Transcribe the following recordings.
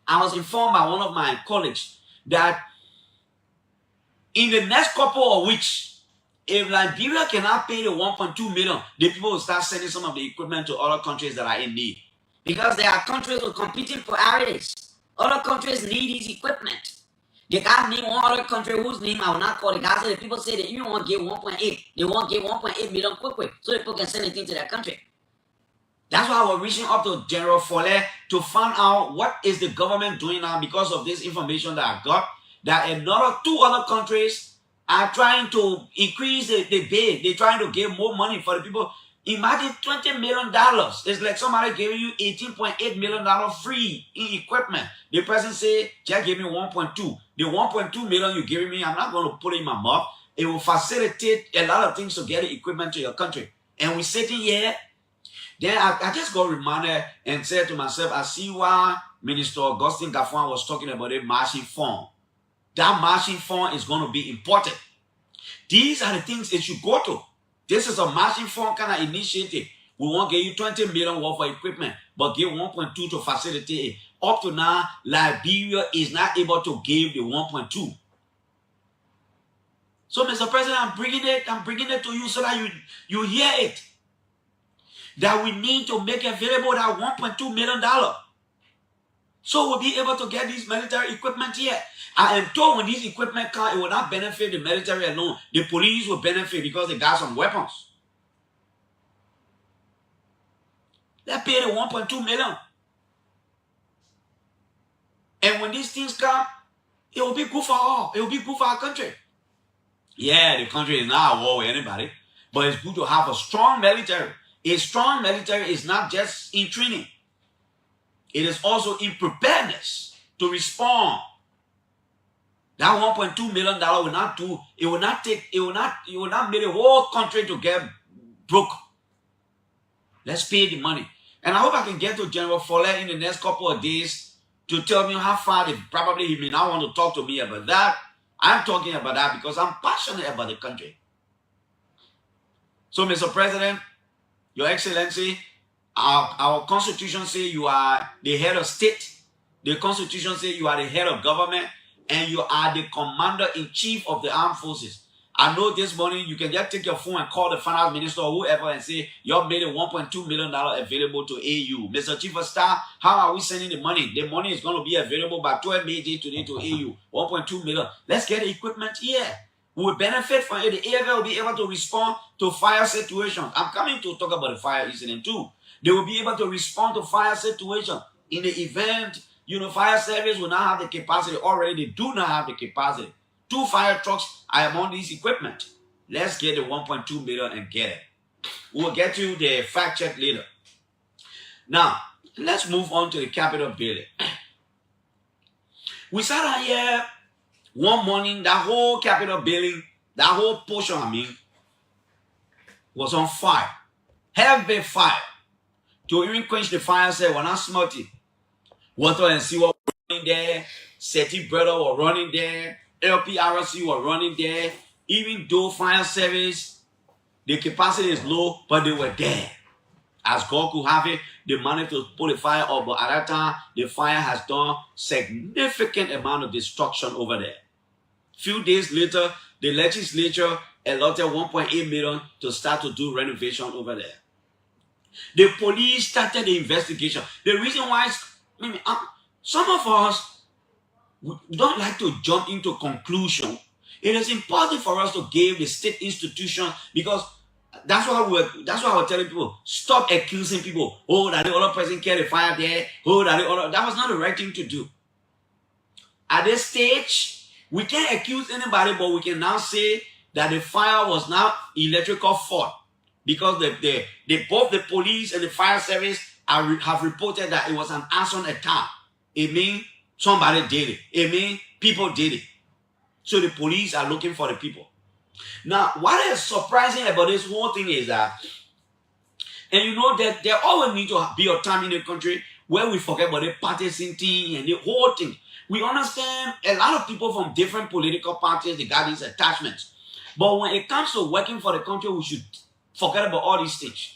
I was informed by one of my colleagues that in the next couple of weeks, if Liberia cannot pay the 1.2 million, the people will start sending some of the equipment to other countries that are in need. Because there are countries with competing priorities. Other countries need these equipment. The guy named one other country whose name I will not call. The guy said the people say that you don't want to give 1.8. They want to give 1.8 million quick, so the people can send anything to their country. That's why we're reaching up to General Follett to find out what is the government doing now because of this information that I got. That another 2 other countries are trying to increase the bid. They're trying to give more money for the people. Imagine $20 million. It's like somebody giving you $18.8 million free in equipment. The person say, just give me 1.2. The 1.2 million you're giving me, I'm not going to put it in my mouth. It will facilitate a lot of things to get the equipment to your country. And we're sitting here. Then I just got reminded and said to myself, I see why Minister Augustine Gafwan was talking about a marching fund. That marching fund is going to be important. These are the things it should go to. This is a marching fund kind of initiative. We won't give you 20 million worth of equipment, but give 1.2 to facilitate it. Up to now, Liberia is not able to give the 1.2. So, Mr. President, I'm bringing it to you so that you hear it. That we need to make available that $1.2 million. So we'll be able to get these military equipment here. I am told when these equipment come, it will not benefit the military alone. The police will benefit because they got some weapons. They pay the 1.2 million. And when these things come, it will be good for all. It will be good for our country. Yeah, the country is not at war with anybody, but it's good to have a strong military. A strong military is not just in training. It is also in preparedness to respond. That $1.2 million will not do, it will not make the whole country to get broke. Let's pay the money. And I hope I can get to General Follett in the next couple of days to tell me how far probably he may not want to talk to me about that. I'm talking about that because I'm passionate about the country. So, Mr. President, Your Excellency, our Constitution says you are the head of state. The Constitution says you are the head of government. And you are the commander-in-chief of the armed forces. I know this morning you can just take your phone and call the finance minister or whoever and say, you have made a $1.2 million available to AU. Mr. Chief of Staff, how are we sending the money? The money is going to be available by 12 May today to AU. 1.2 million. Let's get the equipment here. We will benefit from it. The AFL will be able to respond to fire situations. I'm coming to talk about the fire incident too. They will be able to respond to fire situations in the event. Fire service will not have the capacity. Already, they do not have the capacity. 2 fire trucks are among these equipment. Let's get the 1.2 million and get it. We'll get you the fact check later. Now, let's move on to the Capitol building. We sat out here one morning, that whole Capitol building, that whole portion, was on fire. Heavy fire. To even quench the fire, said, we're not smelting. Water and Sewer were running there. SETI Brother were running there. LPRC were running there. Even though fire service, the capacity is low, but they were there. As God could have it, they managed to put the fire up. But at that time, the fire has done significant amount of destruction over there. Few days later, the legislature allotted 1.8 million to start to do renovation over there. The police started the investigation. The reason why some of us don't like to jump into conclusion. It is important for us to give the state institution because that's why I was telling people, stop accusing people. Oh, that the other person carried the fire there. Oh, that was not the right thing to do. At this stage, we can't accuse anybody, but we can now say that the fire was not electrical fault because both the police and the fire service have reported that it was an arson attack. It means somebody did it. It means people did it. So the police are looking for the people. Now, what is surprising about this whole thing is that, and that there always need to be a time in the country where we forget about the partisan thing and the whole thing. We understand a lot of people from different political parties, they got these attachments. But when it comes to working for the country, we should forget about all these things.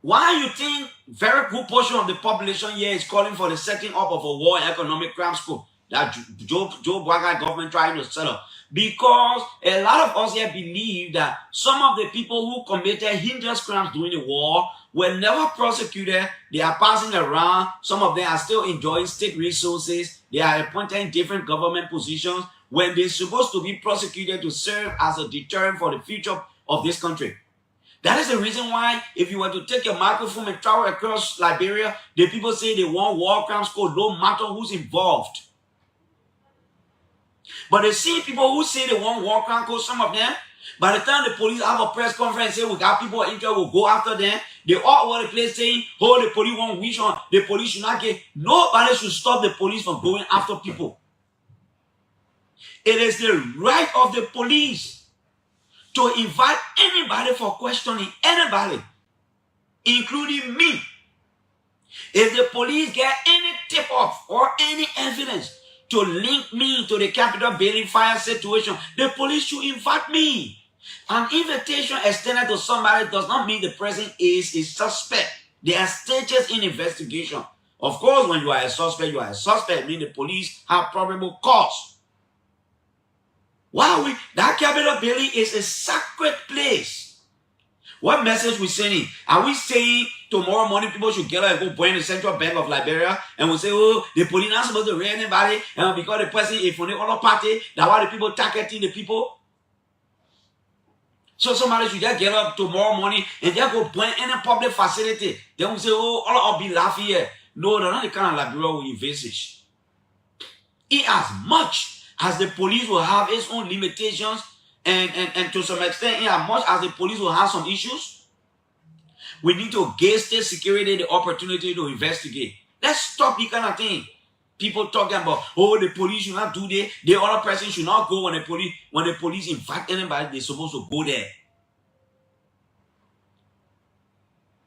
Why you think very good portion of the population here is calling for the setting up of a war and economic crime school that Joe Biden government trying to set up? Because a lot of us here believe that some of the people who committed heinous crimes during the war were never prosecuted. They are passing around. Some of them are still enjoying state resources. They are appointed in different government positions when they're supposed to be prosecuted to serve as a deterrent for the future of this country. That is the reason why if you were to take your microphone and travel across Liberia, the people say they want war crimes code, no matter who's involved. But they see people who say they want war crime code, some of them, by the time the police have a press conference, say we got people interested, we'll go after them. They all over the place saying, oh, the police want which one, the police should not get. Nobody should stop the police from going after people. It is the right of the police to invite anybody for questioning, anybody, including me. If the police get any tip-off or any evidence to link me to the Capitol building fire situation, the police should invite me. An invitation extended to somebody does not mean the person is a suspect. There are stages in investigation. Of course, when you are a suspect, you are a suspect, meaning the police have probable cause. Why that Capitol building is a sacred place. What message we sending? Are we saying tomorrow morning people should get up and go burn the Central Bank of Liberia and we say, oh, the police not supposed to arrest anybody and because the person is from the other party, that's why the people targeting the people? So somebody should just get up tomorrow morning and just go burn any public facility. Then we say, oh, all of us be laughing here. No, they're not the kind of Liberia we envisage. In as much as the police will have its own limitations and to some extent, in as much as the police will have some issues, we need to give state security the opportunity to investigate. Let's stop the kind of thing. People talking about, oh, the police should not do that. The other person should not go when the police invite anybody, they're supposed to go there.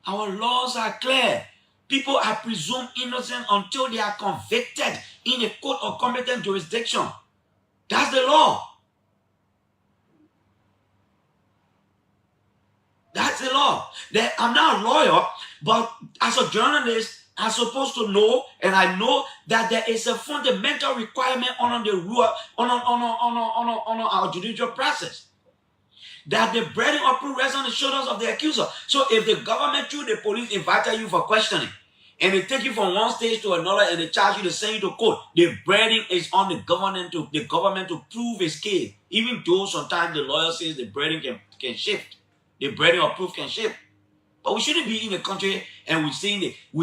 Our laws are clear. People are presumed innocent until they are convicted in a court of competent jurisdiction. That's the law. That's the law. I'm not a lawyer, but as a journalist, I'm supposed to know, and I know that there is a fundamental requirement on the rule, on our judicial process, that the burden of proof rests on the shoulders of the accuser. So if the government through the police invited you for questioning, and they take you from one stage to another and they charge you to send you to court, the burden is on the government to prove its case. Even though sometimes the lawyer says the burden can shift. The burden of proof can shift. But we shouldn't be in a country and we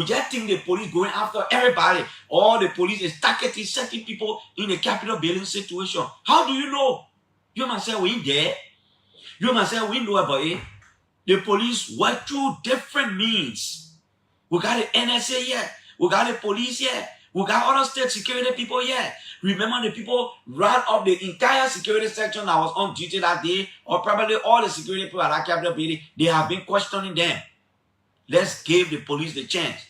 just think the police going after everybody, or the police is targeting certain people in a Capitol building situation. How do you know? You must say we ain't there. You must say we know about it. The police work through different means. We got the NSA here. We got the police here. We got other state security people here. Remember the people ran up the entire security section that was on duty that day, or probably all the security people at that Capitol building, they have been questioning them. Let's give the police the chance.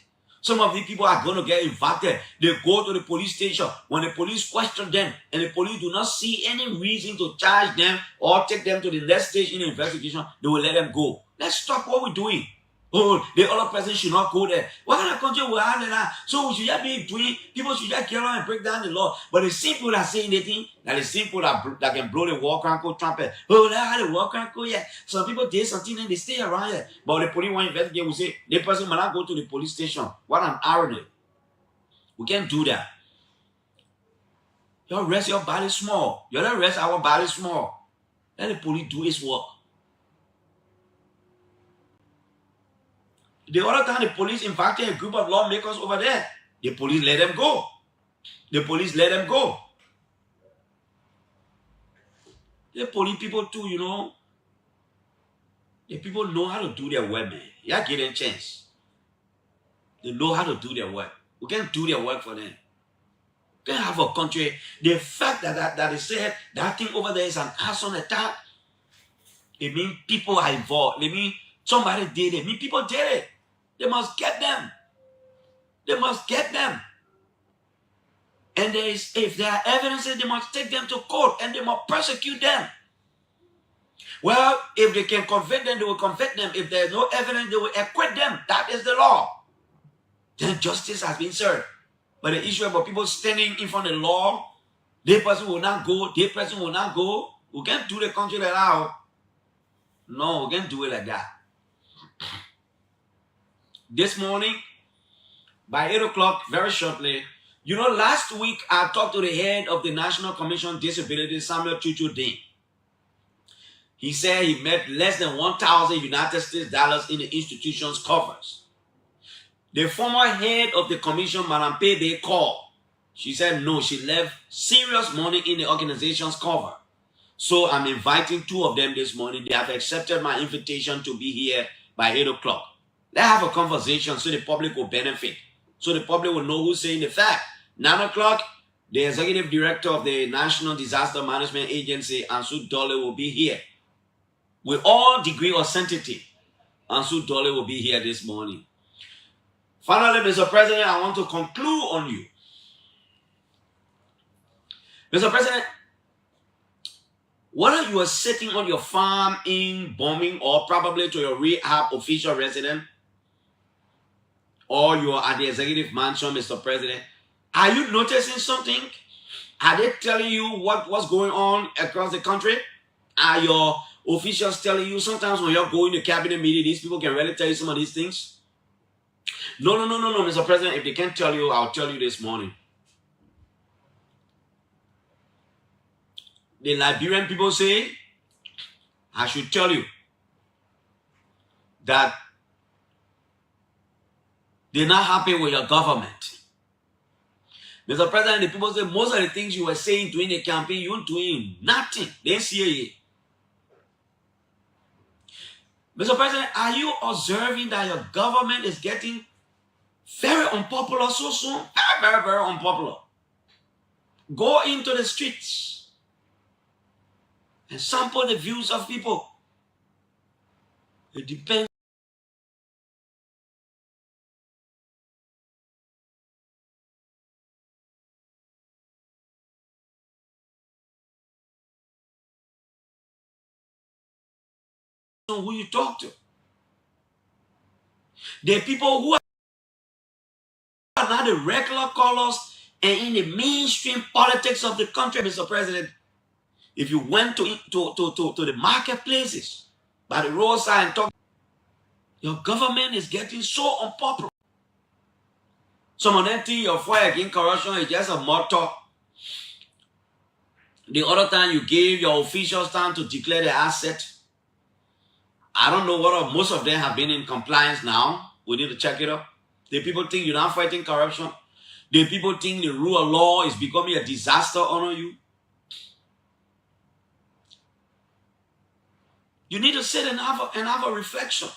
Some of these people are going to get invited. They go to the police station. When the police question them and the police do not see any reason to charge them or take them to the next stage in the investigation, they will let them go. Let's stop what we're doing. Oh, the other person should not go there. What kind of country we have that? So we should just be doing, people should just get on and break down the law. But the same people that say anything, that the same people that can blow the war crime code trumpet. Oh, that's how the war crime code, yeah. Some people did something and they stay around here. But the police want to investigate, we say, the person might not go to the police station. What an irony. We can't do that. You rest your body small. You don't rest our body small. Let the police do its work. The other time, the police invited a group of lawmakers over there. The police let them go. The police let them go. The police people too, you know. The people know how to do their work, man. You have to give them a chance. They know how to do their work. We can't do their work for them. We can't have a country. The fact that they said that thing over there is an arson attack, it means people are involved. It means somebody did it. It means people did it. They must get them. They must get them. And if there are evidences, they must take them to court and they must prosecute them. Well, if they can convict them, they will convict them. If there's no evidence, they will acquit them. That is the law. Then justice has been served. But the issue about people standing in front of the law, this person will not go, this person will not go. We can't do the country like that. No, we can't do it like that. This morning, by 8 o'clock, very shortly, you know, last week I talked to the head of the National Commission on Disability, Samuel Chuchu Dean. He said he met less than 1,000 United States dollars in the institution's coffers. The former head of the commission, Madam Pebe, called. She said no, she left serious money in the organization's cover. So I'm inviting two of them this morning. They have accepted my invitation to be here by 8 o'clock. Let's have a conversation so the public will benefit. So the public will know who's saying the fact. 9 o'clock, the executive director of the National Disaster Management Agency, Ansu Dole, will be here. With all degree of sanctity, Ansu Dole will be here this morning. Finally, Mr. President, I want to conclude on you. Mr. President, whether you are sitting on your farm in Bombing or probably to your rehab official residence, or you are at the executive mansion, Mr. President, are you noticing something? Are they telling you what's going on across the country? Are your officials telling you? Sometimes when you're going to cabinet meeting, these people can really tell you some of these things. No, Mr. President. If they can't tell you, I'll tell you this morning. The Liberian people say, I should tell you that they're not happy with your government. Mr. President, the people say most of the things you were saying during the campaign, you're doing nothing. They see it. Mr. President, are you observing that your government is getting very unpopular so soon? Very, very unpopular. Go into the streets and sample the views of people. It depends on who you talk to. The people who are not the regular colors and in the mainstream politics of the country, Mr. President, if you went to the marketplaces by the roadside and talk, your government is getting so unpopular. Some of them think your fight against corruption is just a motto. The other time you gave your officials time to declare the asset. I don't know whether most of them have been in compliance now. We need to check it up. The people think you're not fighting corruption. The people think the rule of law is becoming a disaster on you. You need to sit and have a reflection.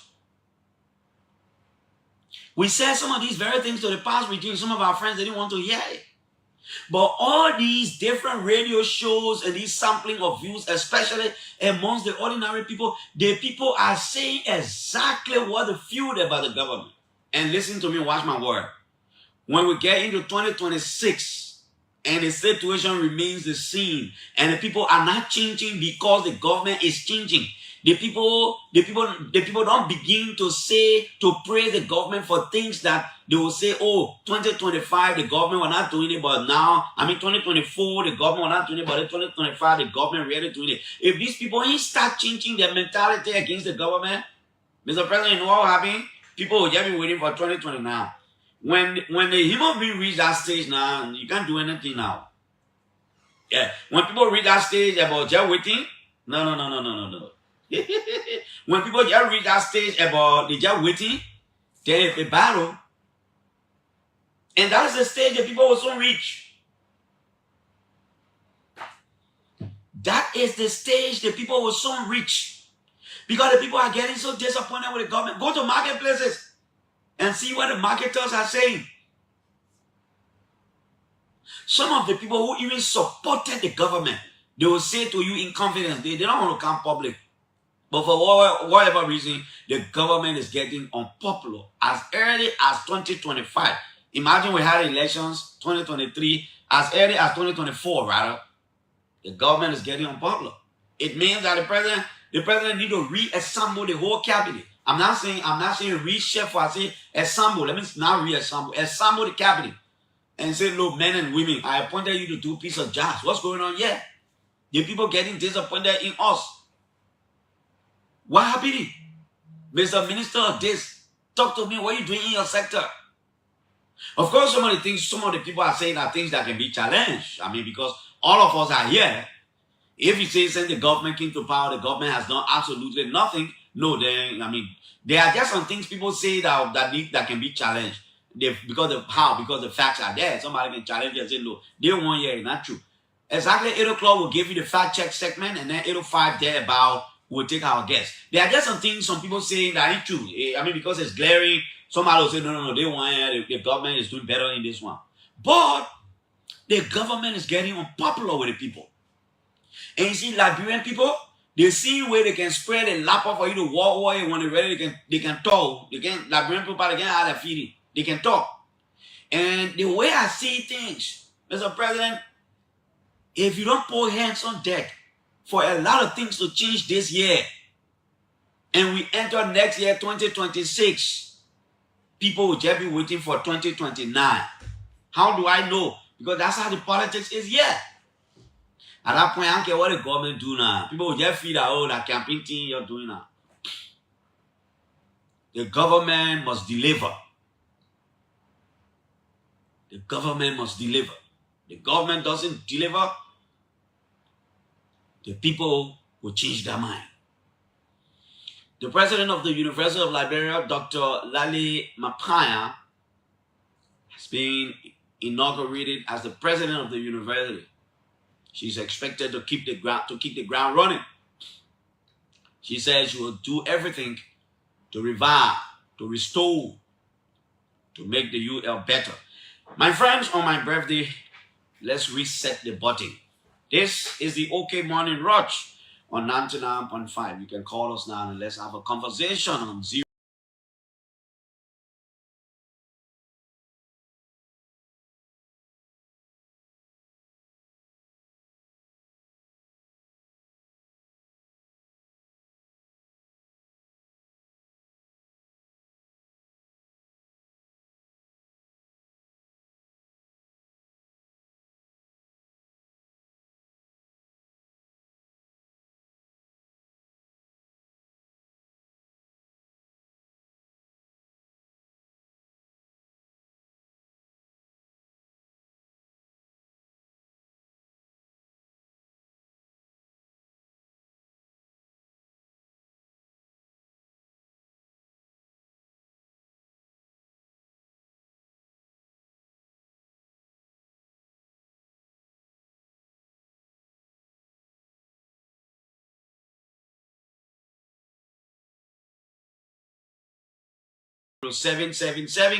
We said some of these very things to the past regime. Some of our friends, they didn't want to hear it. But all these different radio shows and these sampling of views, especially amongst the ordinary people, the people are saying exactly what they feel about the government. And listen to me, watch my word. When we get into 2026 and the situation remains the same and the people are not changing because the government is changing, the people don't begin to praise the government for things that they will say, oh, 2025, the government were not doing it, but now, 2024, the government were not doing it, but in 2025, the government really doing it. If these people ain't start changing their mentality against the government, Mr. President, you know what will happen? People will just be waiting for 2029. When the human being reach that stage now, you can't do anything now. Yeah. When people reach that stage about just waiting, no. When people just reach that stage about they just waiting, there is a battle. And that is the stage that people will soon reach. That is the stage that people will soon reach. Because the people are getting so disappointed with the government. Go to marketplaces and see what the marketers are saying. Some of the people who even supported the government, they will say to you in confidence, they don't want to come public. But for whatever reason, the government is getting unpopular as early as 2025. Imagine we had elections 2023, as early as 2024, rather. The government is getting unpopular. It means that The president need to reassemble the whole cabinet. I'm not saying reshuffle. I say assemble. Let me not reassemble. Assemble the cabinet and say, look, men and women, I appointed you to do piece of jobs. What's going on here? The people getting disappointed in us. What happened? Mr. Minister of this, talk to me. What are you doing in your sector? Of course, some of the people are saying are things that can be challenged. I mean, because all of us are here. If you say since the government came to power, the government has done absolutely nothing. No, then I mean, there are just some things people say that can be challenged. Because the facts are there. Somebody can challenge you and say, no, they won't hear it. Not true. Exactly 8 o'clock will give you the fact check segment, and then 8:05 there about we'll take our guests. There are just some things some people saying that ain't true. I mean, because it's glaring. Somebody will say, no, they won't hear. The government is doing better in this one. But the government is getting unpopular with the people. And you see, Liberian people, they see where they can spread a lap for you to walk away when they're ready. They can talk. Liberian people, they can have their feeling. They can talk. And the way I see things, Mr. President, if you don't put hands on deck for a lot of things to change this year, and we enter next year, 2026, people will just be waiting for 2029. How do I know? Because that's how the politics is here. At that point, I don't care what the government do now. People will just feel that, oh, that campaign thing you're doing now. The government must deliver. The government must deliver. The government doesn't deliver, the people will change their mind. The president of the University of Liberia, Dr. Lale Mapaya, has been inaugurated as the president of the university. She's expected to keep the ground running. She says she will do everything to revive, to restore, to make the UL better. My friends, on my birthday, let's reset the button. This is the OK Morning Rush on 99.5. You can call us now and let's have a conversation on 0. Seven 7009955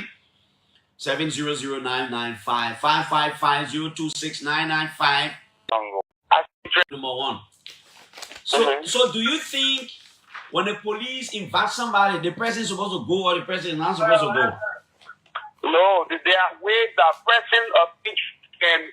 555026995 number 1. So do you think when the police invite somebody, the president is supposed to go or the president is not supposed to go? No, there are ways that president of each can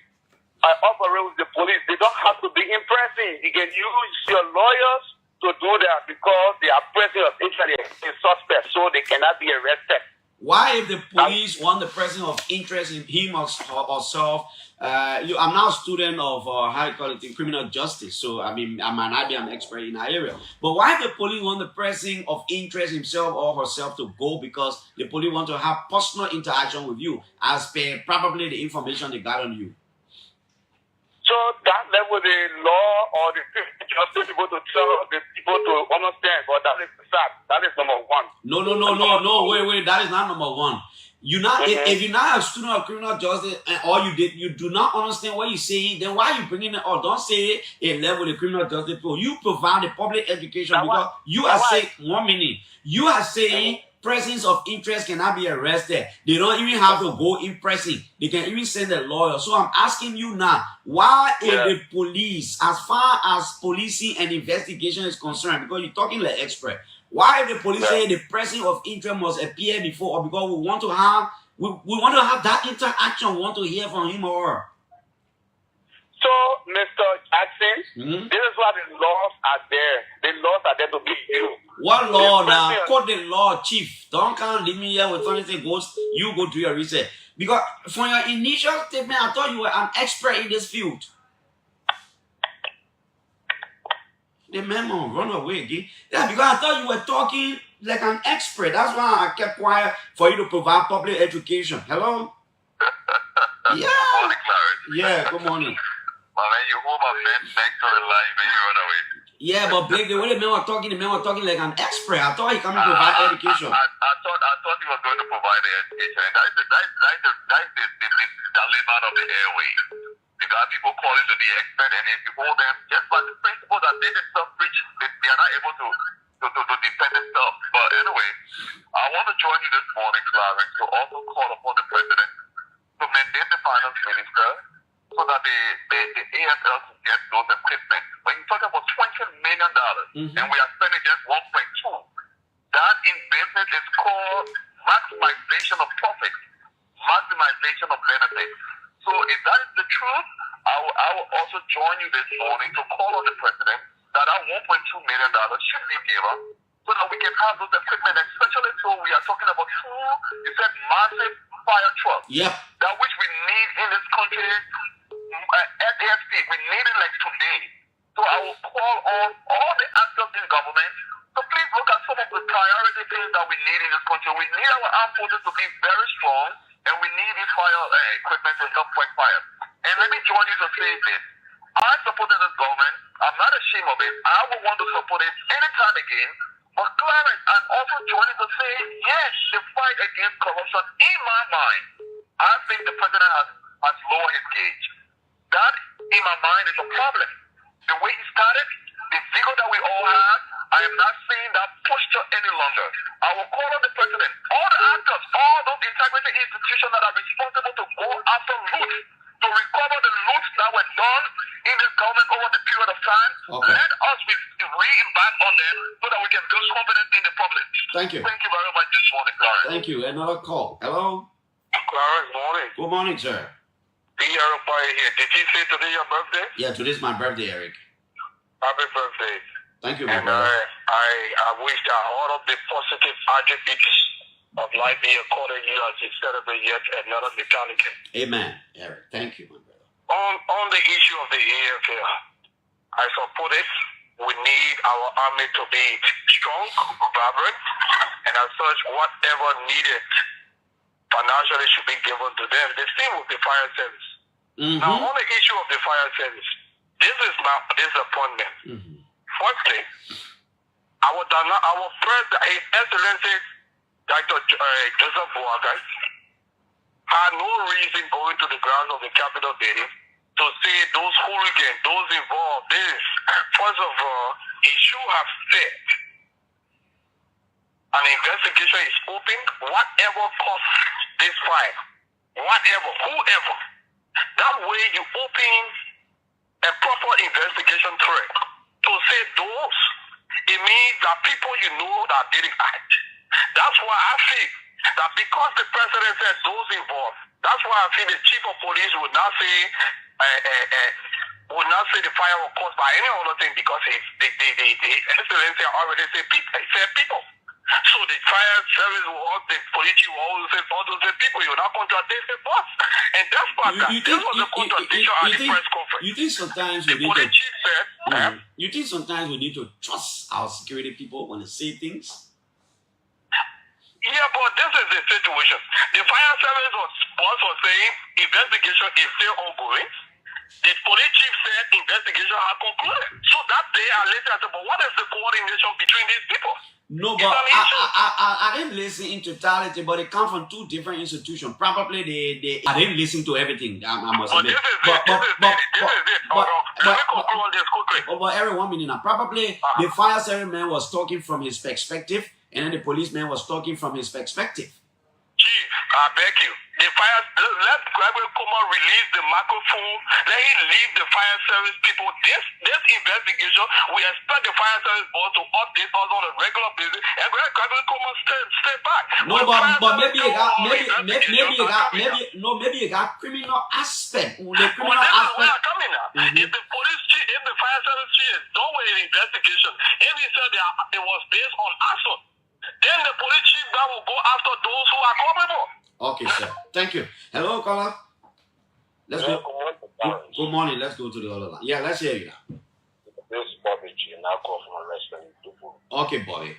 operate with the police. They don't have to be in prison. You can use your lawyers to do that because they are president of interest in suspect, so they cannot be arrested. Why, if the police want the person of interest in him or herself? I'm now a student of how you call it, in criminal justice. So I mean, I might not be an expert in that area. But why if the police want the person of interest himself or herself to go? Because the police want to have personal interaction with you, as per probably the information they got on you. So that level, the law or the justice people to tell the people to understand, but that is the fact. That is number 1. No. Wait. That is not number 1. You not if you're not a student of criminal justice and all you do not understand what you're saying, then why are you bringing it up? Don't say a level of criminal justice people. You provide the public education because you are saying 1 minute. You are saying persons of interest cannot be arrested. They don't even have to go in prison. They can even send a lawyer. So I'm asking you now, why is the police, as far as policing and investigation is concerned, because you're talking like expert, why the police say the person of interest must appear before, or because we want to have that interaction, we want to hear from him or her? So, Mr. Jackson, this is why the laws are there. The laws are there to be you. What law now? Quote the law, chief. Don't come leave me here with something say ghost. You go do your research. Because from your initial statement, I thought you were an expert in this field. The man won't run away again. Yeah, because I thought you were talking like an expert. That's why I kept quiet for you to provide public education. Hello? Yeah. Good morning, Clarence. Yeah, good morning. My man, you hold my man next to the line and you run away. Yeah, but Blake, the way the man was talking like an expert. I thought he come to provide education. I thought he was going to provide the education. And that's the dilemma of the airway. You got people calling to be expert, and if you hold them just by the principle that they themselves preach, they are not able to defend themselves. But anyway, I want to join you this morning, Clarence, to also call upon the president to mandate the finance minister so that the AFL can get those equipment. When you talk about $20 million, and we are spending just 1.2, that in business is called maximization of profit, maximization of benefits. So if that is the truth, I will also join you this morning to call on the president that $1.2 million should be given so that we can have those equipment, especially so we are talking about two, you said massive fire trucks. Yep. That which we need in this country, ASP, we need it like today. So I will call on all the actors in government to please look at some of the priority things that we need in this country. We need our armed forces to be very strong, and we need this fire equipment to help fight fire. And let me join you to say this. I supported this government. I'm not ashamed of it. I will want to support it anytime again. But Clarence, I'm also joining to say, yes, the fight against corruption, in my mind, I think the president has lowered his gauge. That, in my mind, is a problem. The way he started, the vigor that we all have, I am not seeing that posture any longer. I will call on the president, all the actors, all those integrity institutions that are responsible to go after loot, to recover the loot that were done in this government over the period of time. Okay. Let us re-embark on them so that we can build confidence in the public. Thank you. Thank you very much this morning, Clarence. Thank you. Another call. Hello? Clarence, morning. Good morning, sir. Here. Did you say today your birthday? Yeah, today's my birthday, Eric. Happy birthday. Thank you, my and brother. I wish that all of the positive attributes of life be according to you as you celebrate yet another mechanic. Amen, Eric. Thank you, my brother. On the issue of the AFL, I support it. We need our army to be strong, vibrant, and as such, whatever needed financially should be given to them. The same with the fire service. Now, on the issue of the fire service, this is my disappointment. Firstly, our president, His Excellency Dr. Joseph Boakai, had no reason going to the grounds of the Capitol building to say those hooligans, those involved, this. First of all, he should have said an investigation is open, whatever caused this fire, whatever, whoever. That way you open a proper investigation thread to say those, it means that people you know that didn't act. That's why I feel that because the president said those involved, that's why I feel the chief of police would not say the fire was caused by any other thing because the excellency already said people. So the fire service or the police will always say all those people, you're not contradicting the boss. And that's part that. This was a contradiction at the press conference. You think sometimes the police chief said, you think sometimes we need to trust our security people when they say things? Yeah, but this is the situation. The fire service was saying investigation is still ongoing. The police chief said investigation has concluded. So that day I later said, but what is the coordination between these people? No, but I didn't listen in totality, but it comes from two different institutions. Probably I didn't listen to everything. I must admit. But every 1 minute now. Probably the fire service man was talking from his perspective, and then the policeman was talking from his perspective. Chief, I beg you. Let Gregory Kuma release the microphone. Let him leave the fire service people. This investigation, we expect the fire service board to update us on a regular basis. And Gregory Kuma stay back. No, but maybe it got criminal aspect. The criminal aspect. if the police chief, if the fire service chief is done with an investigation, if he said that it was based on arson, then the police chief that will go after those who are culpable. Okay, sir. Thank you. Hello, caller. Let's go. Good morning. Let's go to the other line. Yeah, let's hear you now. This is Bobby G, and I call from a restaurant in Tupu. Okay, Bobby.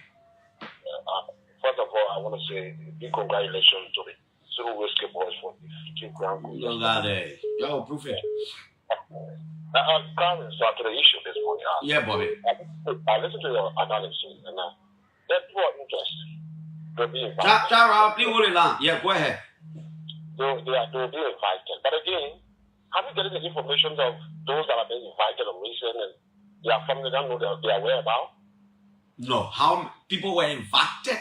First of all, I want to say big congratulations to the Zulu Whiskey Boys for defeating Grand Coast. Look at that. Yo, proof it. Clarence, so to the issue this morning. Yeah, Bobby. I listened to your analysis, and that was interesting. They'll be invited. Chara, please hold it down. Yeah, go ahead. They'll be invited. But again, have you getting the information of those that are being invited or recent and their family don't know their whereabouts? No, how people were invited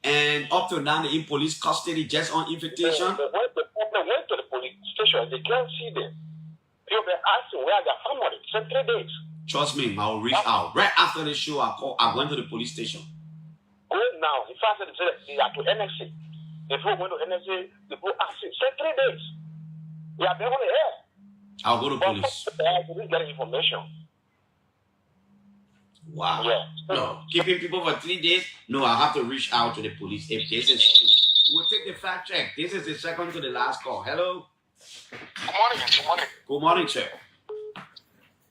and up to now they're in police custody just on invitation. They went to the police station. They can't see them. People were asking where their family. It's 3 days. Trust me, I'll reach out. Right after the show, I went to the police station. Go now. In fact, they are to NSA. If we went to NSA, they go ask you. It's 3 days. They are there on the air. I'll go to police. They didn't get information. Wow. Yeah. No, keeping people for 3 days. No, I have to reach out to the police. If this is true, we'll take the fact check. This is the second to the last call. Hello. Good morning. Good morning. Good morning, sir.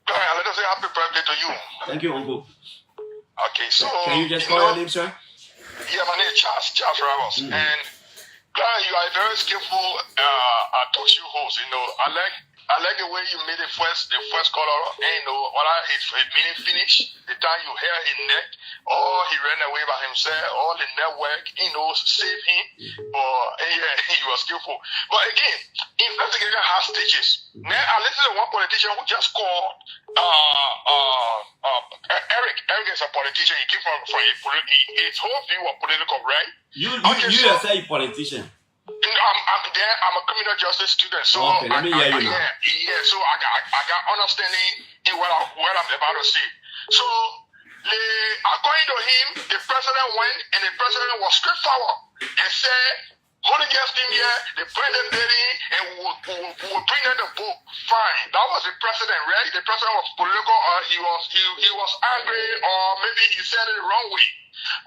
Let us say happy birthday to you. Thank you, Uncle. Okay, so Can you just call your name, sir? Yeah, my name is Charles Ramos, and Clarence, you are a very skillful talk show host. I like the way you made the first caller, and when his meeting finished, the time you hear his neck, or he ran away by himself, or the network, save him. But yeah, he was skillful. But again, investigation has stages. Now I listened to one politician who just called Eric. Eric is a politician. He came from his whole view of political, right? You say politician. I'm a criminal justice student, so okay, let me hear you now. Yeah, so I got understanding in what I'm about to say. So, according to him, the president went and the president was straightforward and said, hold against him here, they bring them there and we'll bring them the book. Fine. That was the president, right? The president was political, or he was angry, or maybe he said it the wrong way.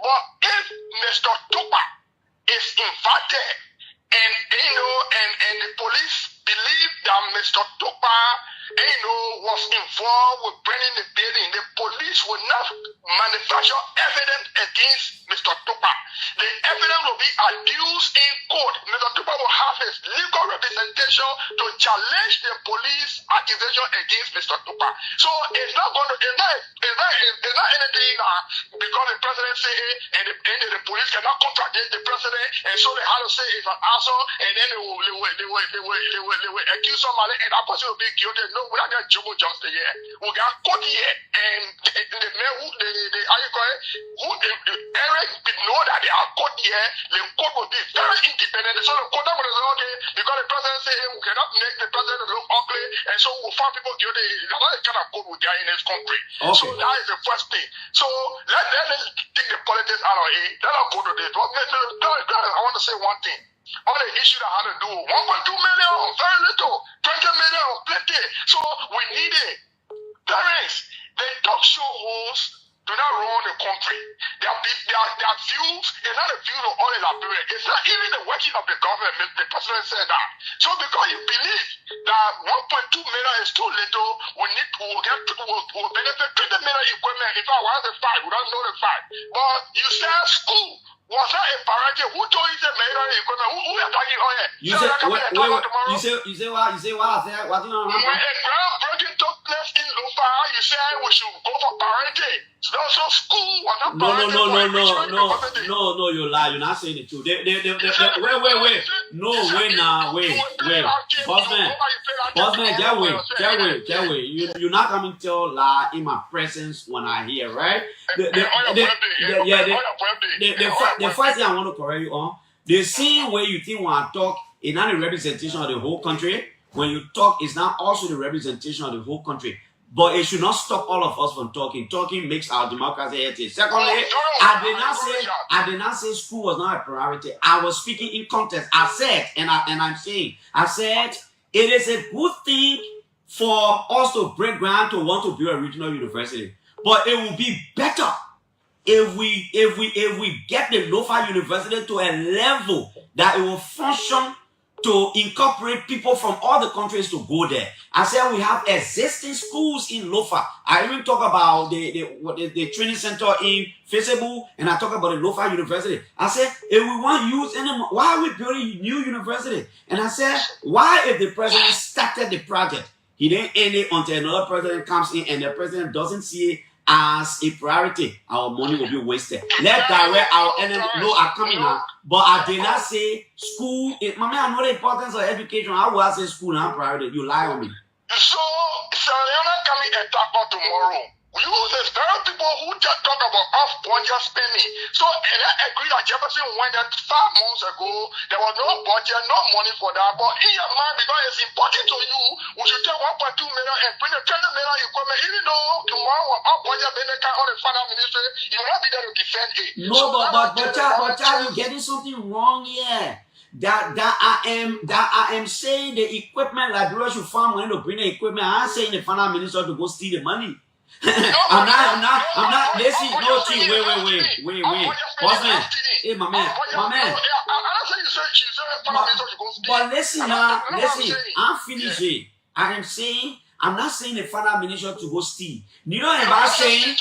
But if Mr. Tupa is invited, and the police believe that Mr. Tupa, was involved with burning the building, the police will not manufacture evidence against Mr. Tupa. The evidence will be adduced in court. Mr. Tupa will have his legal representation to challenge the police accusation against Mr. Tupa. So it's not anything because the president say it and the police cannot contradict the president, and so they have to say it's an assault, and then they will accuse somebody, and that person will be guilty. No, we don't get juvenile justice here. We got court here, and the man who Eric know that they are court here. The court will be very independent. So the court will say, okay, because the president say we cannot make the president look ugly, and so we'll find people guilty. That's not the kind of court we get in this country. Okay. So that is the first thing. So let them take the politics out of it. Let us go to this. But I want to say one thing. On the issue that had to do 1.2 million, very little, 20 million, plenty. So we need it. Parents, the talk show hosts do not run the country. Their views is not a view of all the Liberians. It's not even the working of the government. The president said that. So because you believe that 1.2 million is too little, we'll benefit 20 million equipment. If I was the fact, we don't know the fact. But you said school. Was that a priority? Who told you the million equipment? Who are talking on here? You say what? What do you know? When a groundbreaking took place in Lofa, you said we should go for priority. So school was not priority. No, you lie. You're not saying it true. Wait. No, wait now. Wait. Bossman, get away. You're not coming to tell lie in my presence when I hear, right? The first thing I want to correct you on, the scene where you think when I talk is not a representation of the whole country. When you talk, it's not also the representation of the whole country. But it should not stop all of us from talking. Talking makes our democracy healthy. Secondly, I did not say school was not a priority. I was speaking in context. I said it is a good thing for us to break ground to want to build a regional university. But it will be better if we get the local university to a level that it will function to incorporate people from all the countries to go there. I said we have existing schools in Lofa. I even talk about the training center in Feasible, and I talk about the Lofa University. I said, if we want to use any, why are we building new university? And I said, why if the president started the project, he didn't end it until another president comes in and the president doesn't see it as a priority, our money will be wasted. Let direct our enemy know are coming now. But I did not say school. Mommy, I know the importance of education. How will I say school now priority? You lie on me. So, Sariana coming and talk about tomorrow. We use the very people who just talk about off-budget spending. So, and I agree that Jefferson went there 5 months ago. There was no budget, no money for that. But in your mind, because it's important to you, we should take 1.2 million and bring a 20 million equipment. Even though tomorrow off-budget benefit on the finance ministry, you will not be there to defend it. No, so but you're getting something wrong here. That I am saying the equipment Liberia should find money to bring the equipment. I'm saying the finance minister to go steal the money. I'm not. Listen, no, Chief. Wait. Bossman. Hey, my man. But listen now. Listen. I'm finished here. I am saying, I'm not saying the finance minister to go steal. Neither am I saying,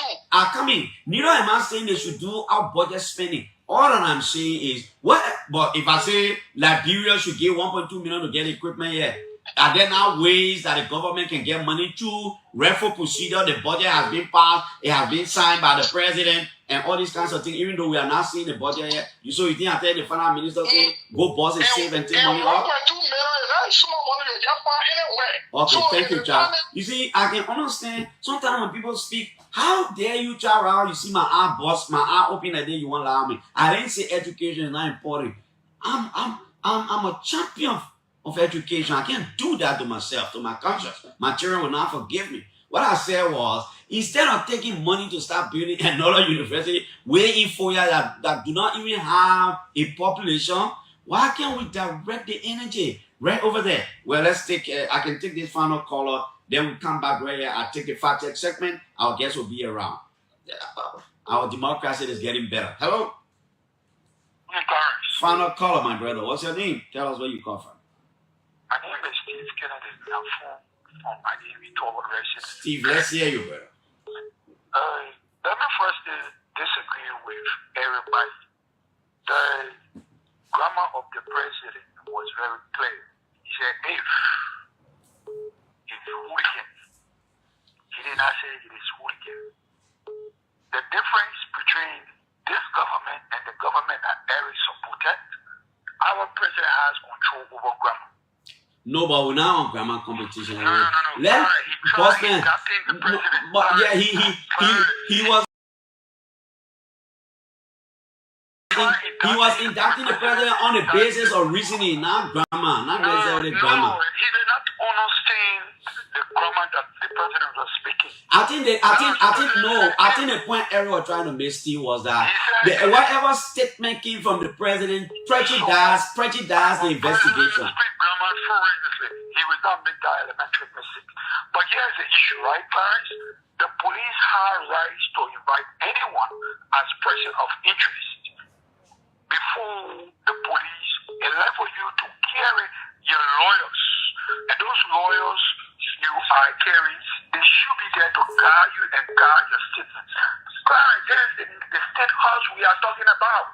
neither am I saying they should do our budget spending. All that I'm saying is, what? But if I say Liberia should give 1.2 million to get equipment here, are there now ways that the government can get money through referral procedure? The budget has been passed, it has been signed by the president, and all these kinds of things. Even though we are not seeing the budget yet, so you think I tell the finance minister to go boss and save and take money off? Okay, thank you, child. You see, I can understand. Sometimes when people speak, how dare you, child? You see my eye bust, my eye open like that. You won't allow me. I didn't say education is not important. I'm a champion of education. I can't do that to myself, to my conscience. My children will not forgive me. What I said was, instead of taking money to start building another university, waiting for you that do not even have a population, why can't we direct the energy right over there? Well, let's take, I can take this final caller, then we come back right here. I'll take the fact check segment. Our guests will be around. Our democracy is getting better. Hello? Hey, Clarence. Final caller, my brother. What's your name? Tell us where you come from. My name is Steve Kennedy. I'm from Miami, Total Resident. Steve, let's hear you, brother. Let me first disagree with everybody. The grammar of the president was very clear. He said, if it's hooligan. He did not say it is hooligan. The difference between this government and the government that Eric supported, our president has control over grammar. No, but we're not on grammar competition. No. Let Bossman. But yeah, he was. He was inducting the president on the basis of reasoning, not grammar, not necessarily grammar. No, he did not understand the grammar that the president was speaking. I think the point Eric was trying to make, Steve, was that whatever statement came from the president prejudice the investigation. Grammar forensic. He was not make that elementary mistake. But here's the issue, right, Clarence? The police have rights to invite anyone as person of interest before the police enable you to carry your lawyers. And those lawyers you are carrying, they should be there to guide you and guide your statements. Clarence, this is the state house we are talking about.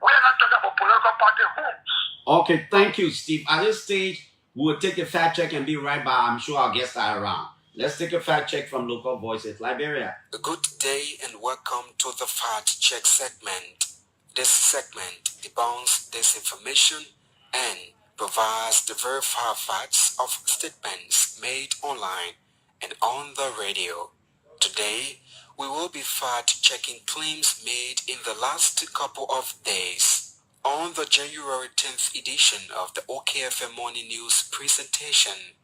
We are not talking about political party homes. Okay, thank you, Steve. At this stage, we will take a fact check and be right back. I'm sure our guests are around. Let's take a fact check from Local Voices, Liberia. Good day and welcome to the fact check segment. This segment debunks disinformation and provides the verified facts of statements made online and on the radio. Today, we will be fact-checking claims made in the last couple of days. On the January 10th edition of the OKFM Morning News presentation,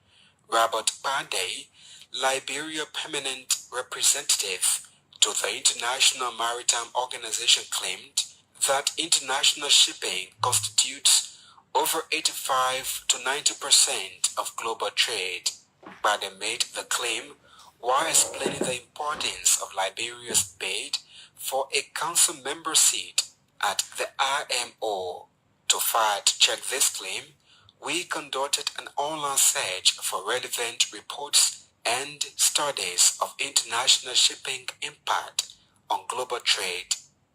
Robert Bade, Liberia Permanent Representative to the International Maritime Organization, claimed that international shipping constitutes over 85 to 90% of global trade. Biden made the claim while explaining the importance of Liberia's bid for a council member seat at the IMO. To fact-check this claim, we conducted an online search for relevant reports and studies of international shipping impact on global trade.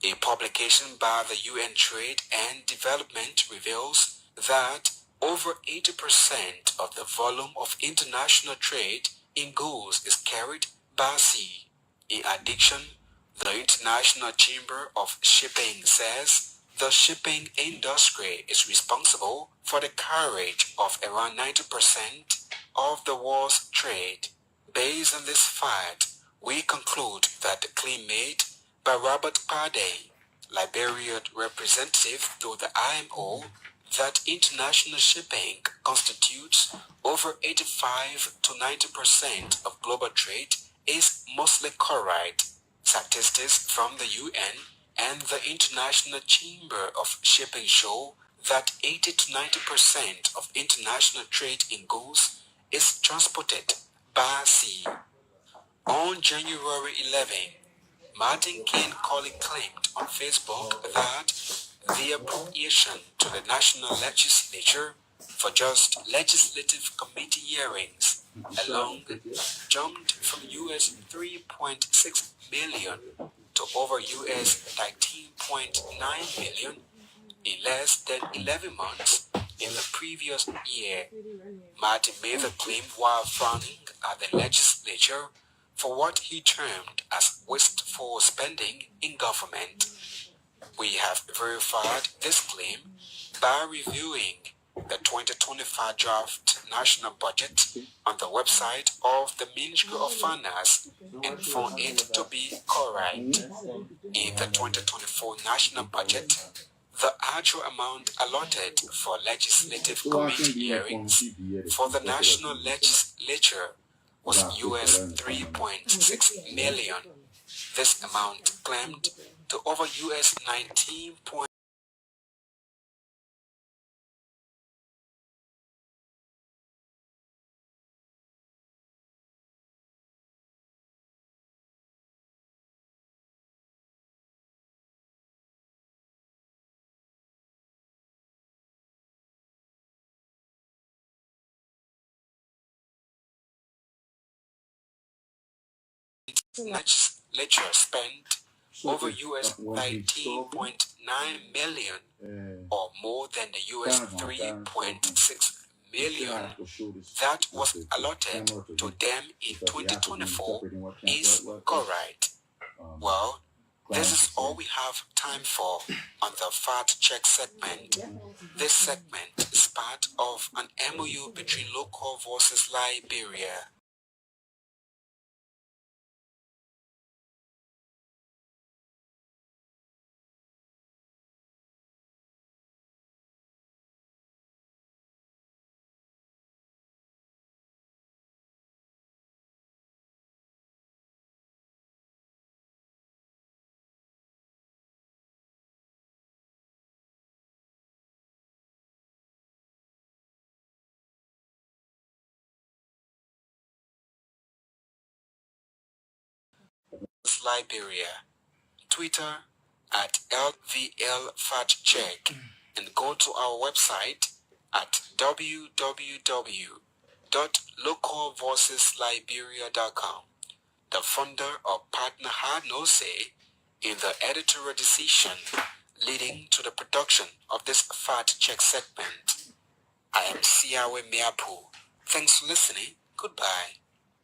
A publication by the UN Trade and Development reveals that over 80% of the volume of international trade in goods is carried by sea. In addition, the International Chamber of Shipping says the shipping industry is responsible for the carriage of around 90% of the world's trade. Based on this fact, we conclude that the claim made by Robert Pardey, Liberian representative to the IMO, that international shipping constitutes over 85 to 90% of global trade is mostly correct. Statistics from the UN and the International Chamber of Shipping show that 80 to 90% of international trade in goods is transported by sea. On January 11, Martin King Colley claimed on Facebook that the appropriation to the National Legislature for just legislative committee hearings alone jumped from US $3.6 million to over US $13.9 million in less than 11 months in the previous year. Martin made the claim while frowning at the legislature for what he termed as wasteful spending in government. We have verified this claim by reviewing the 2025 draft national budget on the website of the Ministry of Finance and found it to be correct. In the 2024 national budget, the actual amount allotted for legislative committee hearings for the national legislature was US $3.6 million. This amount climbed to over US 19. Legislature spent over US 19.9 million or more than the US 3.6 million that was allotted to them in 2024 is correct. Well, this is all we have time for on the Fact Check segment. This segment is part of an MOU between Local Voices Liberia. Liberia, Twitter at LVL-FactCheck, and go to our website at www.localvoicesliberia.com. The founder or partner had no say in the editorial decision leading to the production of this Fact Check segment. I am Siawe Miapu. Thanks for listening. Goodbye.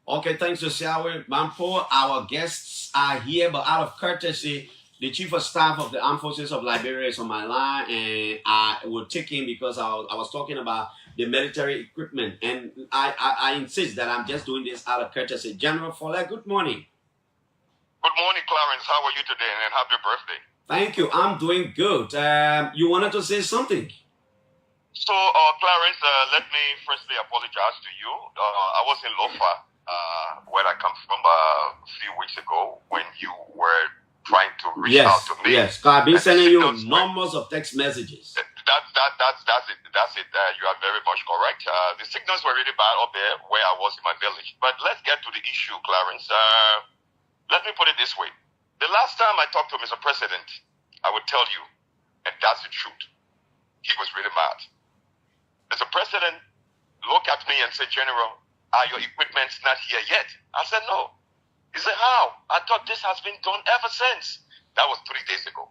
Okay, thanks to Siawe Mampo. Our guests are here, but out of courtesy, the Chief of Staff of the Armed Forces of Liberia is on my line, and I will take him because I was talking about the military equipment, and I insist that I'm just doing this out of courtesy. General Follett, good morning. Good morning, Clarence. How are you today, and happy birthday? Thank you. I'm doing good. You wanted to say something? So, Clarence, let me firstly apologize to you. I was in Lofa, where I come from a few weeks ago when you were trying to reach out to me. Yes, I've been sending you numbers of text messages. That's That's it. You are very much correct. The signals were really bad up there where I was in my village. But let's get to the issue, Clarence. Let me put it this way. The last time I talked to Mr. President, I would tell you, and that's the truth, he was really mad. Mr. President looked at me and said, General, are your equipments not here yet? I said, no. He said, how? I thought this has been done ever since. That was 3 days ago.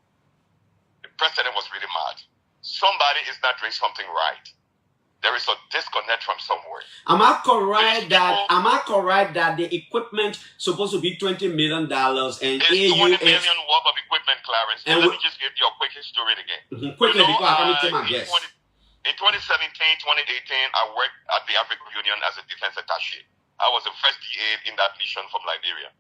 The president was really mad. Somebody is not doing something right. There is a disconnect from somewhere. Am I correct that the equipment supposed to be $20 million and it's $20 million worth of equipment, Clarence. And let me just give you a quick history again. Quickly, because I'm coming to my guest. In 2017, 2018, I worked at the African Union as a defense attaché. I was the first DA in that mission from Liberia.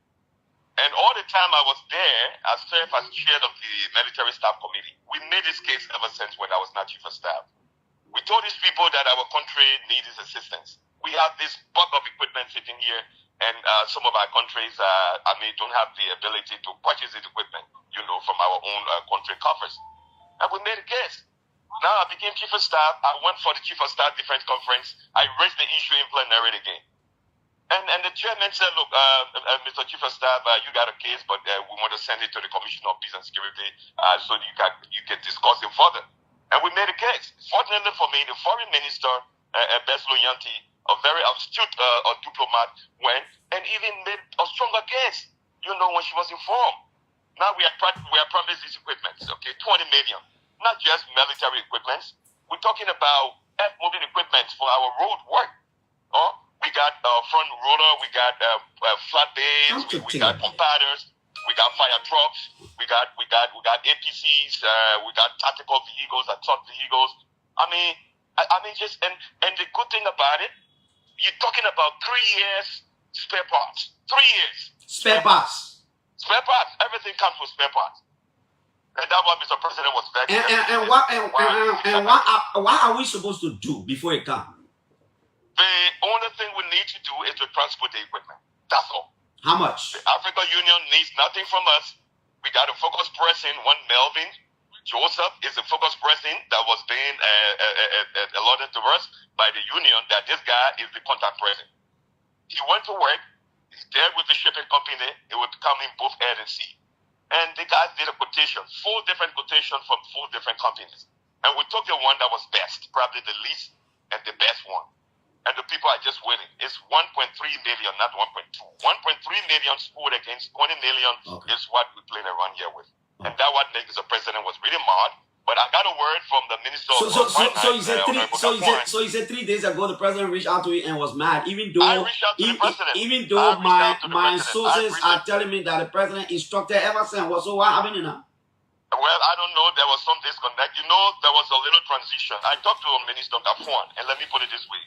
And all the time I was there, I served as chair of the military staff committee. We made this case ever since when I was not chief of staff. We told these people that our country needs assistance. We have this bulk of equipment sitting here, and some of our countries, don't have the ability to purchase this equipment, from our own country coffers. And we made a case. Now I became chief of staff. I went for the chief of staff defense conference. I raised the issue in plenary again. And the chairman said, look, Mr. Chief of Staff, you got a case, but we want to send it to the Commission of Peace and Security so you can discuss it further. And we made a case. Fortunately for me, the foreign minister, Beslo Yanti, a very astute diplomat, went and even made a stronger case, when she was informed. Now we are promised these equipments, okay, 20 million. Not just military equipments. We're talking about earth-moving equipment for our road work. We got front roller, we got flatbeds, we got compactors, we got fire trucks, we got APCs, we got tactical vehicles, assault vehicles. And the good thing about it, you're talking about 3 years spare parts. 3 years. Spare parts. Spare parts. Everything comes with spare parts. And that's what Mr. President was vexed. What are we supposed to do before it comes? The only thing we need to do is to transport the equipment. That's all. How much? The African Union needs nothing from us. We got a focus person, one Melvin Joseph is a focus person that was being allotted to us by the union that this guy is the contact person. He went to work. He's there with the shipping company. It would come in both air and sea. And the guys did a quotation, 4 different quotations from 4 different companies. And we took the one that was best, probably the least and the best one. And the people are just waiting. It's 1.3 million, not 1.2. 1.3 million scored against 20 million is what we're playing around here with. And that what makes the president was really mad. But I got a word from the minister of finance. So he said 3 days ago the president reached out to you and was mad, even though I reached out to the president. Even though my sources are telling me that the president instructed ever since. So what happened now? Well, I don't know. There was some disconnect. There was a little transition. I talked to Minister Gafuan, and let me put it this way.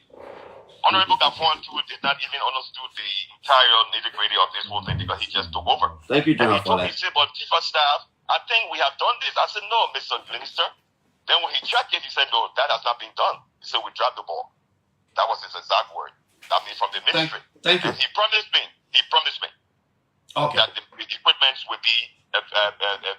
Honorable Gafuan too did not even understand the entire nitty-gritty of this whole thing because he just took over. Thank you, General, for that. He said, but Chief of Staff, I think we have done this. I said, no, Mr. Minister. Then when he checked it, he said, no, that has not been done. He said, we dropped the ball. That was his exact word. That means from the ministry. Thank you. And he promised me that the equipment would be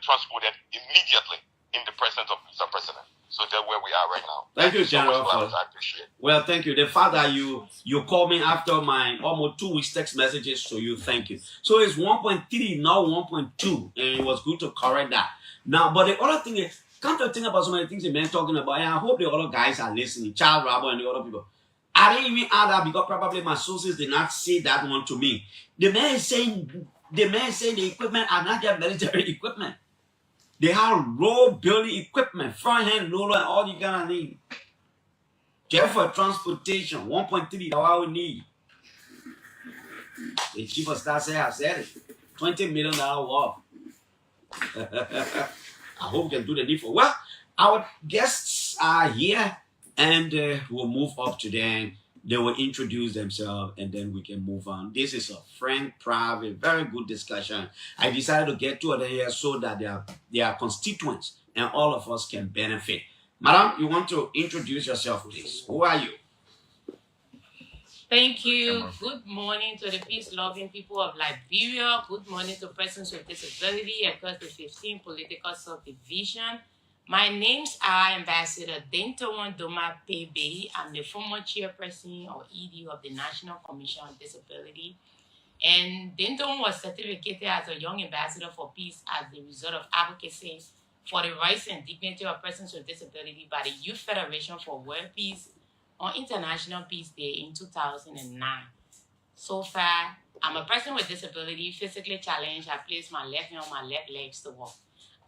transported immediately in the presence of Mr. President. So that's where we are right now. Thank you, General. I appreciate it. Well, thank you. The fact that you called me after my almost 2 weeks text messages to you, thank you. So it's 1.3, now 1.2, and it was good to correct that. Now, but the other thing is, come to think about some of the things the men talking about, and I hope the other guys are listening, Charles Rabo and the other people. I didn't even add that because probably my sources did not say that one to me. The man is saying the equipment are not just military equipment. They have road building equipment, front hand loader, and all you gonna need. Just for transportation, 1.3, that's all we need. The chief of staff said, I said it. $20 million worth. I hope we can do the needful. Well, our guests are here, and we'll move up to them. They will introduce themselves, and then we can move on. This is a frank, private, very good discussion. I decided to get 2 of them here so that they are constituents, and all of us can benefit. Madam, you want to introduce yourself, please? Who are you? Thank you. Good morning to the peace-loving people of Liberia. Good morning to persons with disability across the 15 political subdivision. My names are Ambassador Denton Doma Pebe. I'm the former chairperson or ED of the National Commission on Disability. And Denton was certificated as a Young Ambassador for Peace as the result of advocacy for the rights and dignity of persons with disability by the Youth Federation for World Peace on International Peace Day in 2009. So far, I'm a person with disability, physically challenged. I place my left hand on my left legs to walk.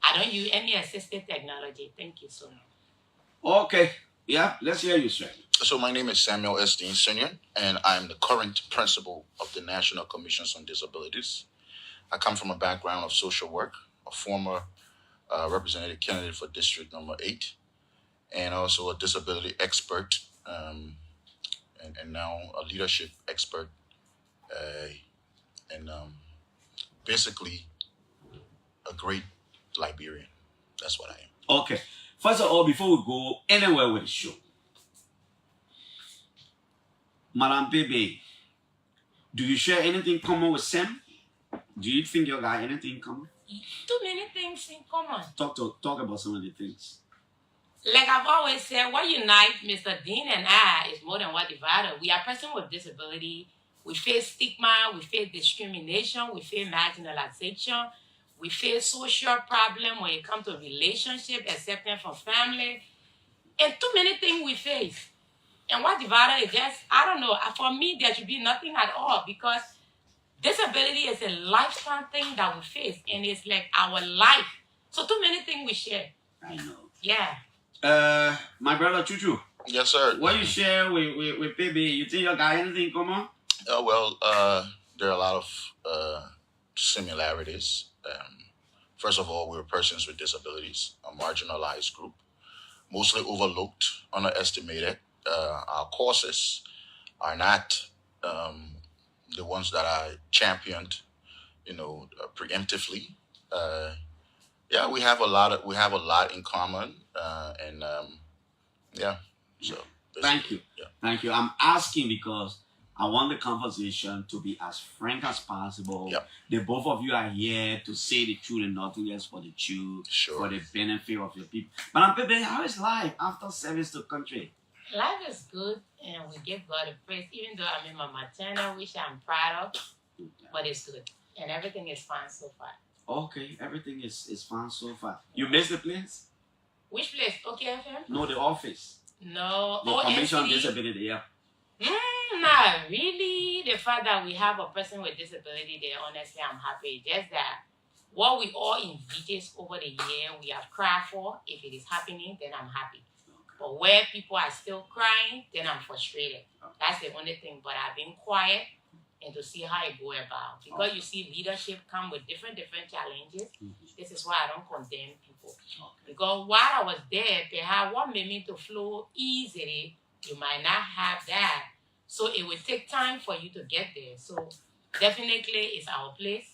I don't use any assistive technology. Thank you so much. Okay. Yeah, let's hear you, sir. So my name is Samuel S. Dean Sr., and I'm the current principal of the National Commissions on Disabilities. I come from a background of social work, a former representative candidate for District Number 8, and also a disability expert, and now a leadership expert, and basically a great Liberian. That's what I am. Okay. First of all, before we go anywhere with the show, Madam Bebe, do you share anything common with Sam? Do you think you got anything in common? Too many things in common. Talk about some of the things. Like I've always said, what unites Mr. Dean and I is more than what divides us. We are persons with disability. We face stigma, we face discrimination, we face marginalization, we face social problem when it comes to relationship, acceptance from family, and too many things we face. And what divides us is just, I don't know, for me, there should be nothing at all because disability is a lifetime thing that we face, and it's like our life. So too many things we share. I know. Yeah. My brother Chuchu. Yes, sir. What you share with Bebe, you think you got anything in common? Well, there are a lot of similarities. First of all, we're persons with disabilities, a marginalized group, mostly overlooked, underestimated. Our causes are not the ones that I championed, preemptively. Yeah, we have a lot in common, and yeah. So Thank you. Yeah. Thank you. I'm asking because I want the conversation to be as frank as possible. Yep. The both of you are here to say the truth and nothing else for the truth, Sure. for the benefit of your people. But Pepe, how is life after service to country? Life is good, and we give God a praise, even though I'm in my maternal, which I'm proud of, but it's good. And everything is fine so far. Okay, everything is fine so far. You miss the place? Which place? Okay, FM? No, the office. No. The Commission on NCD? Disability, yeah. Not really. The fact that we have a person with disability there, honestly, I'm happy. Just that what we all envisage over the year, we have cried for. If it is happening, then I'm happy. But where people are still crying, then I'm frustrated. That's the only thing. But I've been quiet and to see how it go about. Because you see, leadership come with different challenges. This is why I don't condemn people. Because while I was there, perhaps what made me to flow easily, you might not have that. So it will take time for you to get there. So definitely it's our place,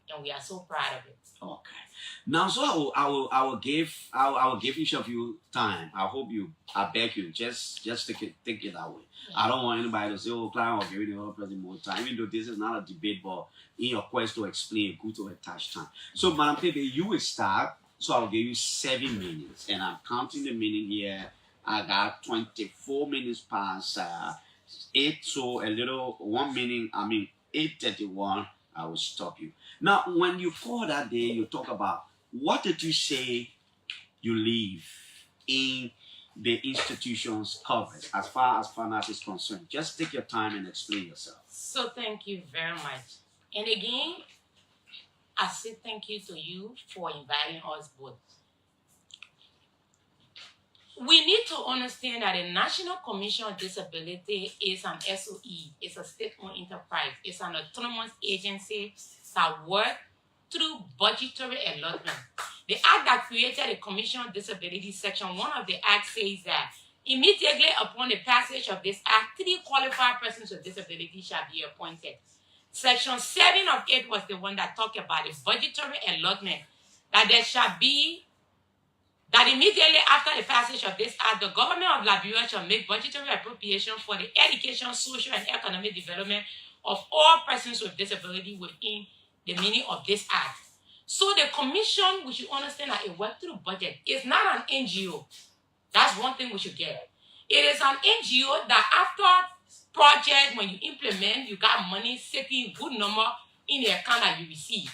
and we are so proud of it. Okay. Now, so I will give each of you time. I beg you, just take it that way. Yeah. I don't want anybody to say, "Oh, Clarence, I'll give the other person more time." Even though this is not a debate, but in your quest to explain, good to attach time. So, Madam Pepe, you will start. So I'll give you 7 minutes, and I'm counting the minute here. I got 24 minutes past 8, so a little 1 minute. 8:31. I will stop you. Now, when you call that day, you talk about what did you say you leave in the institution's coverage as far as finance is concerned. Just take your time and explain yourself. So thank you very much. And again, I say thank you to you for inviting us both. We need to understand that the National Commission on Disability is an SOE. It's a state-owned enterprise. It's an autonomous agency that works through budgetary allotment. The act that created the Commission on Disability, Section 1 of the act says that immediately upon the passage of this act, 3 qualified persons with disability shall be appointed. Section 7 of it was the one that talked about the budgetary allotment, that there shall be, that immediately after the passage of this act, the government of Liberia shall make budgetary appropriation for the education, social, and economic development of all persons with disability within the meaning of this act. So the commission, we should understand that it works through budget. It's not an NGO. That's one thing we should get. It is an NGO that after project, when you implement, you got money sitting good number in the account that you receive.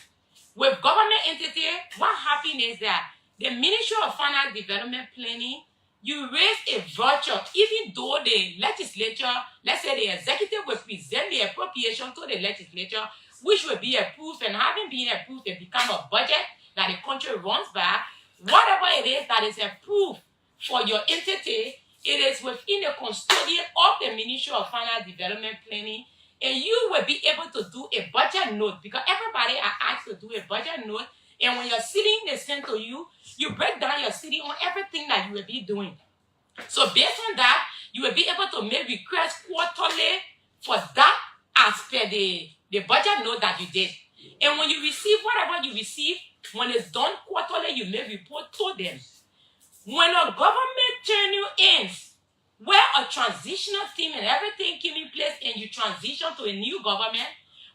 With government entity, what happens is that the Ministry of Finance Development Planning, you raise a voucher, even though the legislature, let's say the executive will present the appropriation to the legislature, which will be approved, and having been approved, it becomes a budget that the country runs by. Whatever it is that is approved for your entity, it is within the custodian of the Ministry of Finance Development Planning, and you will be able to do a budget note, because everybody are asked to do a budget note, and when you're sitting, they send to you, you break down your city on everything that you will be doing. So based on that, you will be able to make requests quarterly for that as per the budget note that you did. And when you receive whatever you receive, when it's done quarterly, you may report to them. When a government tenure ends, where a transitional team and everything came in place and you transition to a new government,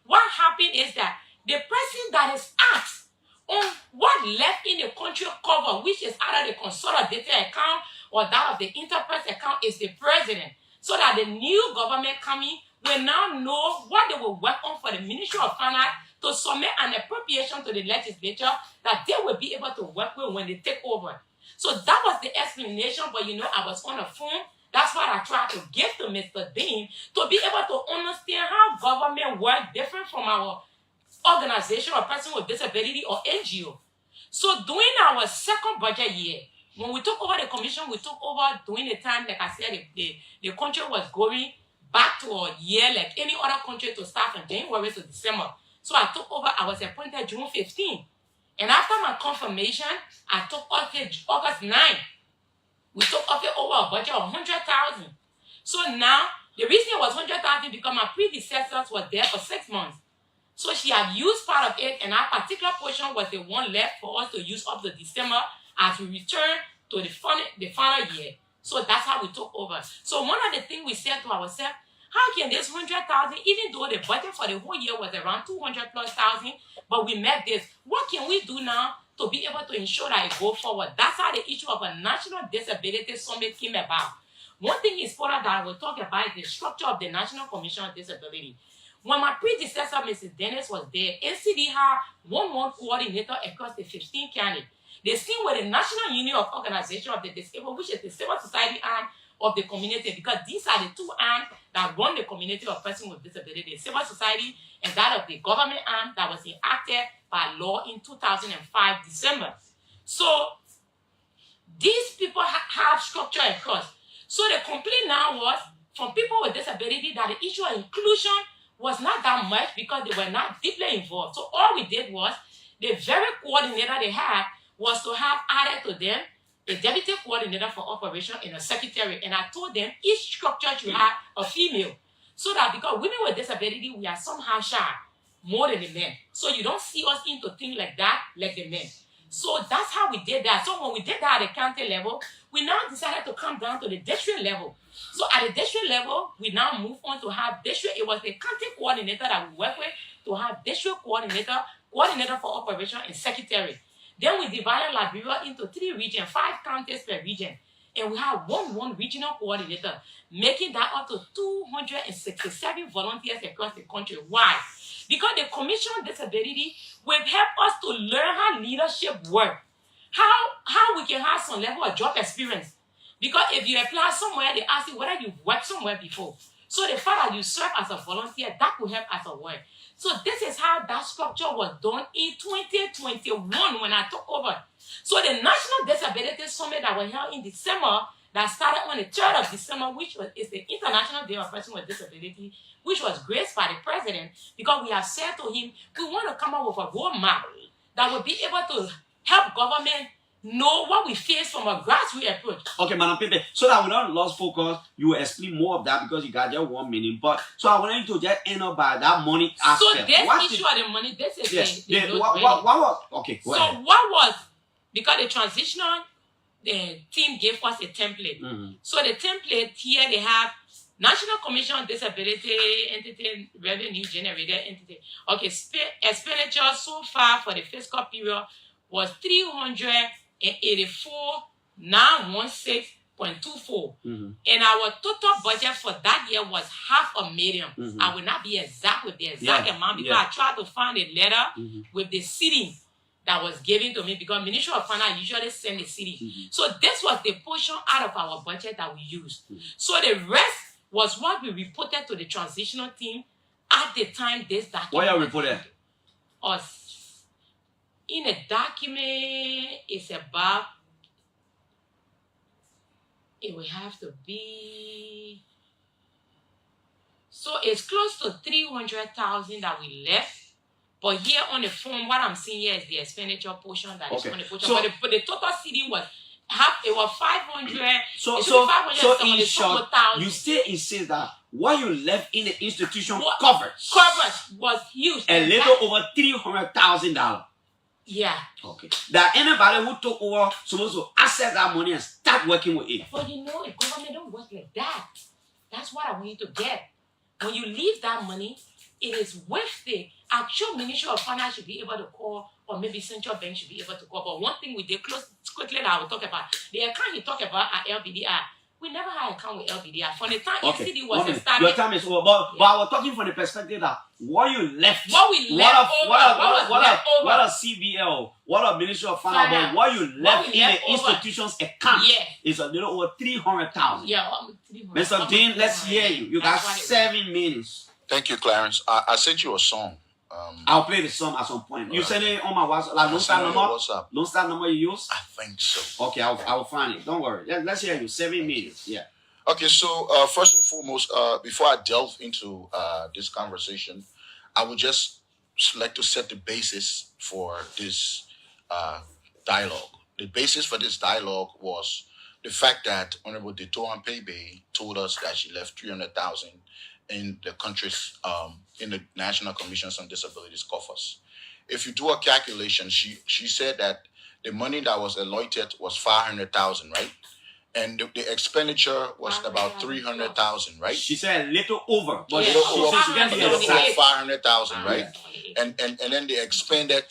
what happened is that the person that is asked on what left in the country cover, which is either the consolidated account or that of the enterprise account, is the president. So that the new government coming will now know what they will work on for the Ministry of Finance to submit an appropriation to the legislature that they will be able to work with when they take over. So that was the explanation, but you know, I was on the phone. That's what I tried to give to Mr. Dean, to be able to understand how government works different from our organization or person with disability or NGO. So during our second budget year, when we took over the commission, we took over during the time, like I said, the country was going back to a year like any other country to start from January to December. So I took over, I was appointed June 15. And after my confirmation, I took office August 9. We took office over a budget of 100,000. So now, the reason it was 100,000 because my predecessors were there for 6 months. So she had used part of it, and our particular portion was the one left for us to use up to December as we return to the final year. So that's how we took over. So one of the things we said to ourselves, how can this 100,000, even though the budget for the whole year was around 200 plus thousand, but we met this, what can we do now to be able to ensure that it go forward? That's how the issue of a National Disability Summit came about. One thing is further that I will talk about is the structure of the National Commission on Disability. When my predecessor, Mrs. Dennis, was there, NCD had one coordinator across the 15 counties. They sing with the National Union of Organization of the Disabled, which is the civil society arm of the community, because these are the two arms that run the community of persons with disability, the civil society and that of the government arm that was enacted by law in 2005 December. So these people have structure across. So the complaint now was from people with disability that the issue of inclusion was not that much because they were not deeply involved. So all we did was, the very coordinator they had was to have added to them a deputy coordinator for operation and a secretary. And I told them each structure should have a female. So that because women with disability, we are somehow shy more than the men. So you don't see us into things like that, like the men. So that's how we did that. So when we did that at the county level, we now decided to come down to the district level. So at the district level, we now move on to have district. It was the county coordinator that we work with to have district coordinator for operation, and secretary. Then we divided Liberia into 3 regions, 5 counties per region. And we have one regional coordinator, making that up to 267 volunteers across the country. Why? Because the Commission on Disability will help us to learn how leadership works, how we can have some level of job experience. Because if you apply somewhere, they ask you whether you've worked somewhere before. So the fact that you serve as a volunteer, that will help as a work. So this is how that structure was done in 2021 when I took over. So the National Disability Summit that was held in December, that started on the 3rd of December, which is the International Day of Persons with Disability, which was graced by the president, because we have said to him, we want to come up with a roadmap that will be able to help government know what we face from a grassroots approach. Okay, Madam Pepe, so that we don't lose focus, you will explain more of that because you got just 1 minute. But so I want you to just end up by that money aspect. So this issue of the money, this is what was okay? Go ahead. What was, because the transitional team gave us a template. Mm-hmm. So the template here, they have National Commission on Disability Entity Revenue Generated Entity. Okay, expenditure so far for the fiscal period was 384,916.24. And our total budget for that year was $500,000. I will not be exact with the exact amount because I tried to find a letter with the city that was given to me because Ministry of Finance usually send the city. So this was the portion out of our budget that we used. So the rest was what we reported to the transitional team at the time this document. What you reported? Us. In a document, it's about, it will have to be, so it's close to 300,000 that we left. But here on the form, what I'm seeing here is the expenditure portion that is on the portion. So, but the total CD was it was 500. So in short, you still insist that what you left in the institution covered was huge. A little over $300,000. Yeah. Okay. That anybody who took over supposed to access that money and start working with it. But you know, the government don't work like that. That's what I want you to get. When you leave that money, it is with the actual Ministry of Finance should be able to call, or maybe Central Bank should be able to call. But one thing we did quickly that I will talk about, the account you talk about at LBDR, we never had an account with LBDR. From the time ECD was established. Your time is over. But I was talking from the perspective that what you left. What we left what a CBL, what a Ministry of Finance, but what you left in the institution's account is a little over 300,000. Yeah, Mr. Dean, let's hear you. You got 7 minutes. Thank you, Clarence. I sent you a song. I'll play the song at some point. You send it on my WhatsApp. Like, don't start number? Don't start number you use? I think so. Okay, I will find it. Don't worry. Let's hear you. 7 minutes. Yeah. Okay, so first and foremost, before I delve into this conversation, I would just like to set the basis for this dialogue. The basis for this dialogue was the fact that Honorable Detoan Pebe told us that she left 300,000 in the country's, in the National Commission on Disabilities coffers. If you do a calculation, she said that the money that was allotted was 500,000, right? And the expenditure was about 300,000, right? She said a little over, but she said 500,000, right? And then they expended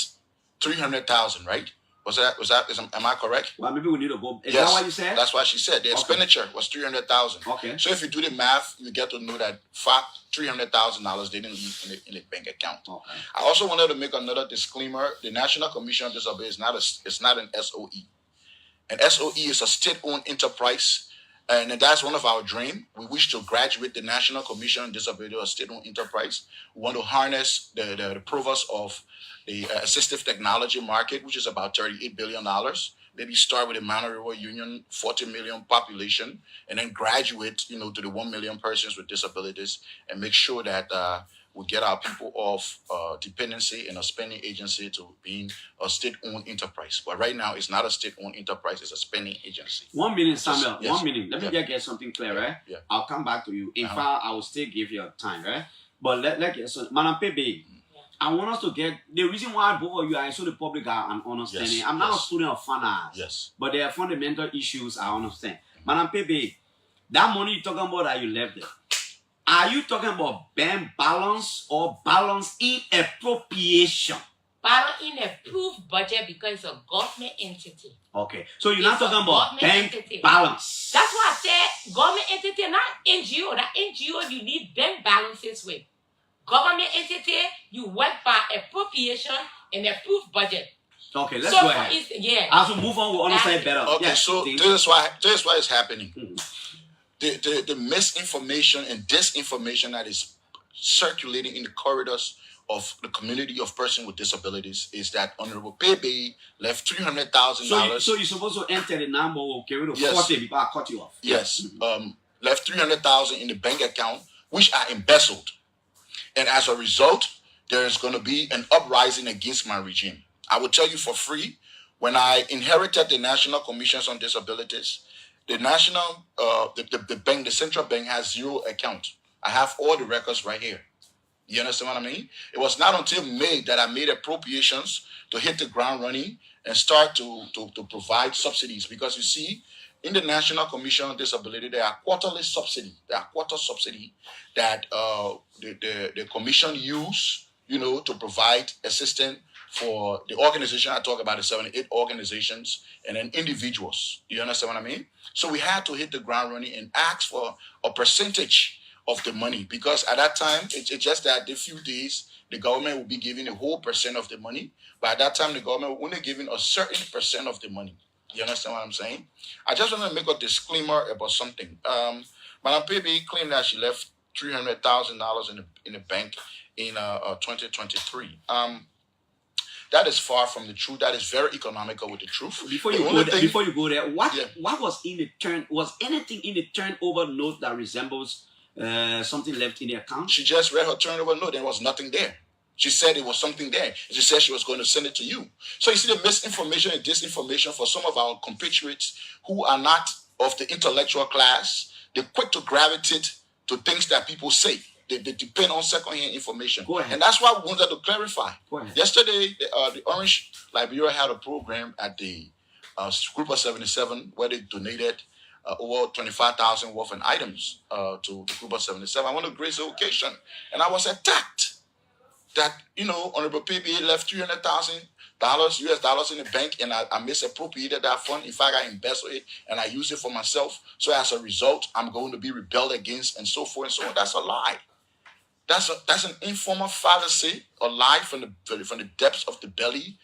300,000, right? Am I correct? Well, maybe we need to go. Is yes, that what you said? That's what she said. The expenditure was 300,000. Okay. So if you do the math, you get to know that $300,000 didn't leave in the bank account. Okay. I also wanted to make another disclaimer. The National Commission on Disability is not an SOE. An SOE is a state-owned enterprise, and that's one of our dreams. We wish to graduate the National Commission on Disability or state-owned enterprise. We want to harness the provost of the assistive technology market, which is about $38 billion. Maybe start with the Mount River Union, 40 million population, and then graduate, to the 1 million persons with disabilities, and make sure that we get our people off dependency and a spending agency to being a state-owned enterprise. But right now, it's not a state-owned enterprise; it's a spending agency. 1 minute, Samuel. Yes. 1 minute. Let me just get something clear, right? Yeah. I'll come back to you. In fact, I will still give you time, right? But let get so, Madam Pebe. I want us to get the reason why both of you are so the public are an understanding. I'm not a student of finance, but there are fundamental issues I understand. Madam Pebe, that money you're talking about that you left there, are you talking about bank balance or balance in appropriation? Balance in approved budget because it's a government entity. Okay, so you're not talking about bank balance. That's why I said government entity, not NGO. That NGO you need bank balances with. Government entity, you work by appropriation and approved budget. Okay, let's go ahead. As we move on, we'll understand better. Okay, so this is why it's happening. The misinformation and disinformation that is circulating in the corridors of the community of persons with disabilities is that Honorable Pebe left $300,000. So you're supposed to enter the number or carry the 40 before I cut you off. Yes, left $300,000 in the bank account, which are embezzled. And as a result, there is going to be an uprising against my regime. I will tell you for free, when I inherited the National Commission on Disabilities, the bank, the central bank has 0 account. I have all the records right here. You understand what I mean? It was not until May that I made appropriations to hit the ground running and start to provide subsidies. Because you see, In the National Commission on Disability, there are quarterly subsidy. There are quarter subsidy that the commission use, to provide assistance for the organization. I talk about the 78 organizations and then individuals. You understand what I mean? So we had to hit the ground running and ask for a percentage of the money, because at that time it's just that the few days the government will be giving a whole percent of the money. But at that time the government will only giving a certain percent of the money. You understand what I'm saying? I just want to make a disclaimer about something. Madam Pebe claimed that she left $300,000 in the bank in 2023. That is far from the truth. That is very economical with the truth. Before you go there, what was in the turn? Was anything in the turnover note that resembles something left in the account? She just read her turnover note. There was nothing there. She said it was something there. She said she was going to send it to you. So you see the misinformation and disinformation for some of our compatriots who are not of the intellectual class. They're quick to gravitate to things that people say. They depend on secondhand information. Go ahead. And that's why we wanted to clarify. Go ahead. Yesterday, the Orange Liberia had a program at the Group of 77 where they donated over 25,000 worth of items to the Group of 77. I want to grace the occasion. And I was attacked that, Honorable PBA left $300,000 US dollars in the bank, and I misappropriated that fund. In fact, I embezzled it and I used it for myself. So as a result, I'm going to be rebelled against and so forth and so on. That's a lie. That's an informal fallacy, a lie from the depths of the belly.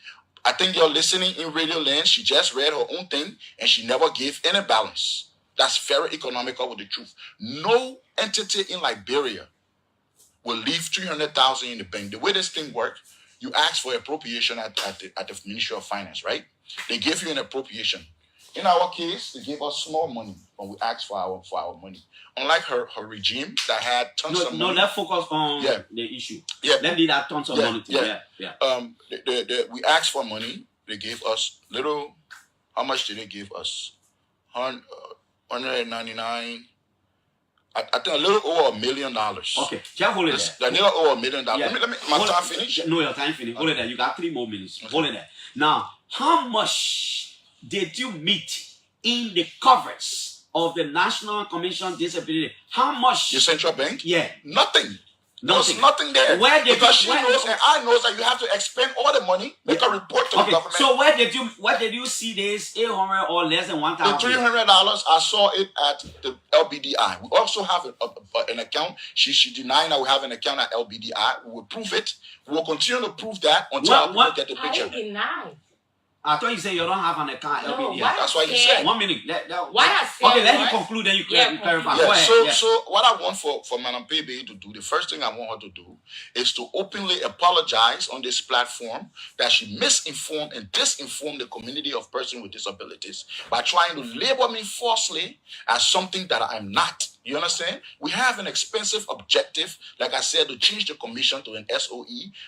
I think you're listening in Radio Land. She just read her own thing and she never gave any balance. That's very economical with the truth. No entity in Liberia will leave $300,000 in the bank. The way this thing works, you ask for appropriation at the Ministry of Finance, right? They give you an appropriation. In our case, they gave us small money when we asked for our money. Unlike her regime that had tons of money. No, let's focus on the issue. Yeah. Let me that tons of money. We asked for money. They gave us little. How much did they give us? 199. I think a little over $1 million. Okay, just hold it there. A little over $1 million. Yeah. Let me my time finish. No, your time finish. Hold it there. You got 3 more minutes. Okay. Hold it there. Now, how much did you meet in the coverage of the National Commission on Disability? How much? The central bank? Yeah. Nothing. There's nothing there. Because she knows and I know that you have to expend all the money, make a report to the government. So where did you see this 800 or less than 1,000? The $300, I saw it at the LBDI. We also have an account. She denied that we have an account at LBDI. We will prove it. We will continue to prove that until we get the picture. I deny. I thought you said you don't have an account at LBDI. That's why you said. 1 minute. Why I said okay, let me conclude, then you clarify. Yeah, Go ahead. So what I want for Madam Pebe to do, the first thing I want her to do is to openly apologize on this platform that she misinformed and disinformed the community of persons with disabilities by trying to label me falsely as something that I'm not. You understand? We have an expensive objective, like I said, to change the commission to an SOE.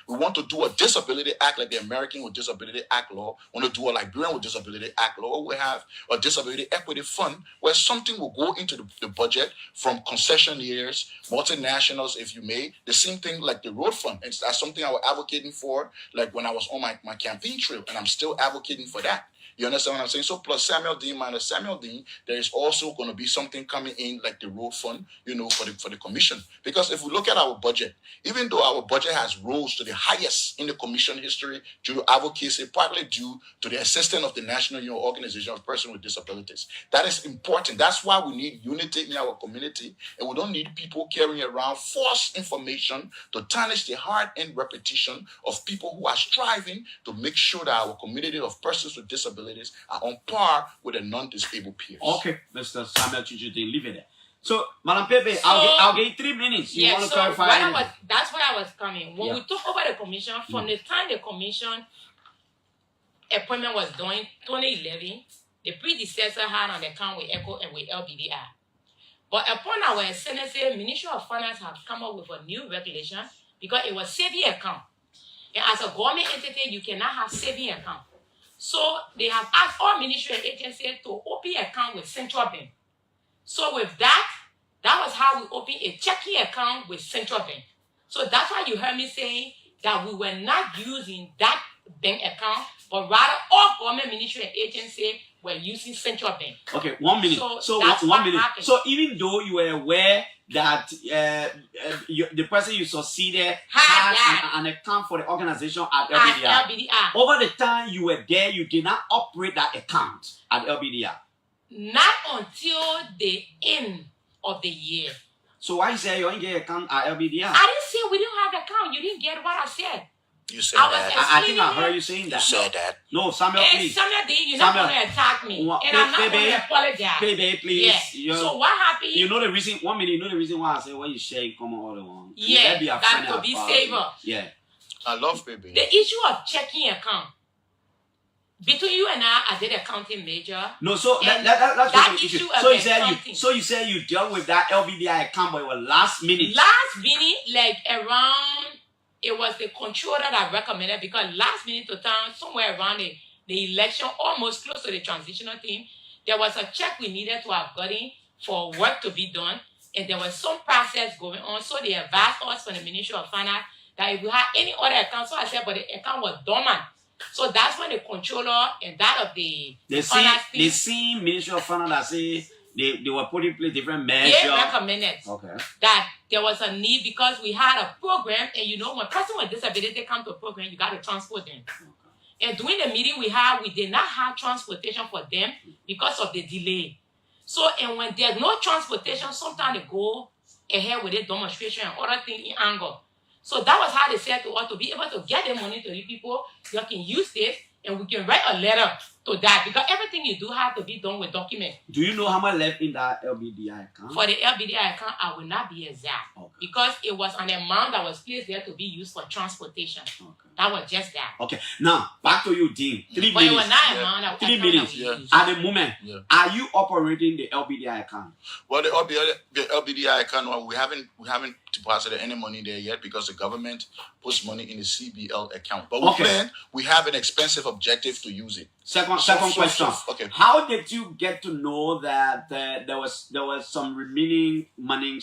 We want to do a disability act like the American with Disability Act law. We want to do a Liberian with Disability Act law. We have a disability equity fund where something will go into the budget from concessionaires, multinationals, if you may. The same thing like the road fund. And that's something I was advocating for, like when I was on my campaign trail, and I'm still advocating for that. You understand what I'm saying? So plus Samuel Dean minus Samuel Dean, there is also going to be something coming in like the road fund, for the commission. Because if we look at our budget, even though our budget has rose to the highest in the commission history due to advocacy, partly due to the assistance of the National Organization of Persons with Disabilities. That is important. That's why we need unity in our community, and we don't need people carrying around false information to tarnish the hard-earned reputation of people who are striving to make sure that our community of persons with disabilities are on par with the non-disabled peers. Okay, Mr. Samuel Chichu, leave it there. So, Madam Pepe, I'll give you 3 minutes. You want to clarify? That's what I was coming. When we took over the commission, from the time the commission appointment was done in 2011, the predecessor had an account with ECHO and with LBDI. But upon our ascendancy, Ministry of Finance have come up with a new regulation because it was saving account. And as a government entity, you cannot have saving account. So they have asked all ministry and agencies to open an account with Central Bank. So with that was how we opened a checking account with Central Bank. So that's why you heard me saying that we were not using that bank account, but rather all government ministry and agencies were using Central Bank. Okay, 1 minute. So that's one what minute. happened. So even though you were aware that the person you succeeded had an account for the organization at LBDI. Over the time you were there, you did not operate that account at LBDI. Not until the end of the year. So why you say you didn't get account at LBDI? I didn't say we didn't have account. You didn't get what I said. You said that. I think I heard you saying that. You said that. No, Samuel, please. Samuel, you're not going to attack me. And I'm not going to apologize. Baby, please. Yeah. So what happened? You know the reason, 1 minute, you know the reason why I say when you share in common all the one. Yeah, that's to be safer. Yeah. I love baby. The issue of checking account. Between you and I did accounting major. No, so that's that issue. So you said you dealt with that LBDI account, but it was last minute. Last minute, like around, it was the controller that recommended, because last minute to town, somewhere around the election, almost close to the transitional team, there was a check we needed to have gotten for work to be done, and there was some process going on. So they advised us from the Ministry of Finance that if we had any other account, so I said, but the account was dormant. So that's when the controller and that of the same Ministry of Finance that say they were putting in place different measures. They recommended that there was a need, because we had a program, and you know, when person with disability come to a program, you got to transport them. And during the meeting we had, we did not have transportation for them because of the delay. So, and when there's no transportation, sometimes they go ahead with the demonstration and other things in anger. So that was how they said to us, to be able to get the money to the people, you can use this and we can write a letter to that, because everything you do have to be done with documents. Do you know how much left in that LBDI account? For the LBDI account, I will not be exact, because it was an amount that was placed there to be used for transportation. That was just that. Okay. Now, back to you, Dean. 3 but minutes. It was not amount that 3 minutes. At the moment, are you operating the LBDI account? Well, the LBDI account, well, we haven't deposited any money there yet, because the government puts money in the CBL account. But we have an expensive objective to use it. Second question. Okay. How did you get to know that there was some remaining money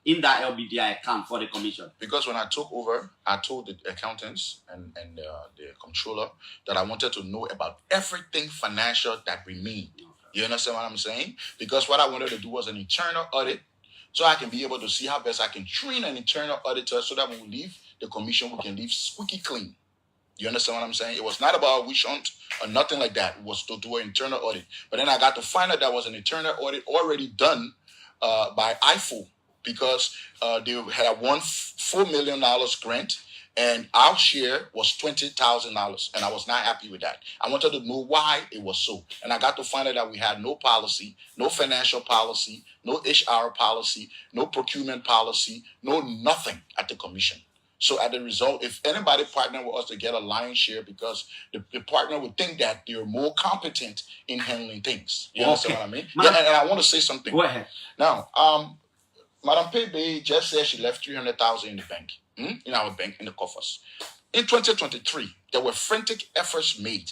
in that LBDI account for the commission? Because when I took over, I told the accountants and the controller that I wanted to know about everything financial that remained. You understand what I'm saying? Because what I wanted to do was an internal audit, so I can be able to see how best I can train an internal auditor, so that when we leave the commission, we can leave squeaky clean. You understand what I'm saying? It was not about witch hunt or nothing like that. It was to do an internal audit. But then I got to find out that was an internal audit already done by IFO, because they had won $4 million grant, and our share was $20,000, and I was not happy with that. I wanted to know why it was so. And I got to find out that we had no policy, no financial policy, no HR policy, no procurement policy, no nothing at the commission. So as a result, if anybody partnered with us to get a lion's share, because the partner would think that they're more competent in handling things. You understand what I mean? And I want to say something. Go ahead. Now, Madam Pebe just said she left $300,000 in the bank, in our bank, in the coffers. In 2023, there were frantic efforts made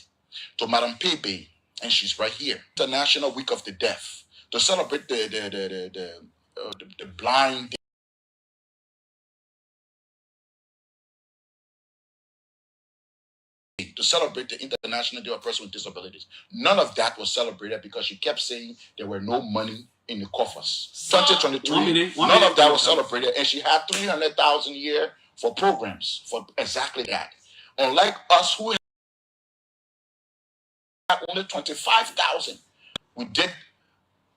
to Madam Pebe, and she's right here, International Week of the Deaf, to celebrate the blind. To celebrate the International Day of Persons with Disabilities. None of that was celebrated, because she kept saying there were no money in the coffers. 2023, none of that was celebrated, and she had $300,000 a year for programs for exactly that. Unlike us, who had only $25,000, we did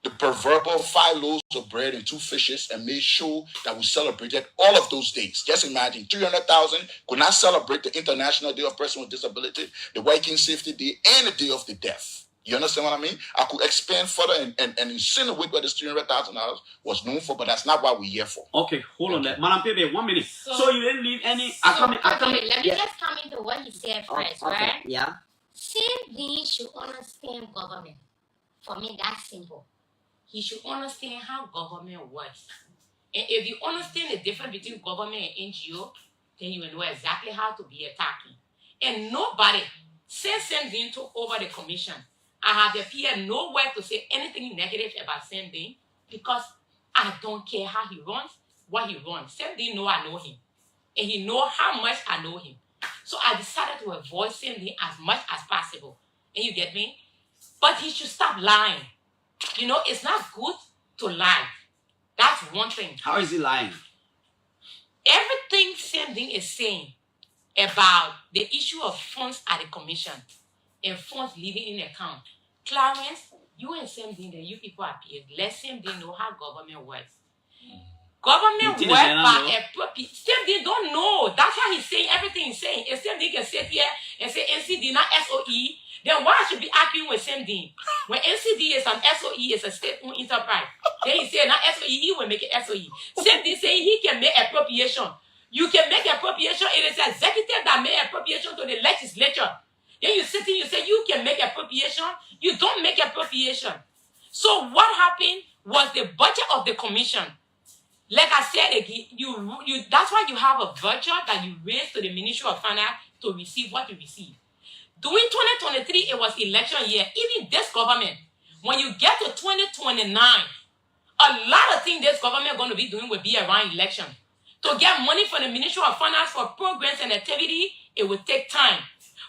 the proverbial 5 loaves of bread and 2 fishes, and made sure that we celebrated all of those days. Just imagine, 300,000 could not celebrate the International Day of Persons with Disability, the Working Safety Day, and the Day of the Deaf. You understand what I mean? I could expand further and insinuate what this $300,000 was known for, but that's not what we're here for. Okay, hold on there. Madam Pepe, 1 minute. So you didn't leave any... Let me just come into what he said first, right? Yeah. Same thing should understand government. For me, that's simple. He should understand how government works. And if you understand the difference between government and NGO, then you will know exactly how to be attacking. And nobody, since Sendin took over the commission, I have appeared nowhere to say anything negative about Sendin, because I don't care how he runs, what he runs. Sendin know I know him. And he know how much I know him. So I decided to avoid Sendin as much as possible. And you get me? But he should stop lying. You know, it's not good to lie. That's one thing. How is he lying? Everything Sam Dean is saying about the issue of funds at the commission and funds leaving in account. Clarence, you and Sam Dean, you people are peers. Let Sam Dean know how government works. Government You think works they don't by know? a property. Sam Dean don't know. That's why he's saying everything he's saying. If Sam Dean can sit here and say NCD, not SOE, then why should be arguing with Sam Dean? When NCD is an SOE, it's a state-owned enterprise. Then he said, not SOE, he will make it SOE. Sam Dean saying he can make appropriation. You can make appropriation. It is executive that make appropriation to the legislature. Then you sit in, you say you can make appropriation. You don't make appropriation. So what happened was the budget of the commission. Like I said again, that's why you have a budget that you raise to the Ministry of Finance to receive what you receive. During 2023, it was election year. Even this government, when you get to 2029, a lot of things this government going to be doing will be around election. To get money from the Ministry of Finance for programs and activity, it will take time.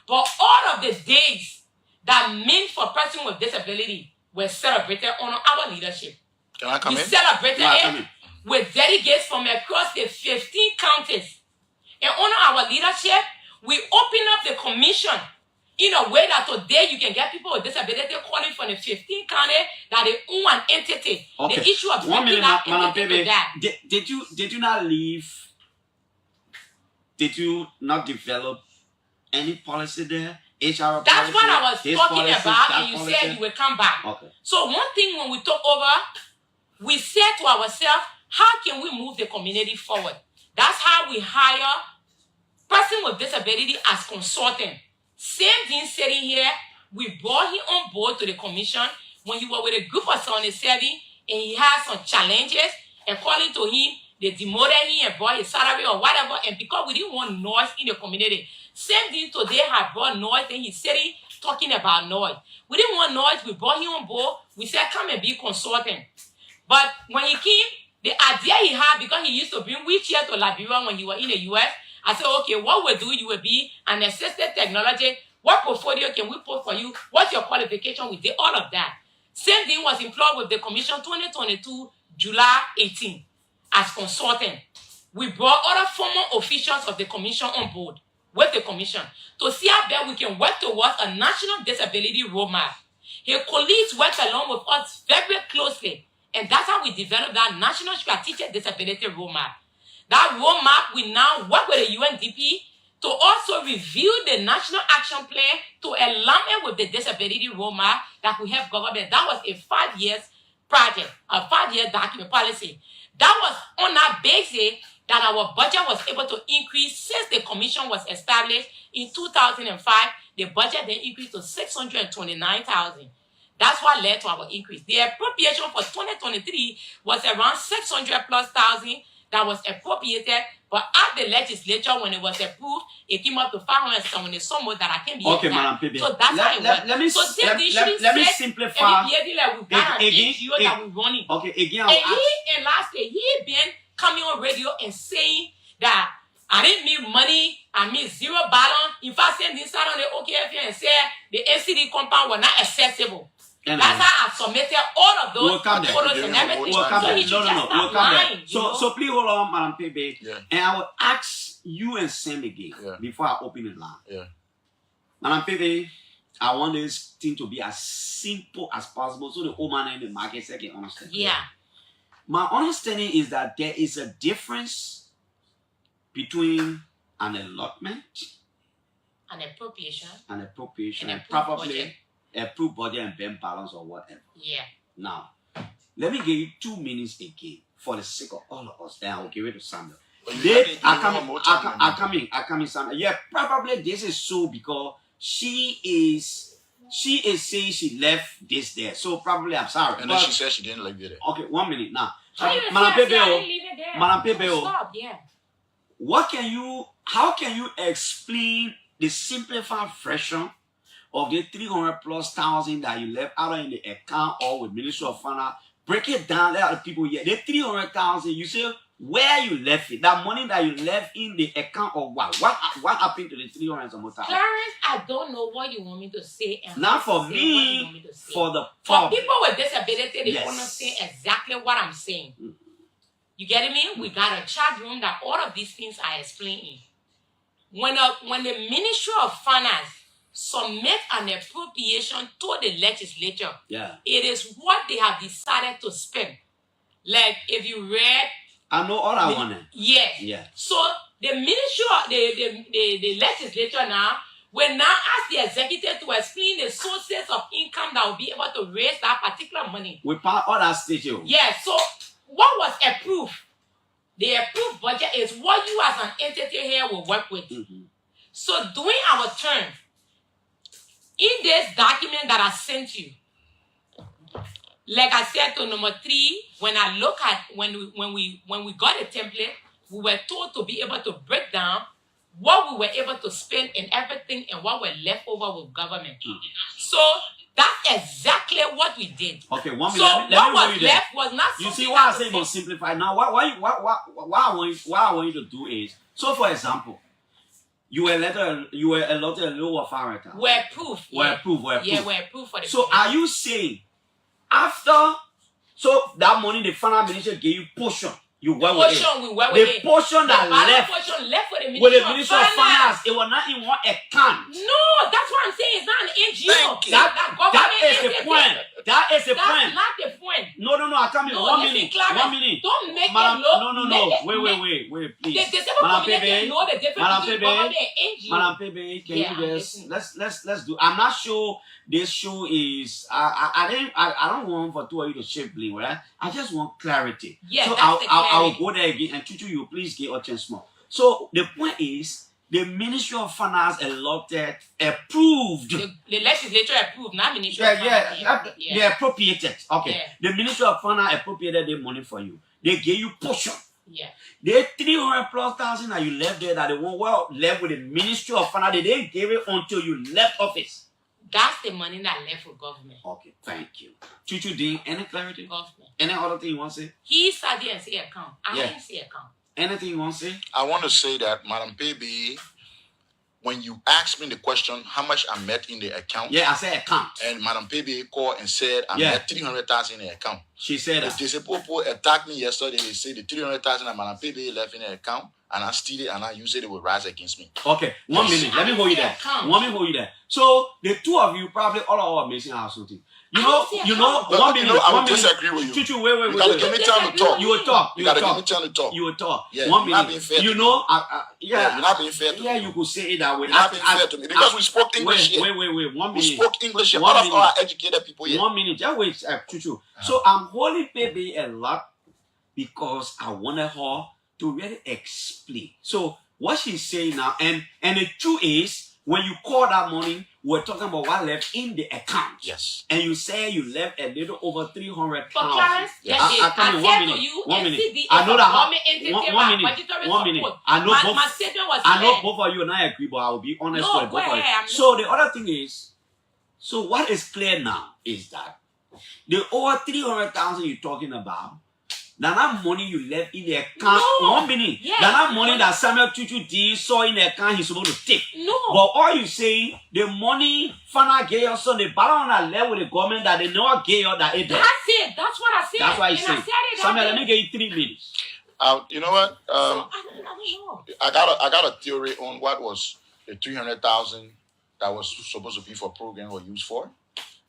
But all of the days that meant for persons with disability were celebrated on our leadership. Can I come We in? celebrated come it in. with delegates from across the 15 counties. And on our leadership, we open up the commission in a way that today you can get people with disability calling from the 15 counties that they own an entity. Okay. The issue of 1 minute, bringing that Madam entity Pepe. to that. Did you not leave? Did you not develop any policy there? HR That's policy, what I was this talking policy, about, that and you policy? said you will come back. Okay. So one thing when we took over, we said to ourselves, how can we move the community forward? That's how we hire person with disability as consultant. Same thing sitting here, we brought him on board to the commission when he was with a group of 77 and he had some challenges, and according to him, they demoted him and brought his salary or whatever, and because we didn't want noise in the community. Same thing today had brought noise, and he's sitting talking about noise. We didn't want noise, we brought him on board, we said come and be consultant. But when he came, the idea he had, because he used to bring wheelchair to Liberia when he was in the US, I said, okay, what we'll do, you will be an assisted technology. What portfolio can we put for you? What's your qualification? We did all of that. Same thing was employed with the commission 2022, July 18, as consultant. We brought other former officials of the commission on board with the commission to see how best we can work towards a national disability roadmap. His colleagues worked along with us very closely, and that's how we developed that national strategic disability roadmap. That roadmap, we now work with the UNDP to also review the national action plan to align it with the disability roadmap that we have government. That was a 5 years project, a 5-year document policy. That was on that basis that our budget was able to increase since the commission was established in 2005. The budget then increased to $629,000. That's what led to our increase. The appropriation for 2023 was around $600,000+ that was appropriated, but at the legislature, when it was approved, it came up to 570 some more that I can be Okay, exact. Madam Pepe. So that's how it works. Let me so let me simplify. and like we got an NGO that we're running. Okay, again, And I'll ask. and last year, he been coming on radio and saying that I didn't make money, I made $0. If I send this out on the OKF and say the NCD compound was not accessible. And That's how I submitted all of those We'll come there. photos and everything. We'll come So there. he should No, just we'll stop come there. lying. you know? So please hold on, Madam Pepe. Yeah. And I will ask you and Sam again before I open the line. Yeah. Madam Pepe, I want this thing to be as simple as possible so the woman in the market can understand. Yeah. My understanding is that there is a difference between an allotment An appropriation. and appropriation An and approved probably budget. approved budget and bank balance or whatever. Yeah. Now, let me give you 2 minutes again for the sake of all of us. Then I will give it to Samuel. But you They, need I one come more time, I come in, Samuel. Yeah, probably this is so because she is saying she left this there. So probably I'm sorry. And then But- she said she didn't like it. okay, 1 minute now. So you Madam say, I Pepe, didn't leave it there. Madam Pepe, Stop, yeah. how can you explain the simplified version of the 300,000+ that you left out in the account or with Ministry of Finance? Break it down. Let other people hear. The 300,000, you say where you left it, that money that you left in the account of what happened to the 300 some thousand? Clarence, I don't know what you want me to say. And Now for say me, what you want me to say. for For people with disability, they Yes. understand exactly what I'm saying. You get me? We got a chat room that all of these things are explaining. When the Ministry of Finance submit an appropriation to the legislature, Yeah. it is what they have decided to spend. Like if you read, I know all I wanted. yes. Yeah. So the ministry, the legislature now will now ask the executive to explain the sources of income that will be able to raise that particular money. We part all that stage. Yes. So what was approved? The approved budget is what you as an entity here will work with. So during our turn, in this document that I sent you, like I said to number 3, when I look at when we got a template, we were told to be able to break down what we were able to spend and everything and what were left over with government. So that's exactly what we did. Okay, 1 minute. So let me what hold was you there. left was not. You see something why I that say was going to simplify now? What I want you to do is, so for example, you were allotted a lower authority. We're proof. We're proof. Yeah, we're proof for the. So are you saying after that money the finance minister gave you portion? You work with it. We work The with it. portion that left portion left with the with the Ministry Ministry of of Finance, Finance. it was not in one account. No, that's what I'm saying. It's not an NGO. Thank you. That government That is the entity. point. That is the That's point. not the point. No, I come in. No, 1 listen, minute. Clarence, 1 minute. don't make Madam, it look. no. Wait, please. The disabled Madam community Pebe, know the difference Madam between Pebe, government and NGO. Madam Pebe, can Yeah, you just listen. let's do. I'm not sure this show is. I don't want for two of you to shape blame, right? I just want clarity. Yeah, so that's the I'll clarity. go there again and Chuchu, you please get a chance more. So the point is, the Ministry of Finance approved. The legislature approved, not Ministry of Finance. They appropriated. Okay. Yeah. The Ministry of Finance appropriated the money for you. They gave you portion. Yeah. The 300,000+ that you left there that they were left with the Ministry of Finance, they didn't give it until you left office. That's the money that left with government. Okay, thank you. Chuchu, Dean, any clarity? Government. Any other thing you want to say? He sat there and say account. I Yeah. didn't say account. Anything you want to say? I want to say that, Madam Pebe, when you asked me the question, how much I met in the account, Yeah, I said account. and Madam Pebe called and said, I Yeah. met 300,000 in the account. She said The that. disabled people attacked me yesterday. They say the 300,000 that Madam Pebe left in the account, and I steal it and I use it, it will rise against me. Okay, 1 minute. Let me hold you there. So the two of you probably all are missing out something. You know, But, 1 minute. I 1 would minute. disagree with you. Chuchu, wait. You gotta give me time to talk. You will talk. You gotta give me time to talk. You will talk. Yeah, 1 you're not minute. being fair to You me. know, Yeah, you're not being fair to yeah, me. you could say it that way. You're not being fair to me because we spoke English here. Wait. 1 We minute. spoke English here. 1 All of minute. our educated people here. 1 minute. Just wait, Chuchu. So I'm holding Pebe a lot because I wanted her to really explain. So what she's saying now, and the truth is, when you call that money, we're talking about what left in the account. Yes. And you say you left a little over 300 But pounds. Clarence, Yes. I one said minute. to you, 1 minute. NCD I know that. government entity One budgetary minute. support. I know both. My statement was I know clear. both of you and I agree, but I will be honest No, with go both of you. ahead, I'm So the other thing is, so what is clear now is that the over 300,000 you're talking about, that money you left in the account. No. 1 minute. Yes. That money that Samuel Chuchu D saw in the account he's supposed to take. No. But all you saying, the money Fana gave us on the balance that left with the government that they never gave us that it there. That's it. That's what I said. That's why you And I say. said it that Samuel, let day. me give you 3 minutes. You know what? So, I don't know. I got a theory on what was the 300,000 that was supposed to be for program or used for.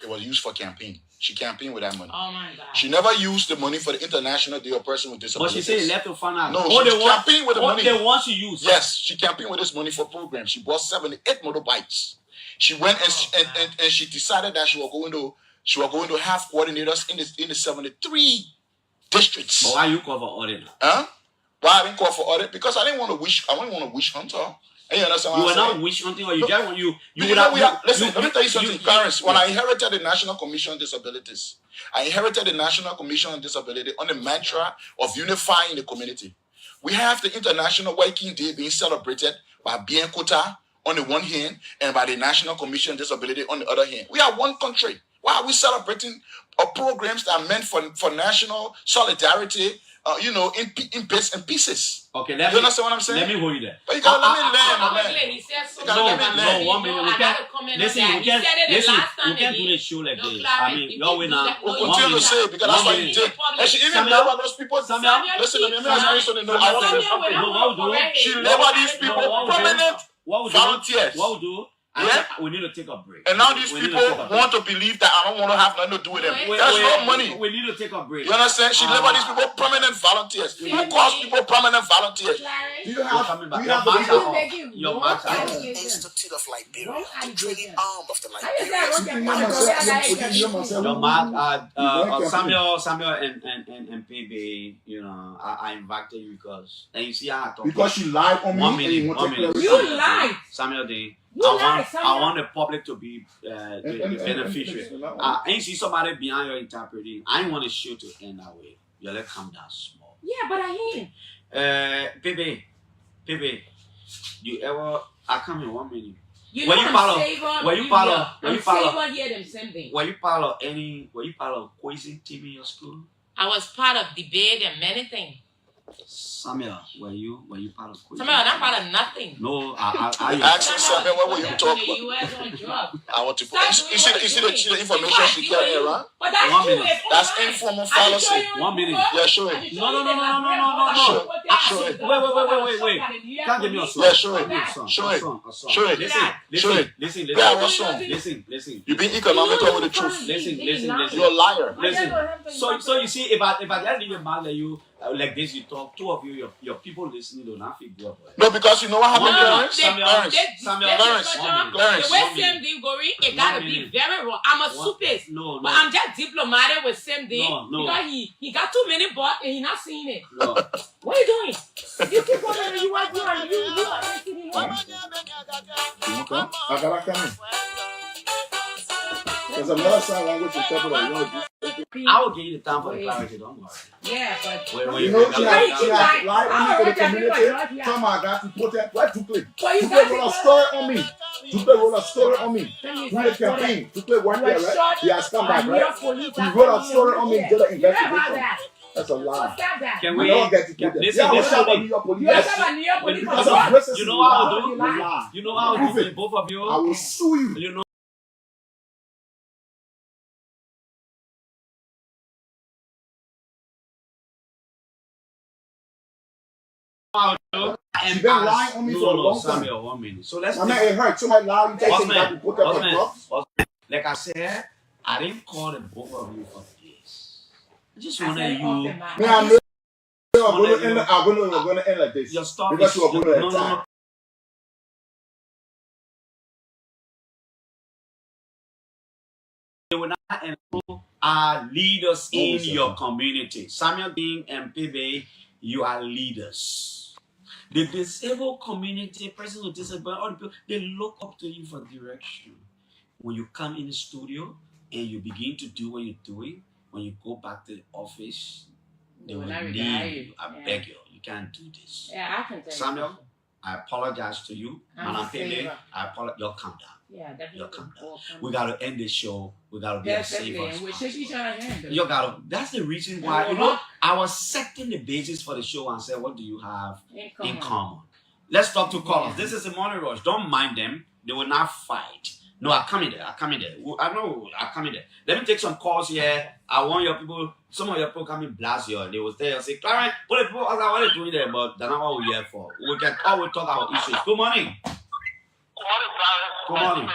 It was used for campaign. She campaigned with that money. Oh my God. She never used the money for the International Day of Person with But Disabilities. she said he left to Fana. No, all she they want, campaigned with the all money. they want to use. Yes, she campaigned with this money for programs. She bought 78 motorbikes. She went and she decided that she was going to have coordinators in the 73 districts. But why you cover audit? Huh? Why I didn't call for audit? Because I didn't want to wish hunter. And you understand You what were I'm not saying? wish hunting, or you just want you You would know, have. listen, let me tell you something, Clarence. When I inherited the National Commission on Disabilities, I inherited the National Commission on Disability on the mantra of unifying the community. We have the International Working Day being celebrated by Bien Kota on the one hand and by the National Commission on Disability on the other hand. We are one country. Why are we celebrating programs that are meant for national solidarity in bits and pieces. Okay, you understand what I'm saying? Let me hold you there. But you gotta let me land, my man. He said so. No, 1 minute. We can't. Listen, we can't do this show like this. I mean, you're winning. We'll continue to say it because that's what you did. And she even labeled those people. Listen to me. Let me ask you something. No, I want to. She labeled these people prominent volunteers. What we do? Yeah, we need to take a break. And now these people want to believe that I don't want to have nothing to do with them. There's no money. We need to take a break. You understand? She labeled these people prominent volunteers. Who calls people prominent volunteers? Your match. Institute of Liberia, the training arm of the Liberian. Samuel and PB, you know, I invited you because, and you see how I talk. Because you lied on me. 1 minute. You lied. Samuel Day. I Samuel. want the public to be the beneficiary. And you see somebody behind your interpreting. I didn't want the show to end that way. You let calm down small. Yeah, but I hear. Pepe, you ever? I come in 1 minute. Were you part of quizzing team in your school? I was part of debate and many things. Samuel, were you part of quizzing? Samuel, I'm not part of nothing. No, I asked Samuel, what were you talking about? I want to. You see the information she carried around. But that's 1 minute. That's informal fallacy. 1 minute. Yeah, show it. No. Show it. Wait. Can't give me a song. Yeah, show it. Show it. Listen. Yeah, what song? Listen. You being economical with the truth. Listen. You're a liar. Listen. So you see, if I just leave a man like you, like this, you talk, two of you, your people listening do not feel good. No, because you know what happened, Clarence? Clarence. The way same thing going, it gotta be very wrong. I'm a soupist. No. But I'm just diplomatic with same thing. No. Because he got too many bucks and he's not seeing it. No. What are you doing? You keep on and you are sitting here. I gotta come in. There's another sign language interpreter. You know, I will give you the time for the clarity, don't worry. Yeah, but you know, she has lied on me for the community. Come on, I got to protect. Why to play? To play roll a story on me. To play roll a story on me. To play campaign. To play work there, right? He has come back, right? He wrote a story on me and did an investigation. That's a lie. Can we? Listen. You know how I'll do? You know how I'll do with both of you? I will sue you. You know. She's been lying on me for a long time. Samuel, 1 minute. So let's. I mean, it hurts. Somebody lie, you take it back and put up a drugs. Like I said, I didn't call the both of you for this. I just wanted you. Man, I'm going to end like this. Your stop because you are going to attack. They will not enroll our leaders in your community. Samuel Dean and PB, you are leaders. The disabled community, persons with disability, all the people, they look up to you for direction. When you come in the studio and you begin to do what you're doing, when you go back to the office, they will leave you. I beg you, you can't do this. Yeah, I can tell Samuel, I apologize to you. Madam Pele, I apologize. You'll calm down. Yeah, definitely. You'll calm down. We gotta end the show. We gotta be as safe as we shake each other's hand. You gotta. That's the reason why. You know, I was setting the basis for the show and said, "What do you have in common?" Let's talk to callers. This is a morning rush. Don't mind them. They will not fight. No, I'm coming there. I know. I'm coming there. Let me take some calls here. I want your people. Some of your people coming blast you. They will stay and say, "Clarence, what the people? What are you doing there?" But that's not what we're here for. We can always talk about issues. Good morning. Good morning, Clarence. Good morning.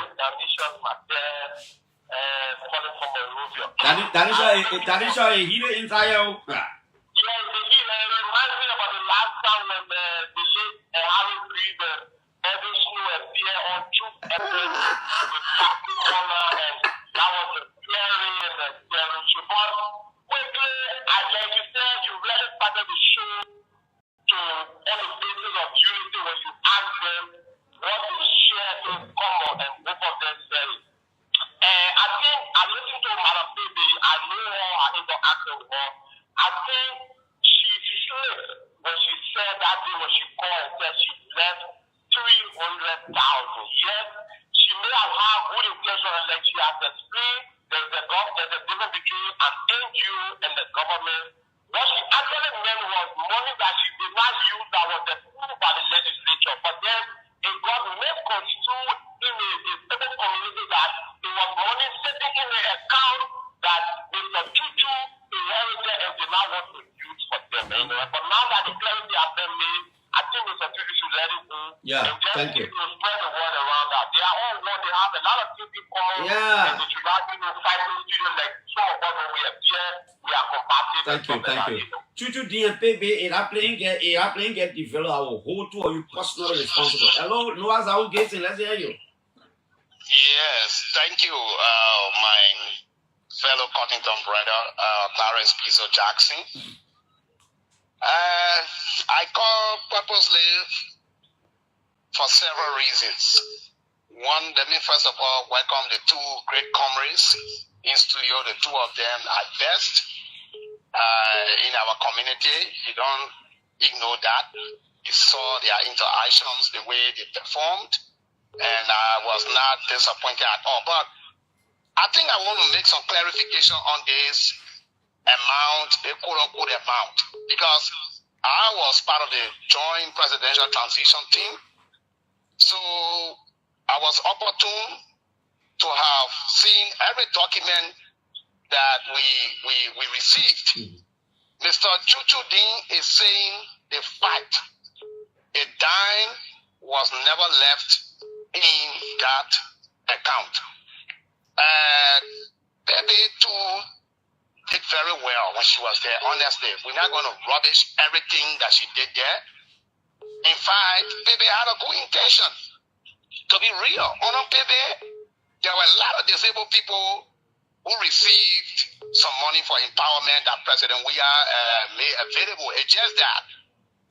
Danisha, heated inside you. Yes, it reminds me about the last time when the late Harry Reid, every snow appear on Troop Epic with Captain Corner, and that was a scary and a scary show. But quickly, like you said, you really started the show to on the basis of unity when you ask them what is shared in common, and both of them said it. I think I listened to Madam Baby. I know her. I interacted with her. I think she slipped when she said that day when she called and said she left 300,000. Yes, she may have had good intention, and like she has explained, there's a difference between an NGO and the government. What she actually meant Yeah, thank you. To spread the word around that. They are all one. They have a lot of people coming. Yeah. And they should not fight those students like some of us when we are here. We are compatible. Thank you. Chuchu DMPB, playing get develop our whole tour. You personally responsible. Hello, Noah's out getting. Let's hear you. Yes, thank you, my fellow Cottington brother, Clarence Jackson. I call purposely for several reasons. One, let me first of all welcome the two great comrades in studio. The two of them are best in our community. You don't ignore that. You saw their interactions, the way they performed, and I was not disappointed at all. But I think I want to make some clarification on this amount, the quote-unquote amount, because I was part of the joint presidential transition team. So I was opportune to have seen every document that we received. Mr. Chuchu Ding is saying the fact a dime was never left in that account. Baby too did very well when she was there, honestly. We're not going to rubbish everything that she did there. In fact, Baby had a good intention. To be real, Baby, there were a lot of disabled people who received some money for empowerment that President Weah made available. It's just that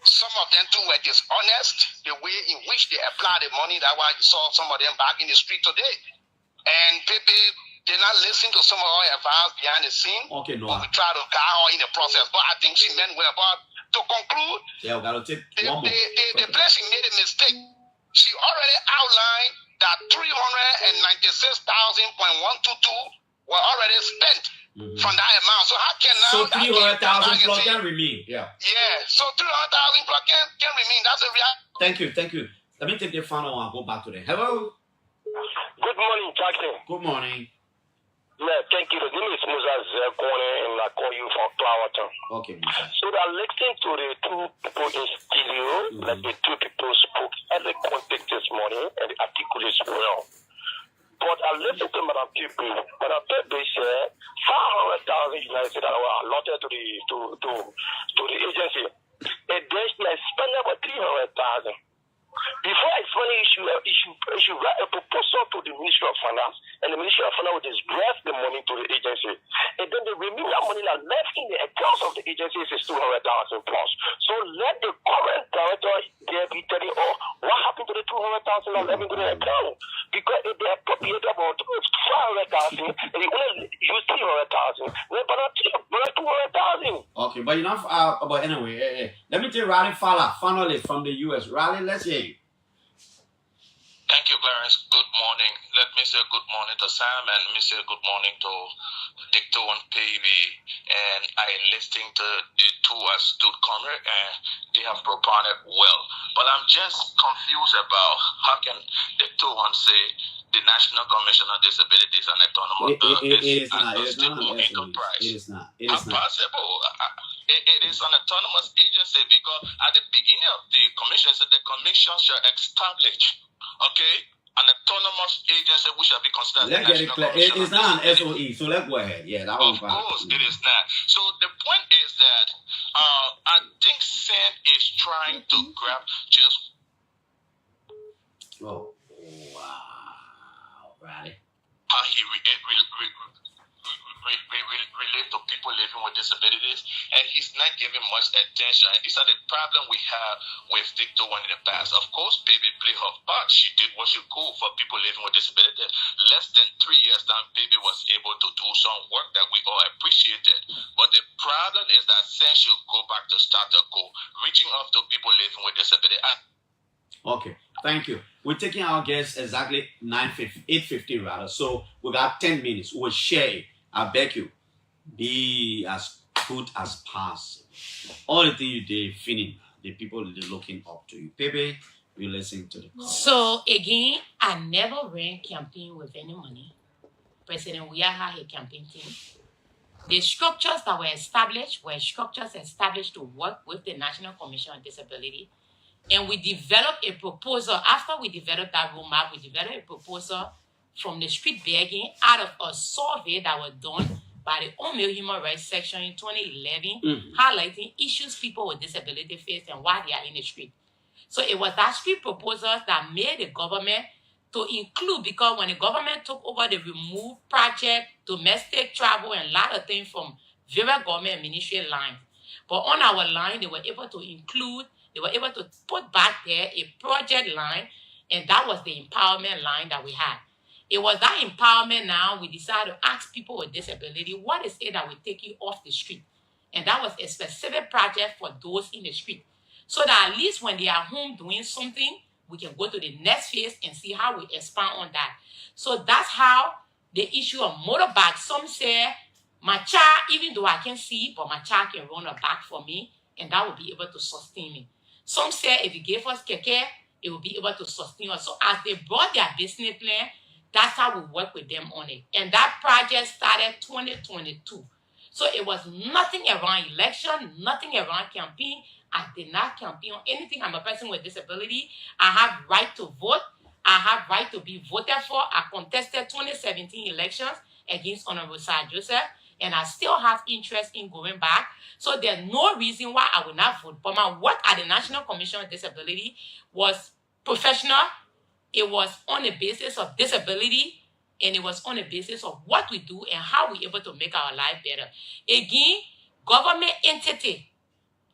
some of them too were dishonest, the way in which they applied the money. That's why you saw some of them back in the street today. And Baby did not listen to some of our advice behind the scene. Okay, no. But we try to guide her in the process. But I think she meant well. But to conclude, yeah, we gotta take one more. The place she made a mistake. She already outlined that 396,000.122 were already spent from that amount. So how can now... So 300,000 plus can remain. Yeah. Yeah. So 300,000 plus can remain. That's a reality. Thank you. Let me take the final one and go back to them. Hello. Good morning, Jackson. Good morning. Yeah, thank you. The name is Moses Kone, and I call you from Clarence. Okay, Musa. So I listened to the two people in studio, like the two people spoke every context this morning, and the article is well. But I listened to Madam Pepe. Madam Pepe said 500,000 United States were allotted to the agency, and then she spent about 300,000. Before I finally issue write a proposal to the Ministry of Finance, and the Ministry of Finance will disburse the money to the agency. And then the remaining money that left in the accounts of the agency is 200,000 plus. So let the current director there be telling, what happened to the 200,000 that left into the account? Because if they appropriate about 500,000, and you only use 300,000, but not 200,000. Okay, but enough. But anyway, let me tell Riley Fowler, finalist from the US. Riley, let's hear you. Thank you, Clarence. Good morning. Let me say good morning to Sam, and let me say good morning to Dicto and Pavey. And I listening to the two astute comment, and they have propounded well. But I'm just confused about how can the two one say the National Commission on Disabilities and Autonomous It is not possible. It is an autonomous agency because at the beginning of the commission, so the commission shall establish, an autonomous agency which shall be considered. Let's get it clear. It's not an SOE, so let's go ahead. Yeah, that one. Of course, it is not. So the point is that I think Sam is trying to grab just. Oh, wow, right. How he relate to people living with disabilities, and he's not giving much attention. And these are the problem we have with Victor One in the past. Of course, Baby played her part. She did what she could for people living with disabilities. Less than 3 years down, Baby was able to do some work that we all appreciated. But the problem is that since you go back to status quo, reaching out to people living with disabilities. Okay, thank you. We're taking our guests exactly 8:50 rather. So we got 10 minutes. We'll share it. I beg you, be as good as possible. All the things you did, finish. The people looking up to you. Baby, we listen to the call. So again, I never ran campaign with any money. President Weah had a campaign team. The structures that were established to work with the National Commission on Disability. And we developed a proposal. After we developed that roadmap, we developed a proposal from the street begging out of a survey that was done by the Omeo Human Rights Section in 2011, highlighting issues people with disability face and why they are in the street. So it was that street proposal that made the government to include, because when the government took over, they removed project, domestic travel, and a lot of things from various government and ministry lines. But on our line, they were able to include, they were able to put back there a project line, and that was the empowerment line that we had. It was that empowerment now we decided to ask people with disability, what is it that will take you off the street? And that was a specific project for those in the street. So that at least when they are home doing something, we can go to the next phase and see how we expand on that. So that's how the issue of motorbike, some say, my child, even though I can see, but my child can run a back for me, and that will be able to sustain me. Some say if you give us keke, it will be able to sustain us. So as they brought their business plan, that's how we work with them on it. And that project started 2022. So it was nothing around election, nothing around campaign. I did not campaign on anything. I'm a person with disability. I have right to vote. I have right to be voted for. I contested 2017 elections against Honorable Sir Joseph, and I still have interest in going back. So there's no reason why I will not vote. But my work at the National Commission on Disability was professional. It was on the basis of disability, and it was on the basis of what we do and how we're able to make our life better. Again, government entity.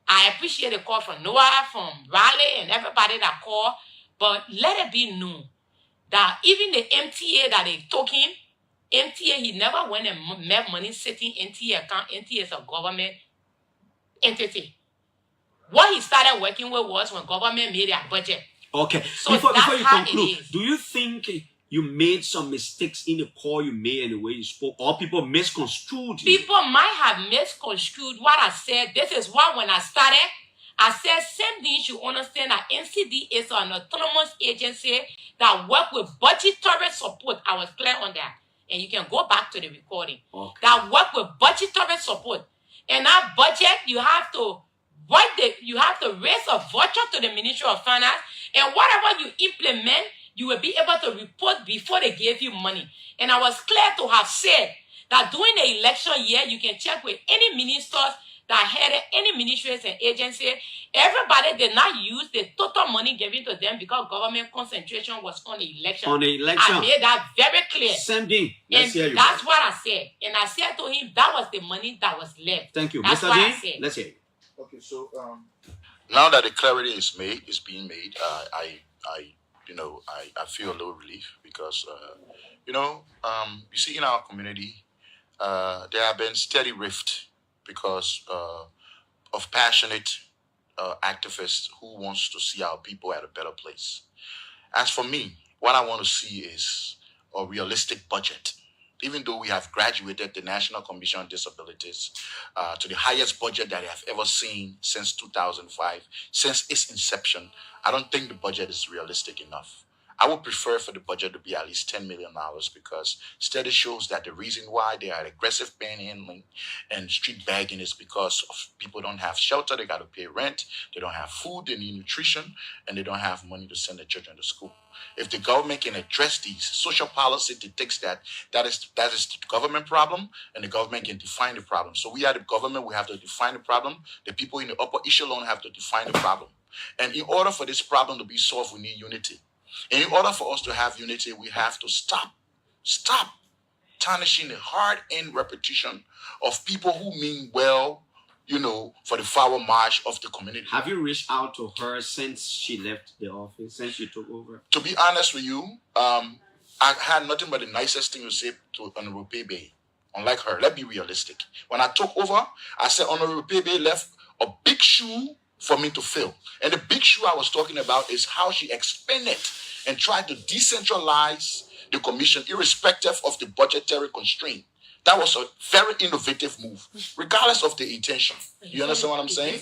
I appreciate the call from Noah, from Raleigh, and everybody that called, but let it be known that even the MTA that they took him, MTA, he never went and made money sitting MTA account. MTA is a government entity. What he started working with was when government made their budget. Okay. So Before you how conclude, do you think you made some mistakes in the call you made and the way you spoke, or people misconstrued you? People might have misconstrued what I said. This is why when I started, I said same thing. You should understand that NCD is an autonomous agency that works with budgetary support. I was clear on that. And you can go back to the recording. Okay. That work with budgetary support. And that budget, you have to raise a voucher to the Ministry of Finance, and whatever you implement, you will be able to report before they gave you money. And I was clear to have said that during the election year, you can check with any ministers that headed any ministries and agencies. Everybody did not use the total money given to them because government concentration was on the election. On the election. I made that very clear. Same thing. And that's what I said. And I said to him, that was the money that was left. Thank you. That's Mr. what D, I said. let's hear it. Okay, so Now that the clarity is being made, I feel a little relief because, you see in our community, there have been steady rift because of passionate activists who wants to see our people at a better place. As for me, what I want to see is a realistic budget. Even though we have graduated the National Commission on Disabilities to the highest budget that I have ever seen since 2005, since its inception, I don't think the budget is realistic enough. I would prefer for the budget to be at least $10 million because study shows that the reason why they are aggressive panhandling and street bagging is because of people don't have shelter, they got to pay rent, they don't have food, they need nutrition, and they don't have money to send their children to school. If the government can address these social policy dictates that is the government problem, and the government can define the problem. So we are the government, we have to define the problem. The people in the upper echelon have to define the problem. And in order for this problem to be solved, we need unity. And in order for us to have unity, we have to stop tarnishing the hard-earned reputation of people who mean well, for the forward march of the community. Have you reached out to her since she left the office, since she took over? To be honest with you, I had nothing but the nicest thing to say to Honorable Pebe. Unlike her, let's be realistic. When I took over, I said Honorable Pebe left a big shoe for me to fill. And the big shoe I was talking about is how she expanded and tried to decentralize the commission irrespective of the budgetary constraint That was a very innovative move, regardless of the intention. You understand what I'm saying?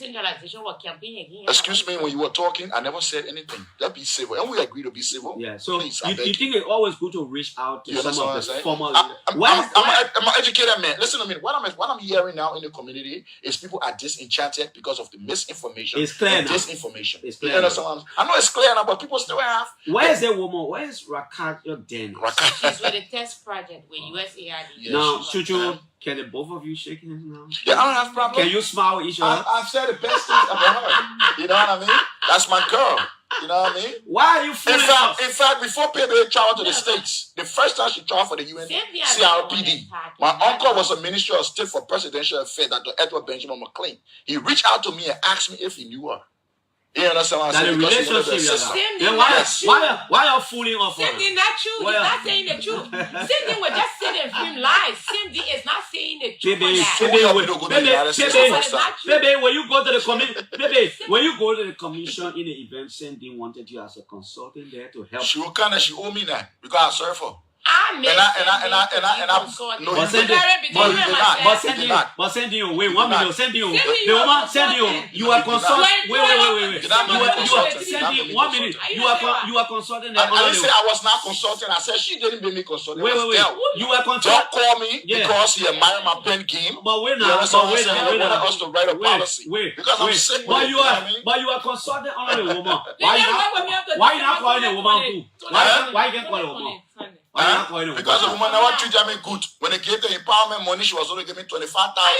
Excuse me, when you were talking, I never said anything. Let's be civil. And we agree to be civil. Yeah, so please, you think it's always good to reach out to some of the former... I'm an educated man. Listen to me. What I'm hearing now in the community is people are disenchanted because of the misinformation. It's clear now. Disinformation. It's clear. You understand what I know it's clear now, but people still have... Where is the woman? Where is Rakat, your den? She's with the test project with USAID. Yeah, now, can the both of you shake hands now? Yeah, I don't have problem. Can you smile with each other? I've said the best things about her. You know what I mean? That's my girl. You know what I mean? Why are you fooling us? In fact, before Pepe traveled to the States, the first time she traveled for the UN CRPD, my uncle was a Minister of State for Presidential Affairs, Dr. Edward Benjamin McLean. He reached out to me and asked me if he knew her. You understand what I'm saying? The relationship, then why are you fooling us? Same thing, not true. He's not saying the truth. Same thing, we're just saying and film lies. Same thing, it's not saying the truth. Baby, when you go to the commission in the event, Cindy wanted you as a consultant there to help. She owe me that because I serve her. But send you wait 1 minute. Send you. The woman send you. You are consulting. Wait. You 1 minute. You are consulting. I didn't say I was not consulting. I said she didn't make me consulting. Wait. You are consulting. Don't call me because he admired my pen game. But wait now. Us to write a policy. Because I'm sick. But you are consulting only the woman. Why you not calling the woman too? Why you can't call the woman? Because the woman never treated me good. When they gave the empowerment money, she was only giving 25,000. She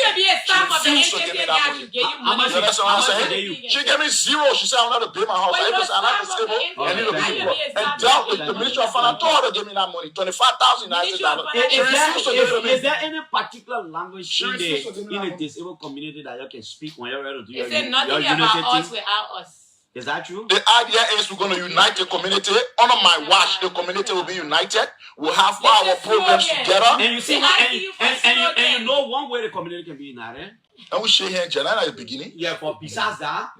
refused to give me that money. You understand what I'm saying? She gave me zero. She said, I'm not to pay my house. I not disabled. I need to be able. And dealt with the Ministry of Finance. Told her to give me that money. 25,000 United dollars. She refused to give it to me. Is there any particular language in the disabled community that you can speak when you're ready to do your unity? Nothing about us without us. Is that true? The idea is we're going to unite the community. Under my watch, the community will be united. We'll have our programs together. And you see, and you know one way the community can be united. And we share here in July at the beginning. Yeah, but besides that,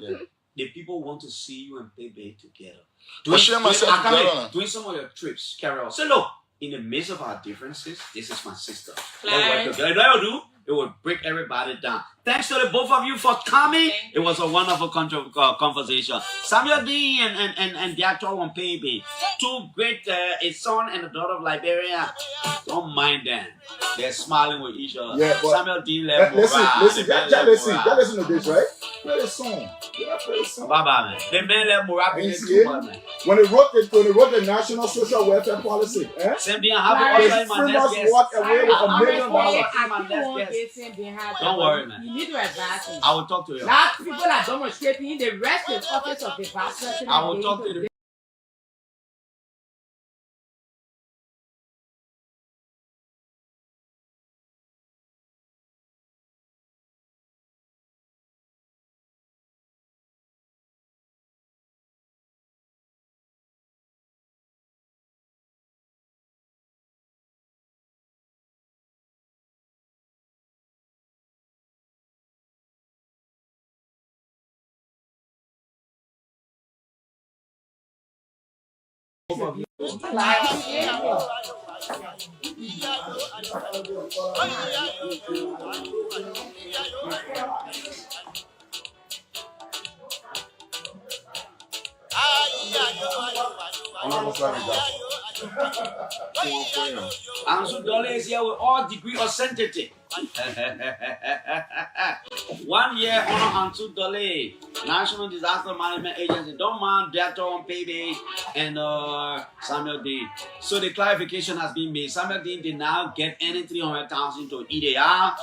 the people want to see you and Pepe together. Doing some of your trips, Carol. So look, in the midst of our differences, this is my sister. Let's work together. It will break everybody down. Thanks to the both of you for coming. It was a wonderful conversation. Samuel D and the actor on Baby. Two great, a son and a daughter of Liberia. Don't mind them. They're smiling with each other. Yeah, Samuel D left. Listen to this, right? Play the song. Play the song. Bye-bye, man. The man left Morab. When they wrote the National Social Welfare Policy, same thing happened also in my next guest. Walk away with $1 million. Don't worry, man. You need to advise him. I will talk to you. Now people are demonstrating the rest of the office of the pastor. I will talk to you. Ansu Dole is here with all degree of sanctity. 1 year on Ansu Dole, National Disaster Management Agency. Don't mind Director on Payday and Samuel D. So the clarification has been made. Samuel D did not get any 300,000 to EDR.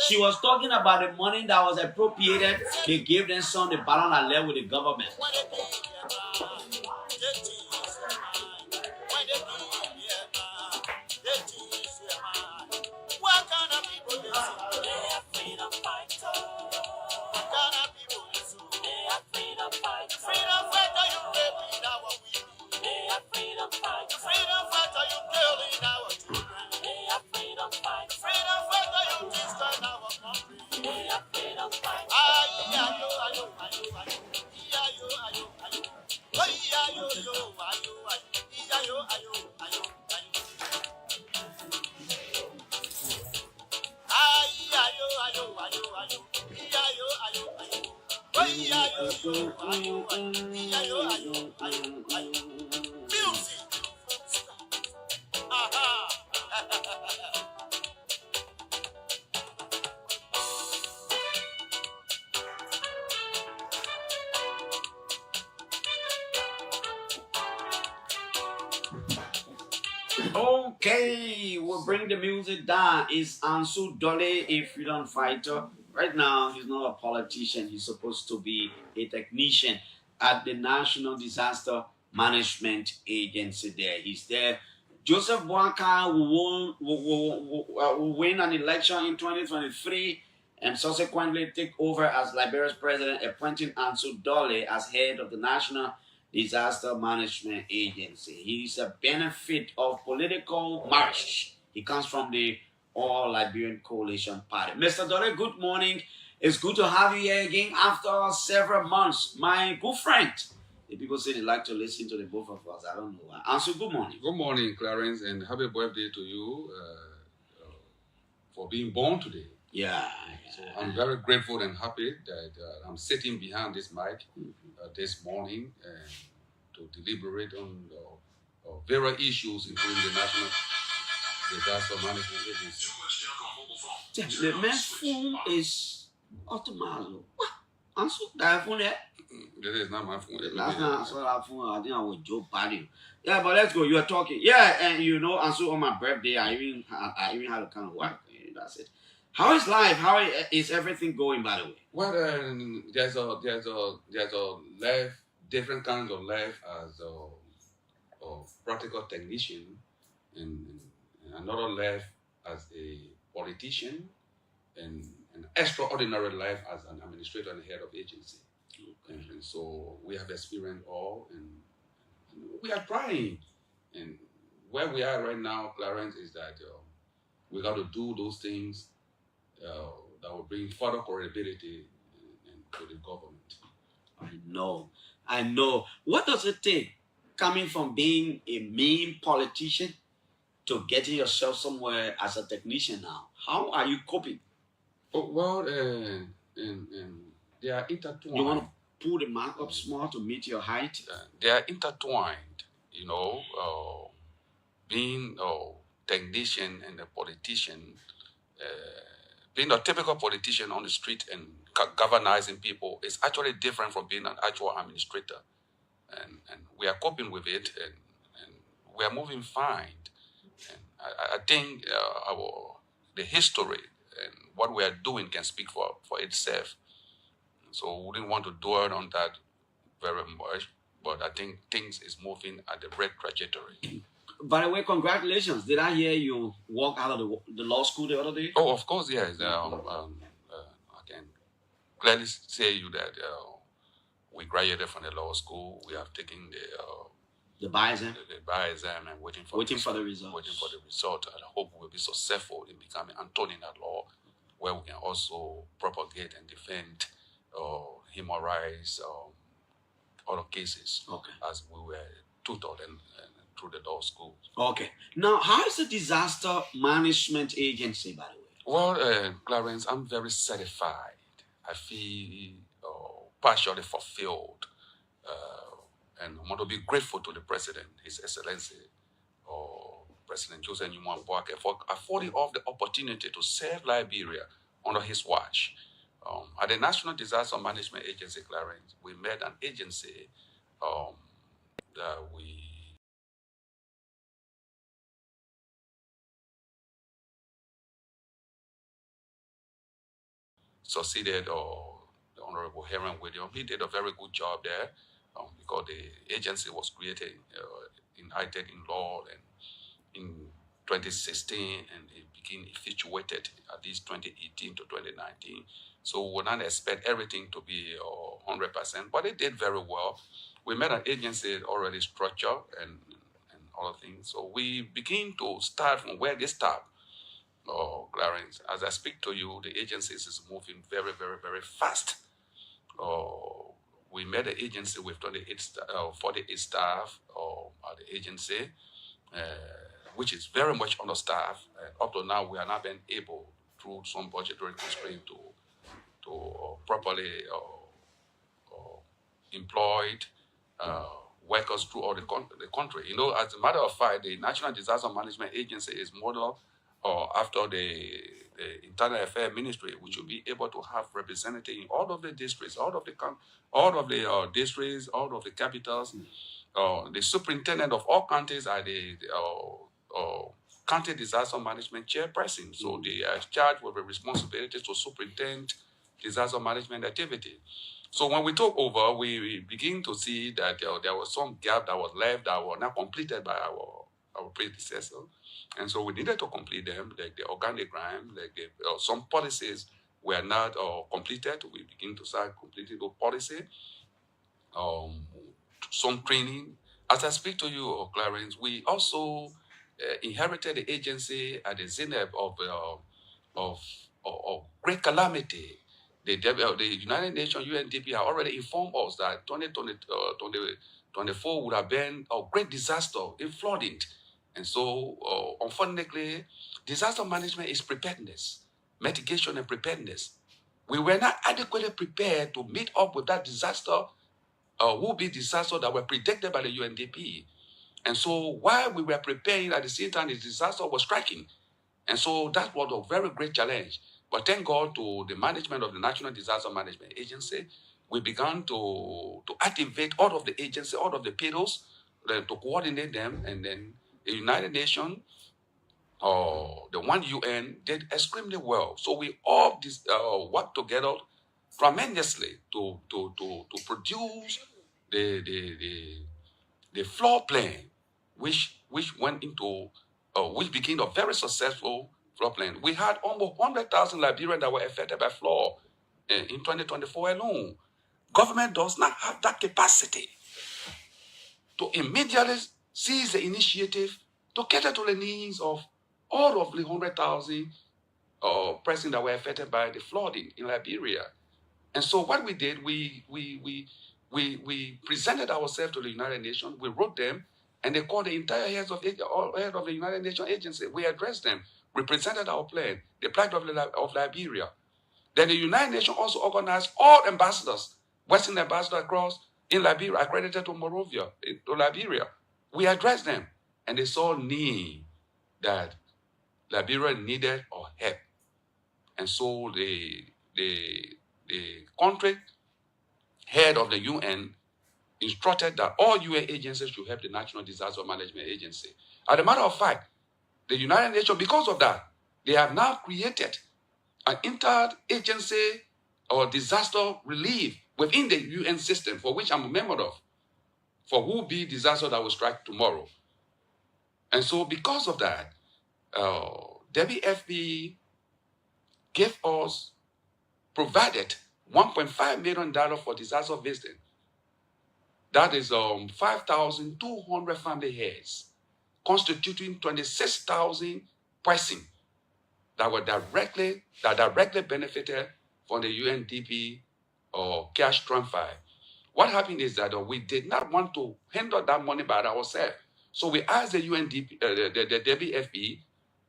She was talking about the money that was appropriated. They gave them some, the balance that left with the government. Okay, we'll bring the music down. It's Ansu Dole, a freedom fighter. Right now, he's not a politician. He's supposed to be a technician at the National Disaster Management Agency there. He's there. Joseph Boakai will win an election in 2023 and subsequently take over as Liberia's president, appointing Ansu Dole as head of the National Disaster Management Agency. He's a benefit of political march. He comes from the All Liberian Coalition Party. Mr. Dole, good morning. It's good to have you here again after several months. My good friend. The people say they like to listen to the both of us. I don't know why. Ansu, good morning. Good morning, Clarence, and happy birthday to you for being born today. Yeah. So I'm very grateful and happy that I'm sitting behind this mic this morning to deliberate on various issues, including the National Disaster Management Agency. The man's phone is automatic. What? Ansu, that phone there? This is not my phone. Last time I saw that phone, I think I was Joe Biden. Yeah, but let's go. You are talking. Yeah, and you know, Ansu, on my birthday, I even had a kind of work. That's it. How is life? How is everything going, by the way? Well, there's a life, different kinds of life as a practical technician, and another life as a politician, and an extraordinary life as an administrator and head of agency. Okay. And so we have experienced all, and we are trying. And where we are right now, Clarence, is that we got to do those things that will bring further credibility to the government. I know. What does it take coming from being a mean politician to getting yourself somewhere as a technician now? How are you coping? Oh, well, and they are intertwined. You want to pull the mark up small to meet your height? They are intertwined, being a technician and a politician, being a typical politician on the street and governing people is actually different from being an actual administrator. And we are coping with it, and we are moving fine. And I think the history and what we are doing can speak for itself. So we wouldn't want to dwell on that very much, but I think things is moving at the right trajectory. By the way, congratulations. Did I hear you walk out of the law school the other day? Oh, of course, yes. I can clearly say you that we graduated from the law school. We have taken the bar exam? The bar exam and waiting for the result. Waiting for the result. And I hope we'll be successful in becoming attorney at law, where we can also propagate and defend human rights, other cases, as we were tutored and through the law school. Okay. Now, how is the disaster management agency, by the way? Well, Clarence, I'm very satisfied. I feel partially fulfilled, and I want to be grateful to the President, His Excellency, President Joseph Newman Boakai, for affording us the opportunity to serve Liberia under his watch. At the National Disaster Management Agency, Clarence, we made an agency that we succeeded, the Honorable Heron William. He did a very good job there because the agency was created, enacted in law and in 2016, and it became effectuated at least 2018 to 2019. So we would not expect everything to be 100%, but it did very well. We made an agency already structured and other things. So we begin to start from where they start. Clarence, as I speak to you, the agency is moving very, very, very fast. We made an agency with 48 staff at the agency, which is very much understaffed. Up to now, we are not been able, through some budgetary constraint, to properly employed workers throughout the country. You know, as a matter of fact, the National Disaster Management Agency is modeled after the Internal Affairs Ministry, which will be able to have representatives in all of the districts, all of the districts, all of the capitals. The superintendent of all counties are the county disaster management chairperson. So they are charged with the responsibility to superintend disaster management activity. So when we took over, we begin to see that there was some gap that was left that were not completed by our predecessor. And so we needed to complete them, like the organigram, like some policies were not completed. We begin to start completing those policies. Some training. As I speak to you, Clarence, we also inherited the agency at the zenith of great calamity. The United Nations UNDP have already informed us that 2024 would have been a great disaster in flooding. And so, unfortunately, disaster management is preparedness, mitigation and preparedness. We were not adequately prepared to meet up with that disaster, will be disaster that were predicted by the UNDP. And so while we were preparing, at the same time, the disaster was striking. And so that was a very great challenge. But thank God to the management of the National Disaster Management Agency, we began to activate all of the agencies, all of the PIDOs, to coordinate them. And then the United Nations, the one UN, did extremely well. So we all worked together tremendously to produce the floor plan, which went into which became a very successful floor plan. We had almost 100,000 Liberians that were affected by flood in 2024 alone. Government does not have that capacity to immediately seize the initiative to cater to the needs of all of the 100,000 persons that were affected by the flooding in Liberia. And so what we did, we presented ourselves to the United Nations. We wrote them, and they called the entire head of the United Nations agency. We addressed them. We presented our plan, the plight of Liberia. Then the United Nations also organized all ambassadors, Western ambassadors across in Liberia, accredited to Monrovia, to Liberia. We addressed them, and they saw need that Liberia needed our help. And so the country head of the UN instructed that all UN agencies should help the National Disaster Management Agency. As a matter of fact, the United Nations, because of that, they have now created an inter-agency or disaster relief within the UN system, for which I'm a member of, for who be disaster that will strike tomorrow. And so because of that, WFP provided $1.5 million for disaster visiting. That is 5,200 family heads, constituting 26,000 persons that directly benefited from the UNDP cash transfer. What happened is that we did not want to handle that money by ourselves. So we asked the UNDP, the WFP,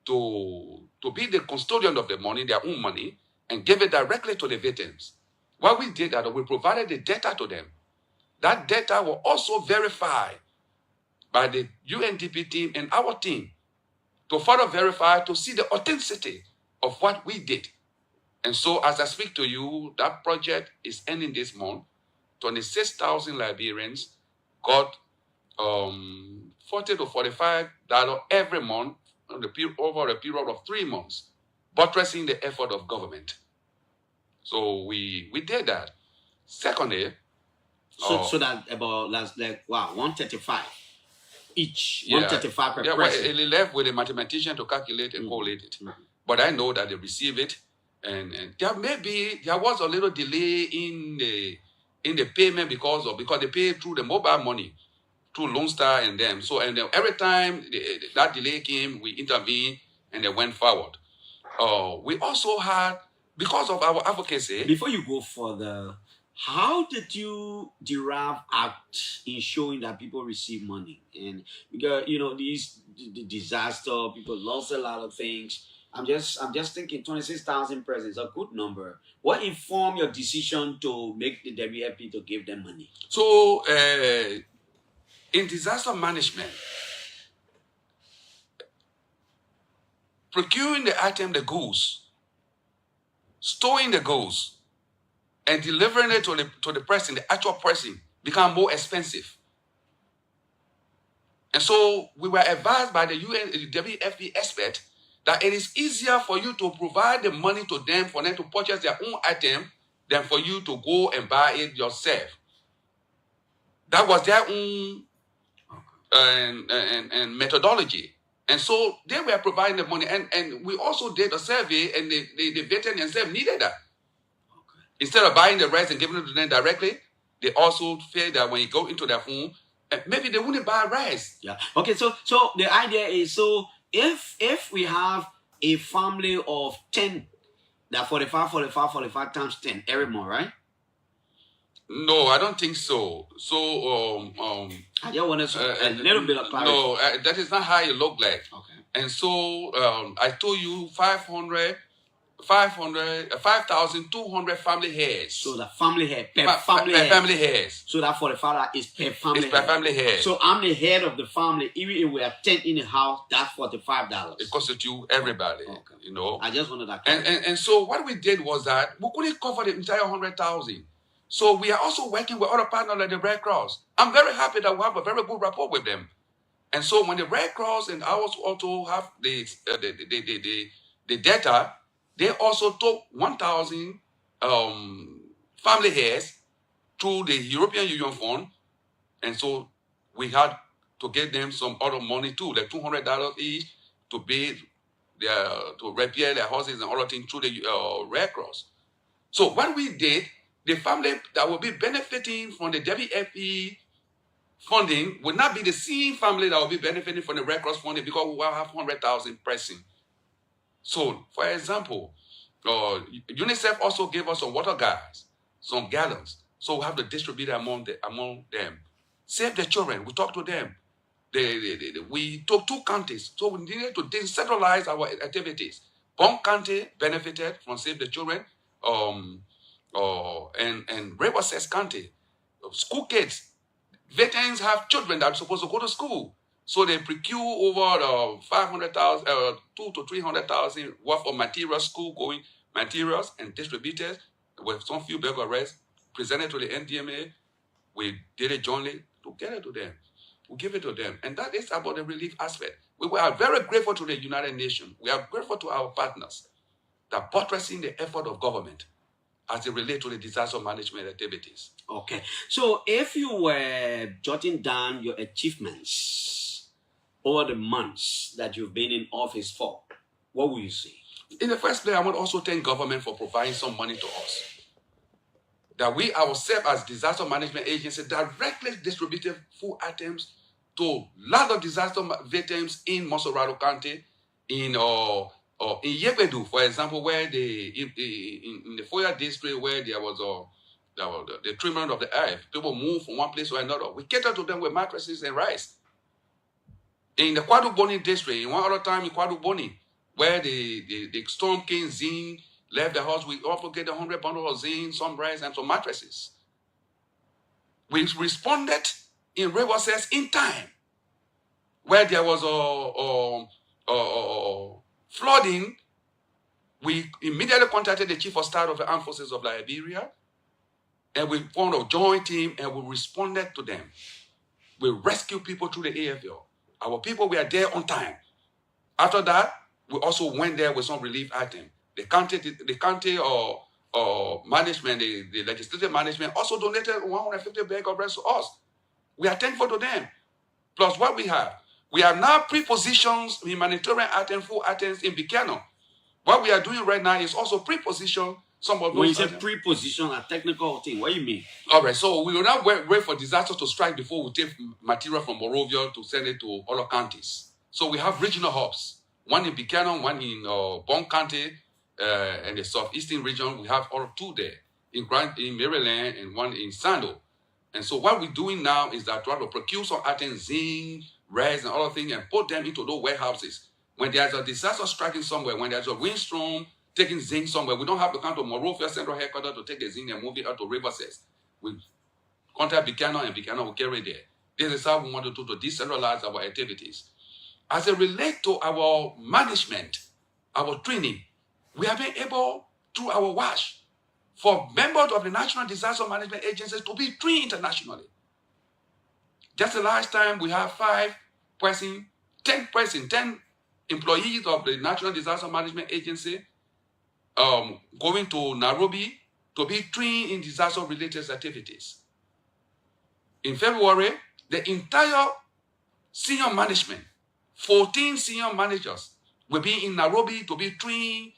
to be the custodian of the money, their own money, and give it directly to the victims. What we did that we provided the data to them. That data was also verified by the UNDP team and our team to further verify, to see the authenticity of what we did. And so as I speak to you, that project is ending this month. 26,000 Liberians got $40 to $45 every month over a period of 3 months, buttressing the effort of government. So we did that. Secondly, so that about 135 each, 135 per person. Well, it left with a mathematician to calculate and collate it. But I know that they receive it, and there was a little delay in the payment because they pay through the mobile money, through Lone Star and them. So every time that delay came, we intervened and they went forward. We also had, because of our advocacy. Before you go further, how did you derive out in showing that people receive money? And because the disaster, people lost a lot of things. I'm just thinking 26,000 presents is a good number. What informed your decision to make the WFP to give them money? So, in disaster management, procuring the item, the goods, storing the goods, and delivering it to the person, the actual person, become more expensive. And so we were advised by the WFP expert that it is easier for you to provide the money to them for them to purchase their own item than for you to go and buy it yourself. That was their own and methodology. And so they were providing the money. And we also did a survey, and the veteran themselves needed that. Okay. Instead of buying the rice and giving it to them directly, they also feel that when you go into their home, maybe they wouldn't buy rice. Yeah. Okay, so the idea is, so if we have a family of 10, that 45 times 10 every month, right? No, I don't think so. So I just want a little bit of clarity. No, that is not how it look like. Okay. And so I told you 5,200 family heads. So the family head family heads. So that 45 is per family. It's per family head. So I'm the head of the family. Even if we are 10 in the house, that's $45. It constitutes everybody. Okay. You know. I just wanted that. And so what we did was that we couldn't cover the entire 100,000. So we are also working with other partners like the Red Cross. I'm very happy that we have a very good rapport with them. And so when the Red Cross and ours also have the data, they also took 1,000 family heads through the European Union Fund. And so we had to give them some other money too, like $200 each to to repair their houses and other things through the Red Cross. So what we did, the family that will be benefiting from the WFP funding will not be the same family that will be benefiting from the Red Cross funding, because we will have 100,000 pressing. So, for example, UNICEF also gave us some water gas, some gallons. So we have to distribute it among them. Save the children. We talk to them. We took 2 counties, so we needed to decentralize our activities. One county benefited from Save the Children, and River Access County, school kids. Veterans have children that are supposed to go to school, so they procure over 500,000, 200,000 to 300,000 worth of materials, school-going materials, and distributed with some few bag of rice, presented to the NDMA. We did it jointly to get it to them. We give it to them, and that is about the relief aspect. We are very grateful to the United Nations. We are grateful to our partners that buttressing the effort of government as it relates to the disaster management activities. Okay. So if you were jotting down your achievements over the months that you've been in office for, what will you say? In the first place, I want to also thank government for providing some money to us. That we ourselves as disaster management agency directly distributed food items to a lot of disaster victims in Monserrado County, in Yepedu, for example, where in the Foya district, where there was the treatment of the earth, people move from one place to another. We cater to them with mattresses and rice. In the Kwadu Boni district, in one other time in Kwadu Boni, where the storm king Zin left the house, we also get 100 bundles of zinc, some rice, and some mattresses. We responded in River Access in time, where there was flooding. We immediately contacted the Chief of Staff of the Armed Forces of Liberia, and we formed a joint team, and we responded to them. We rescued people through the AFL. Our people were there on time. After that, we also went there with some relief item. The county management, the legislative management also donated 150 bags of rice to us. We are thankful to them. Plus what we have now pre-positioned humanitarian items, food items in Buchanan. What we are doing right now is also pre-position some of those. When you say pre-position, a technical thing, what do you mean? All right, so we will not wait for disaster to strike before we take material from Morovia to send it to other counties. So we have regional hubs, one in Buchanan, one in Bond County, and the southeastern region. We have all 2 there, in Maryland, and one in Sando. And so what we're doing now is that try to procure some items, zinc, rice, and other things, and put them into those warehouses. When there's a disaster striking somewhere, when there's a windstorm taking zinc somewhere, we don't have to come to Monrovia Central Headquarters to take the zinc and move it out to Riverside. We contact Buchanan and Buchanan will carry there. This is how we want to do to decentralize our activities. As it relates to our management, our training, we have been able, through our WASH, for members of the National Disaster Management Agencies to be trained internationally. Just the last time, we have 10 employees of the National Disaster Management Agency going to Nairobi to be trained in disaster-related activities. In February, the entire senior management, 14 senior managers, will be in Nairobi to be trained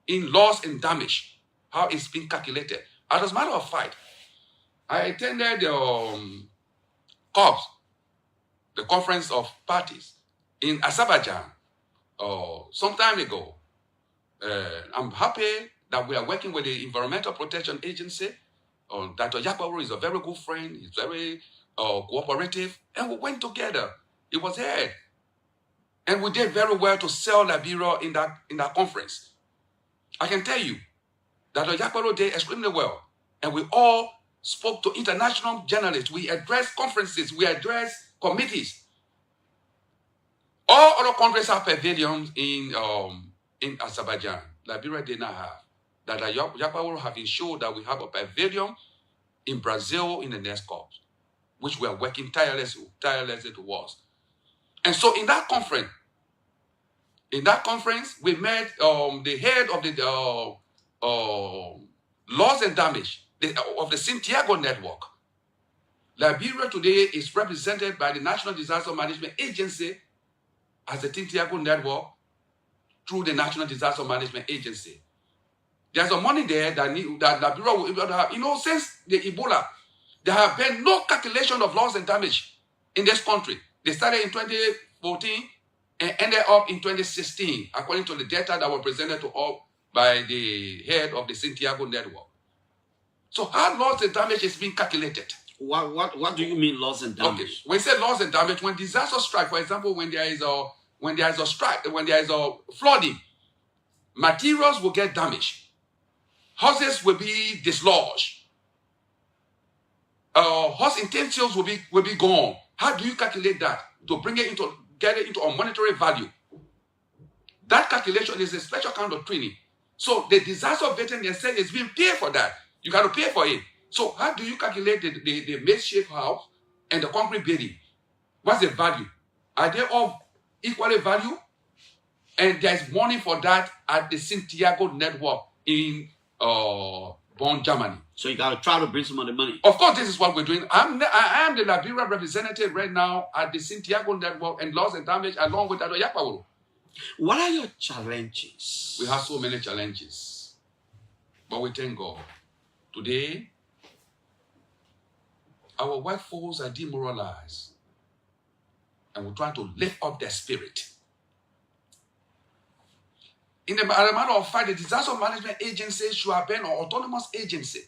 in loss and damage, how it's been calculated. As a matter of fact, I attended the COPS, the Conference of Parties, in Azerbaijan some time ago. I'm happy that we are working with the Environmental Protection Agency. Dr. Yakwaru is a very good friend. He's very cooperative. And we went together. It was here. And we did very well to sell Liberia in that conference. I can tell you that Dr. Yakwaru did extremely well. And we all spoke to international journalists. We addressed conferences. We addressed committees. All other countries have pavilions in Azerbaijan. Liberia did not have. That Yakwaru have ensured that we have a pavilion in Brazil in the next COP, which we are working tirelessly towards. And so in that conference, we met the head of the loss and damage of the Santiago network. Liberia today is represented by the National Disaster Management Agency as the Santiago network through the National Disaster Management Agency. There's a money there that Liberia will be able to have. You know, since the Ebola, there have been no calculation of loss and damage in this country. They started in 2014 and ended up in 2016, according to the data that were presented to all by the head of the Santiago network. So how loss and damage is being calculated? What do you mean loss and damage? Okay. When we say loss and damage, when disaster strike, for example, when there is a flooding, materials will get damaged. Houses will be dislodged. House utensils will be gone. How do you calculate that to get it into a monetary value? That calculation is a special kind of training. So the disaster veteran themselves is being paid for that. You got to pay for it. So how do you calculate the makeshift house and the concrete building? What's the value? Are they all equally value? And there's money for that at the Santiago network in Bonn, Germany. So you got to try to bring some of the money. Of course, this is what we're doing. I am the Liberia representative right now at the Santiago network and loss and damage along with Dr. Yakwaru. What are your challenges? We have so many challenges. But we thank God. Today, our workforce are demoralized. And we're trying to lift up their spirit. As a matter of fact, the Disaster Management Agency should have been an autonomous agency.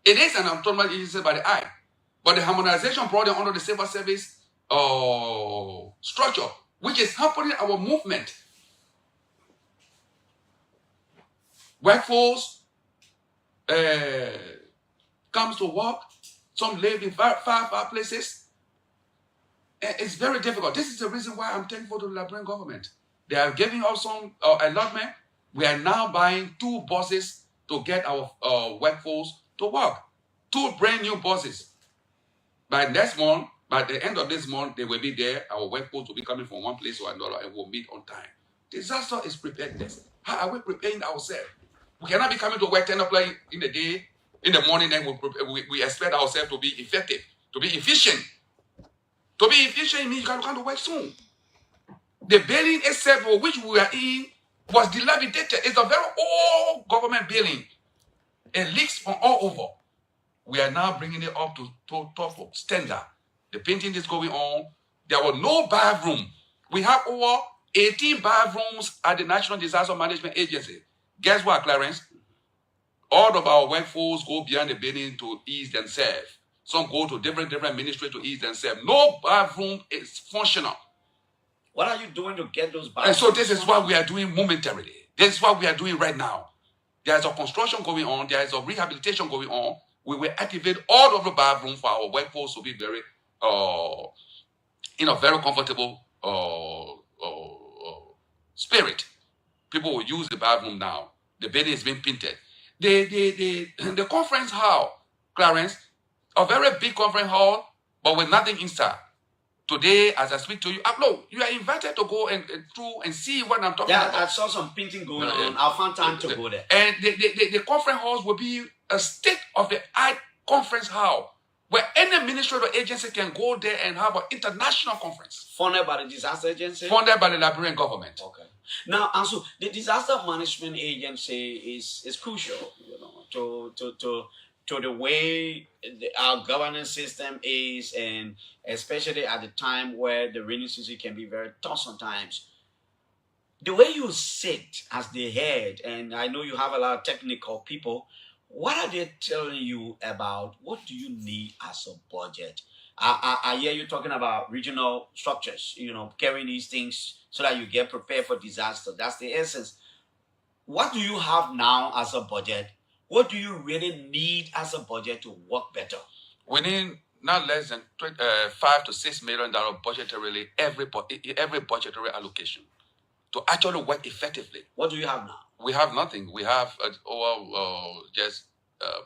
It is an autonomous agency by the Act, but the harmonization brought it under the civil service structure, which is hampering our movement. Workforce comes to work. Some live in far places. It's very difficult. This is the reason why I'm thankful to the Liberian government. They are giving us some allotment. We are now buying 2 buses to get our workforce to work. 2 brand new buses. By the end of this month, they will be there. Our workforce will be coming from one place to another and we'll meet on time. Disaster is preparedness. How are we preparing ourselves? We cannot be coming to work 10 o'clock in the day, in the morning, and we expect ourselves to be effective, to be efficient. To be efficient means you got to come to work soon. The building itself for which we are in was dilapidated. It's a very old government building. It leaks from all over. We are now bringing it up to top of standard. The painting is going on. There was no bathroom. We have over 18 bathrooms at the National Disaster Management Agency. Guess what, Clarence? All of our workforce go beyond the building to ease themselves. Some go to different ministries to ease themselves. No bathroom is functional. What are you doing to get those bathrooms? And so this is what we are doing momentarily. This is what we are doing right now. There is a construction going on. There is a rehabilitation going on. We will activate all of the bathrooms for our workforce to be very, in a very comfortable spirit. People will use the bathroom now. The building is being painted. The conference hall, Clarence, a very big conference hall, but with nothing inside. Today, as I speak to you, no, you are invited to go and through and see what I'm talking about. Yeah, I saw some painting going on. I'll find time to go there. And the conference halls will be a state-of-the-art conference hall where any ministry or agency can go there and have an international conference. Funded by the disaster agency? Funded by the Liberian government. Okay. Now, and so the disaster management agency is crucial, you know, to the way our governance system is, and especially at the time where the rainy season can be very tough sometimes. The way you sit as the head, and I know you have a lot of technical people, what are they telling you about what do you need as a budget? I hear you talking about regional structures, you know, carrying these things so that you get prepared for disaster. That's the essence. What do you have now as a budget? What do you really need as a budget to work better? We need not less than $5 to $6 million budgetarily every budgetary allocation to actually work effectively. What do you have now? We have nothing. We have just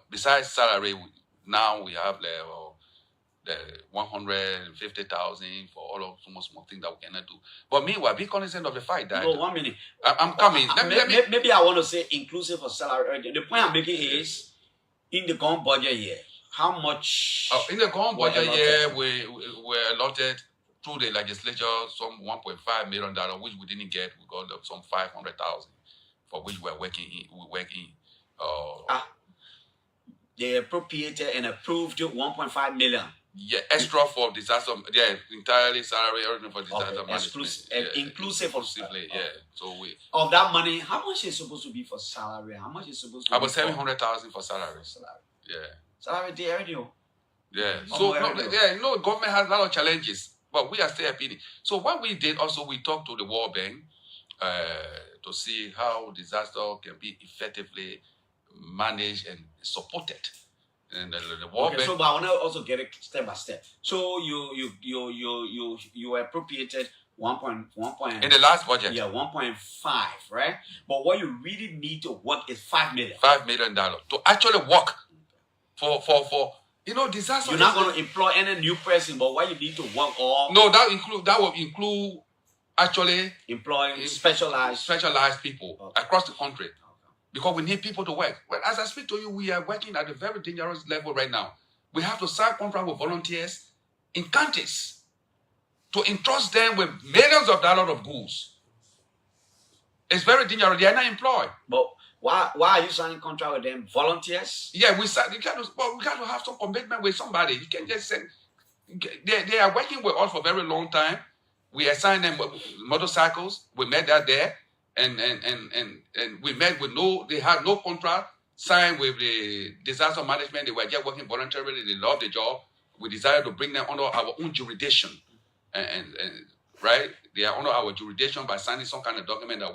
besides salary. Now we have the 150,000 for all of small things that we cannot do. But meanwhile, be cognizant of the fact that. No, 1 minute. I'm coming. Maybe I want to say inclusive of salary. The point I'm making is in the current budget year, how much? In the current budget year, we were allotted through the legislature some $1.5 million, which we didn't get. We got some 500,000 for which we're working. They appropriated and approved 1.5 million. Yeah, extra for disaster. Yeah, entirely salary, everything for disaster management. Inclusively. Yeah. So we of that money, how much is supposed to be for salary? How much is supposed to be? About 700,000 for salary. Yeah. Salary there, you. Yeah. So government has a lot of challenges, but we are still appealing. So what we did also, we talked to the World Bank to see how disaster can be effectively managed and supported. And the World Bank. So, but I want to also get it step by step. So you appropriated 1.1 in the last budget. Yeah, 1.5, right? But what you really need to work is $5 million. $5 million to actually work for disaster. You're not going to employ any new person, but what you need to work all. No, that will include actually employing specialized people across the country. Because we need people to work. Well, as I speak to you, we are working at a very dangerous level right now. We have to sign contracts with volunteers in counties to entrust them with millions of dollars of goods. It's very dangerous. They are not employed. But why are you signing contract with them? Volunteers? Yeah, we got to have some commitment with somebody. You can't just send. They are working with us for a very long time. We assign them motorcycles. We met that there. And we met with they had no contract signed with the disaster management. They were just working voluntarily. They loved the job. We decided to bring them under our own jurisdiction, and right, they are under our jurisdiction by signing some kind of document that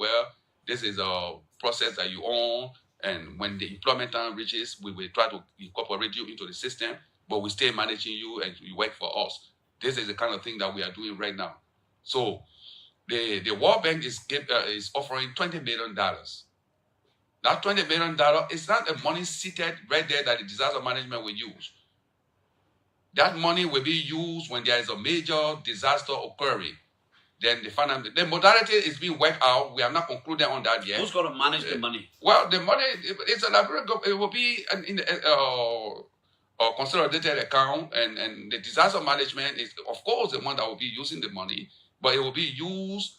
this is a process that you own, and when the employment time reaches, we will try to incorporate you into the system, but we stay managing you and you work for us. This is the kind of thing that we are doing right now. So. The World Bank is offering $20 million. That $20 million is not a money seated right there that the disaster management will use. That money will be used when there is a major disaster occurring. Then the modality is being worked out. We have not concluded on that yet. Who's going to manage the money? Well, the money it's a Liberian government. It will be in a consolidated account, and the disaster management is, of course, the one that will be using the money. But it will be used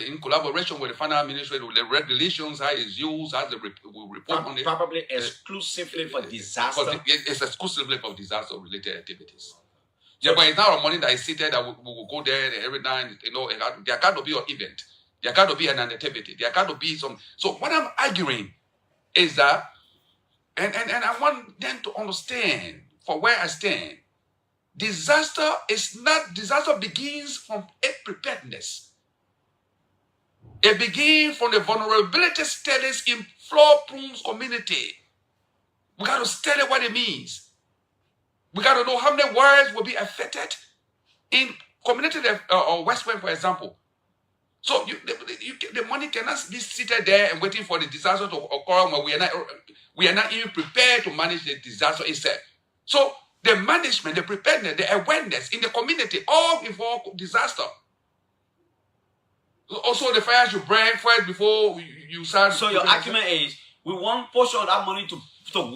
in collaboration with the finance ministry, with the regulations, how it's used, how we report on it. Probably exclusively for disaster. It's exclusively for disaster-related activities. Yeah, but it's not a money that is seated that we will go there every time. There got to be an event. There got to be an activity. There got to be some. So what I'm arguing is that, and I want them to understand for where I stand. Disaster begins from preparedness. It begins from the vulnerability studies in flood-prone community. We got to study what it means. We got to know how many words will be affected in community or West Point, for example. So the money cannot be seated there and waiting for the disaster to occur when we are not even prepared to manage the disaster itself. So the management, the preparedness, the awareness in the community all before disaster. Also, the fire should burn first before you start. So your argument is we want portion of that money to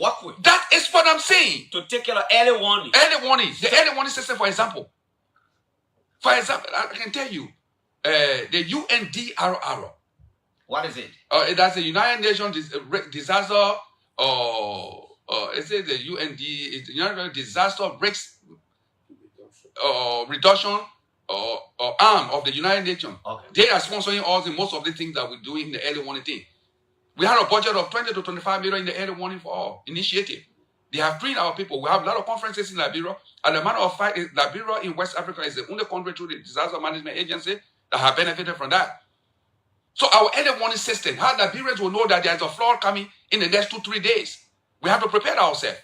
work with. That is what I'm saying. To take care of early warning. Early warning. The early warning system, for example. For example, I can tell you, the UNDRR. What is it? That's the United Nations Disaster. It says the UND is the United Disaster Risk Reduction arm of the United Nations. Okay. They are sponsoring most of the things that we do in the early warning thing. We have a budget of 20 to 25 million in the early warning for all initiative. They have trained our people. We have a lot of conferences in Liberia. And a matter of fact, Liberia in West Africa is the only country through the Disaster Management Agency that have benefited from that. So our early warning system, how Liberians will know that there is a flood coming in the next 2-3 days. We have to prepare ourselves.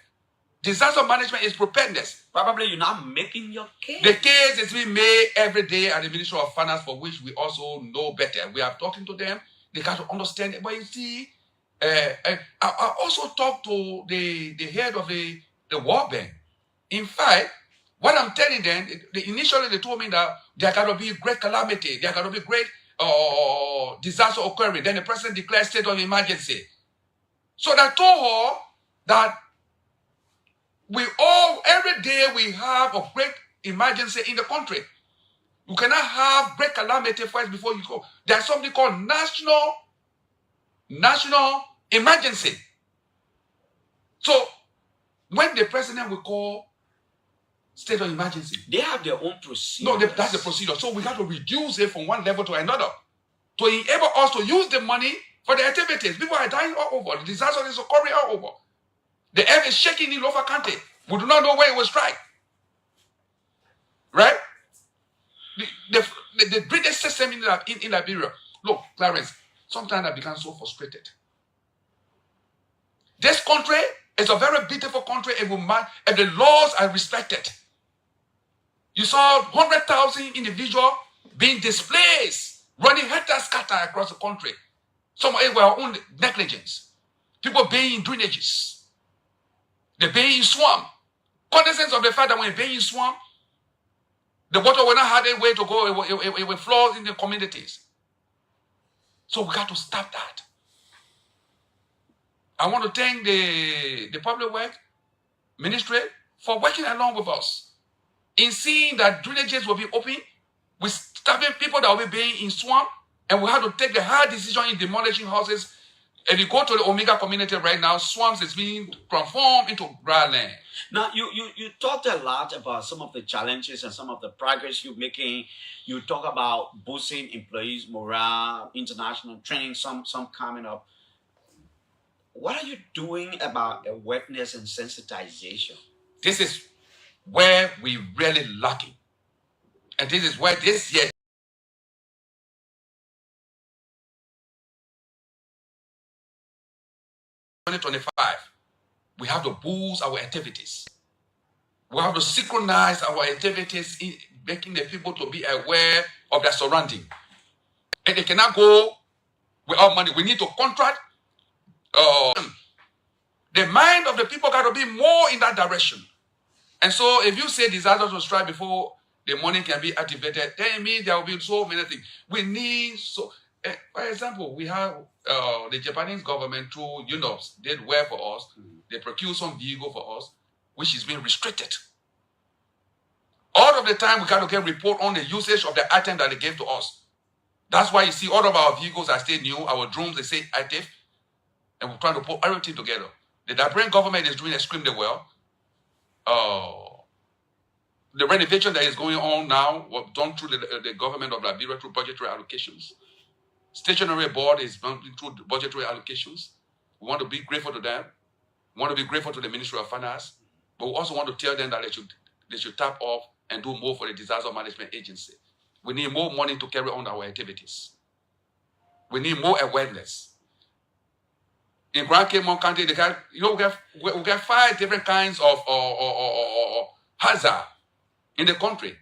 Disaster management is preparedness. Probably you're not making your case. The case is being made every day at the Ministry of Finance, for which we also know better. We are talking to them. They got to understand it. But you see, I also talked to the head of the World Bank. In fact, what I'm telling them, initially they told me that there got to be great calamity. There got to be great disaster occurring. Then the president declared state of emergency. So I told her that every day we have a great emergency in the country. You cannot have great calamity first before you go. There's something called national emergency. So when the president will call state of emergency, they have their own procedure. No, that's the procedure. So we got to reduce it from one level to another to enable us to use the money for the activities. People are dying all over. The disaster is occurring all over. The earth is shaking in Lofa County. We do not know where it will strike. Right? The British system in Liberia. Look, Clarence, sometimes I become so frustrated. This country is a very beautiful country if the laws are respected. You saw 100,000 individuals being displaced, running helter-skelter across the country. Some of it were our own negligence. People being in drainages. They're being in swamp. Cognizance of the fact that when you're being in swamp, the water will not have a way to go. It will flow in the communities. So we got to stop that. I want to thank the public work ministry for working along with us in seeing that drainages will be open, with stopping people that will be being in swamp, and we have to take the hard decision in demolishing houses. If you go to the Omega community right now, swamps is being transformed into dry land. Now, you talked a lot about some of the challenges and some of the progress you're making. You talk about boosting employees' morale, international training, some coming up. What are you doing about awareness and sensitization? This is where we really lacking. And this is where this year, 2025, we have to boost our activities. We have to synchronize our activities in making the people to be aware of their surrounding. And they cannot go without money. We need to contract. The mind of the people got to be more in that direction. And so if you say disasters will strike before the money can be activated, then it means there will be so many things. We need for example, we have the Japanese government through UNOPS did well for us. They procured some vehicle for us, which is being restricted. All of the time, we got to get report on the usage of the item that they gave to us. That's why you see all of our vehicles are still new. Our drones, they say active. And we're trying to put everything together. The Liberian government is doing extremely well. The renovation that is going on now was done through the government of Liberia through budgetary allocations. Stationary board is done through the budgetary allocations. We want to be grateful to them. We want to be grateful to the Ministry of Finance. But we also want to tell them that they should tap off and do more for the Disaster Management Agency. We need more money to carry on our activities. We need more awareness. In Grand Cape County, we get 5 different kinds of hazard in the country.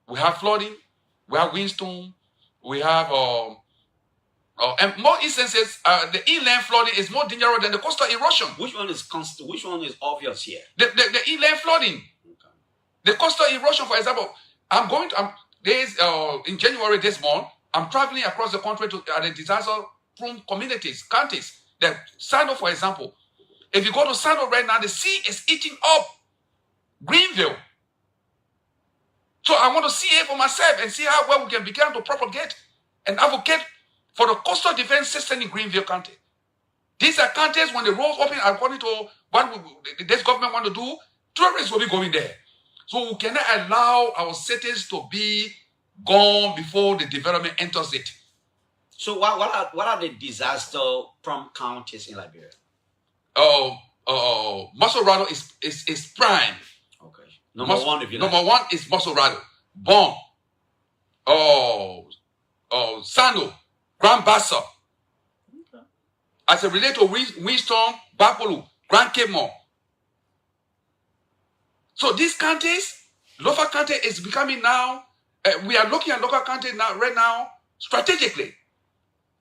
We have flooding, we have windstorm, we have and more instances. The inland flooding is more dangerous than the coastal erosion. Which one is constant? Which one is obvious here? The inland flooding, okay. The coastal erosion, for example. In January this month, I'm traveling across the country to the disaster-prone communities, counties. The Sando, for example, if you go to Sando right now, the sea is eating up Greenville. So I want to see it for myself and see how well we can begin to propagate and advocate for the coastal defense system in Greenville County. These are counties, when the roads open, according to what this government want to do, tourists will be going there. So we cannot allow our cities to be gone before the development enters it. So what are the disaster-prone counties in Liberia? Muscle is prime. Okay. Number one is Muscle Bon. Sando, Grand Bassa. Okay. As it relates to Winston, Bapolu, Grand Cape Mall. So these counties, local county is becoming now. We are looking at local county right now strategically.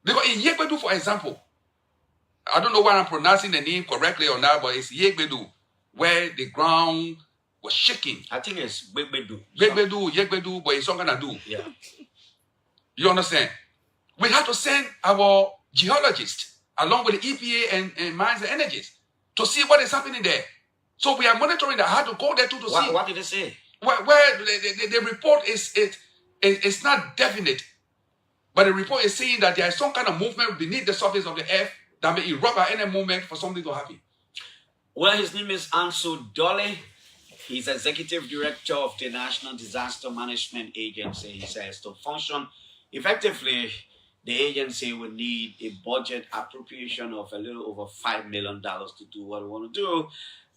Because in Yegbedu, for example, I don't know why I'm pronouncing the name correctly or not, but it's Yegbedu, where the ground was shaking. I think it's Yegbedu, but it's not gonna do. Yeah. You understand? We have to send our geologists along with the EPA and Mines and Energies to see what is happening there. So we are monitoring that. I had to go there to see. What did they say? Where the report is not definite. But the report is saying that there is some kind of movement beneath the surface of the earth that may erupt at any moment for something to happen. Well, his name is Anso Dole. He's executive director of the National Disaster Management Agency. He says to function effectively, the agency will need a budget appropriation of a little over $5 million to do what we want to do.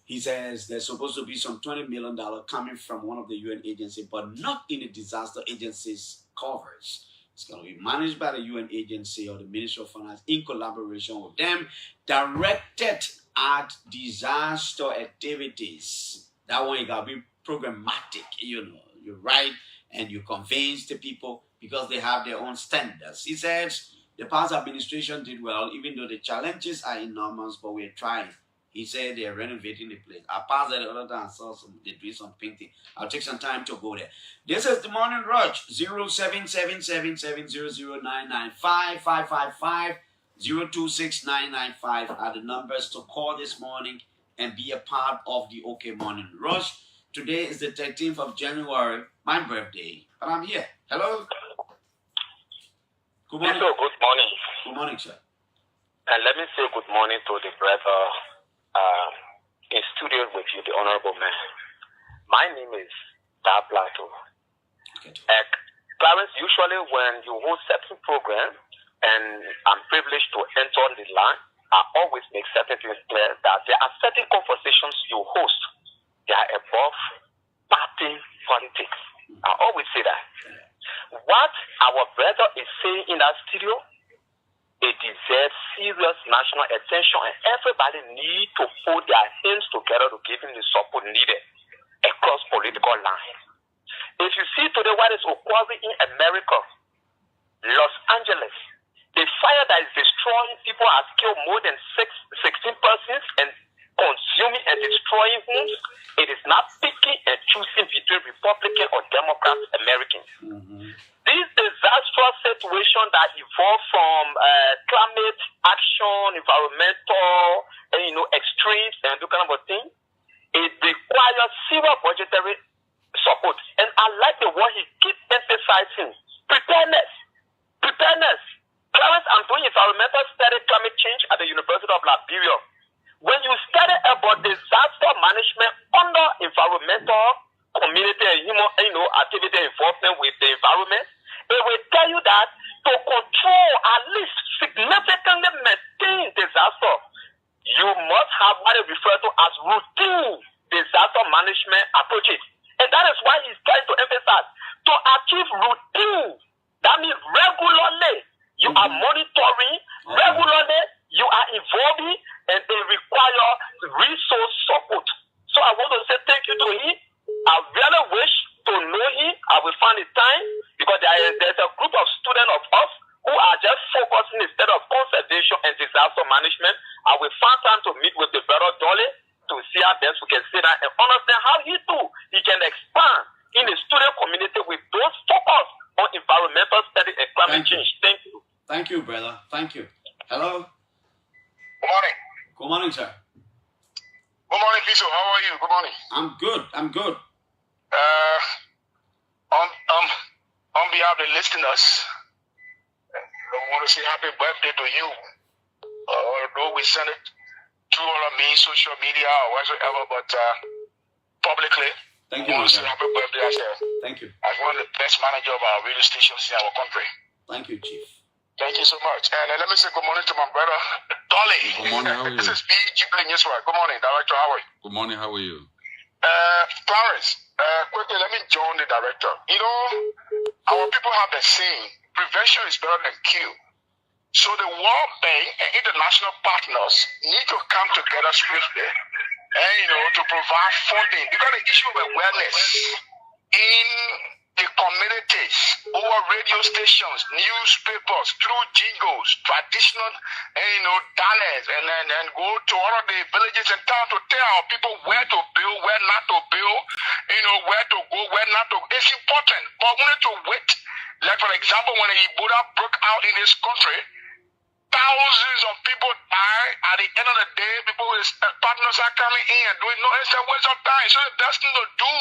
He says there's supposed to be some $20 million coming from one of the UN agencies, but not in the disaster agency's covers. It's going to be managed by the UN agency or the Ministry of Finance in collaboration with them, directed at disaster activities. That one you got to be programmatic, you write and you convince the people because they have their own standards. He says the past administration did well, even though the challenges are enormous, but we're trying. He said they're renovating the place. I passed that the other time and saw they're doing some painting. I'll take some time to go there. This is the Morning Rush. 0777700995 555-026-995 are the numbers to call this morning and be a part of the OK Morning Rush. Today is the 13th of January, my birthday, but I'm here. Hello. Good morning. Hello, good morning. Good morning, sir. And let me say good morning to the brother in studio with you, the honorable man. My name is Da Plato. Clarence, usually when you host certain program and I'm privileged to enter the line, I always make certain things clear that there are certain conversations you host that are above party politics. I always say that. What our brother is saying in that studio, it deserves serious national attention, and everybody needs to put their hands together to give him the support needed across political lines. If you see today what is occurring in America, Los Angeles, the fire that is destroying people has killed more than 16 persons and consuming and destroying homes. It is not picking and choosing between Republican or Democrat Americans. This disastrous situation that evolved from climate action, environmental, extremes, and that kind of a thing, it requires serious budgetary support. And I like the word he keeps emphasizing: preparedness. Preparedness. Clarence, I'm doing environmental study climate change at the University of Liberia. When you study about disaster management under environmental community and human activity involvement with the environment, it will tell you that to control, at least significantly maintain disaster, you must have what is referred to as routine disaster management approaches. And that is why he's trying to emphasize to achieve routine. That means regularly you are monitoring regularly. You are evolving, and they require resource support. So I want to say thank you to him. I really wish to know him. I will find the time because there's a group of students of us who are just focusing instead of conservation and disaster management. I will find time to meet with the brother Dolly to see how best we can sit down and understand how he can expand in the student community with those focus on environmental study and climate change. Thank you. Thank you, brother. Thank you. Hello. Good morning. Good morning, sir. Good morning, Piso. How are you? Good morning. I'm good. I'm good. On behalf of the listeners, I want to say happy birthday to you. Although we send it through all of me, social media or whatsoever, but publicly, thank you, I want to say happy birthday thank you. As one of the best managers of our radio stations in our country. Thank you, Chief. Thank you so much. And let me say good morning to my brother, Dolly. Good morning, how are you? This is PG playing Israel. Good morning, Director. How are you? Good morning, how are you? Clarence, quickly, let me join the director. You know, our people have the saying, prevention is better than cure. So the World Bank and international partners need to come together swiftly and, to provide funding. Because the issue of awareness in the communities, over radio stations, newspapers, through jingles, traditional, dialects, and then go to all of the villages and towns to tell our people where to build, where not to build, where to go, where not to. It's important, but we need to wait. Like for example, when Ebola broke out in this country, thousands of people die. At the end of the day, partners are coming in and doing it's a waste of time. So the best thing to do,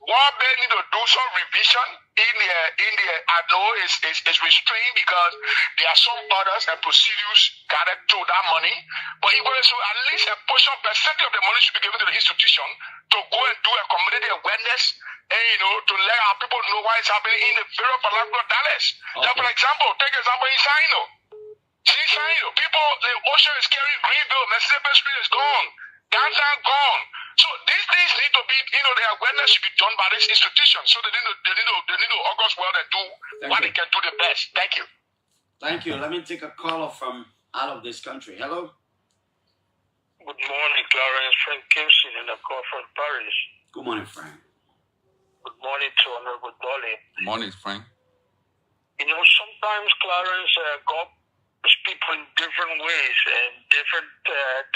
what they need to do some revision in the I know is restrained because there are some orders and procedures gathered through that money. But so at least a percentage of the money should be given to the institution to go and do a community awareness and to let our people know what is happening in the very particular Dallas. Okay. Like for example, take example in Sino. People, the ocean is carrying Greenville, Mississippi Street is gone, downtown gone. So these things need to be, the awareness should be done by this institution. So they need to August well and do what they can do the best. Thank you. Thank you. Let me take a caller from out of this country. Hello. Good morning, Clarence. Frank Kimson in the call from Paris. Good morning, Frank. Good morning to Honorable Dolly. Good morning, Frank. Sometimes Clarence God people in different ways and different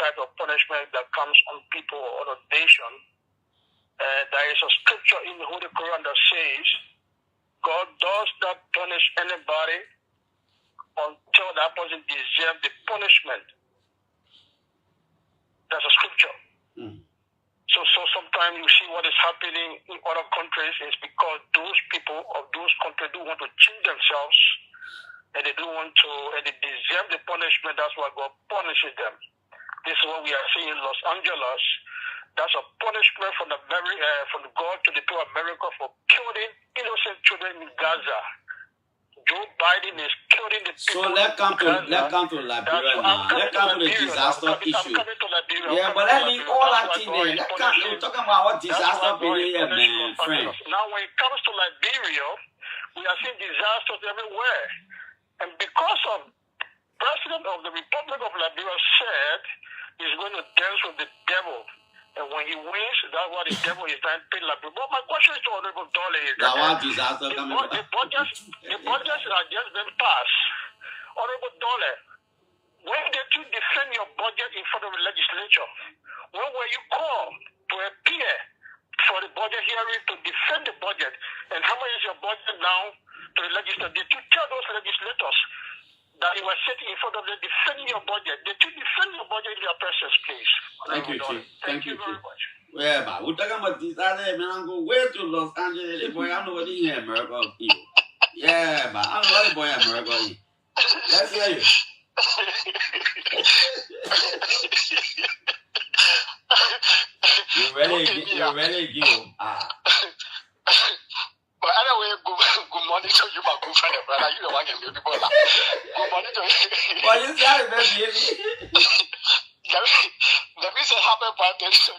type of punishment that comes on people or on a nation. There is a scripture in the Holy Quran that says, God does not punish anybody until that person deserves the punishment. That's a scripture. So sometimes you see what is happening in other countries is because those people of those countries do want to change themselves. And they do want to, and they deserve the punishment. That's why God punishes them. This is what we are seeing in Los Angeles. That's a punishment from from God to the people of America for killing innocent children in Gaza. Joe Biden is killing the people. So let's come to Liberia now. Let's come to the disaster issue. Yeah, but let me all that in there. We're talking about what disaster here, man, friend. Now, when it comes to Liberia, we are seeing disasters everywhere. And because of President of the Republic of Liberia said he's going to dance with the devil. And when he wins, that's what the devil is trying to pay Liberia. But my question is to Honorable Dolly is that the budgets are just been passed. Honorable Dolly, when did you defend your budget in front of the legislature? When were you called to appear for the budget hearing to defend the budget? And how much is your budget now to the legislature? Did you tell those legislators that you were sitting in front of them defending your budget? Did you defend your budget in your presence, please? Thank you, Chief. Thank you, very Chief. much. Yeah, but we're talking about disaster, man. I'm going way to Los Angeles. Boy, I know what in here, America. Yeah, but I know what boy America is. Let's hear you. You ready, Gil? But anyway, good morning to you, my good friend, brother. You the one getting people laugh. Good morning to you. Well, you see how it is, Let me say happy birthday to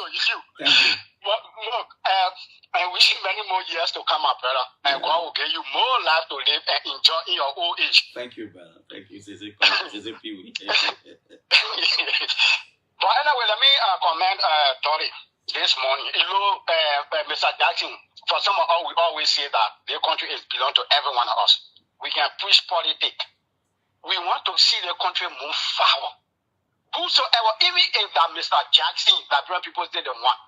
you. Thank you. But look, I wish you many more more years to come, my brother. And God will give you more life to live and enjoy in your old age. Thank you, brother. Thank you. This is Pee-wee. But anyway, let me comment, Tori, this morning. You know, Mr. Jackson, for some of us, we always say that the country is belong to every one of us. We can push politics. We want to see the country move forward. Whosoever, even if that Mr. Jackson, that people say they want,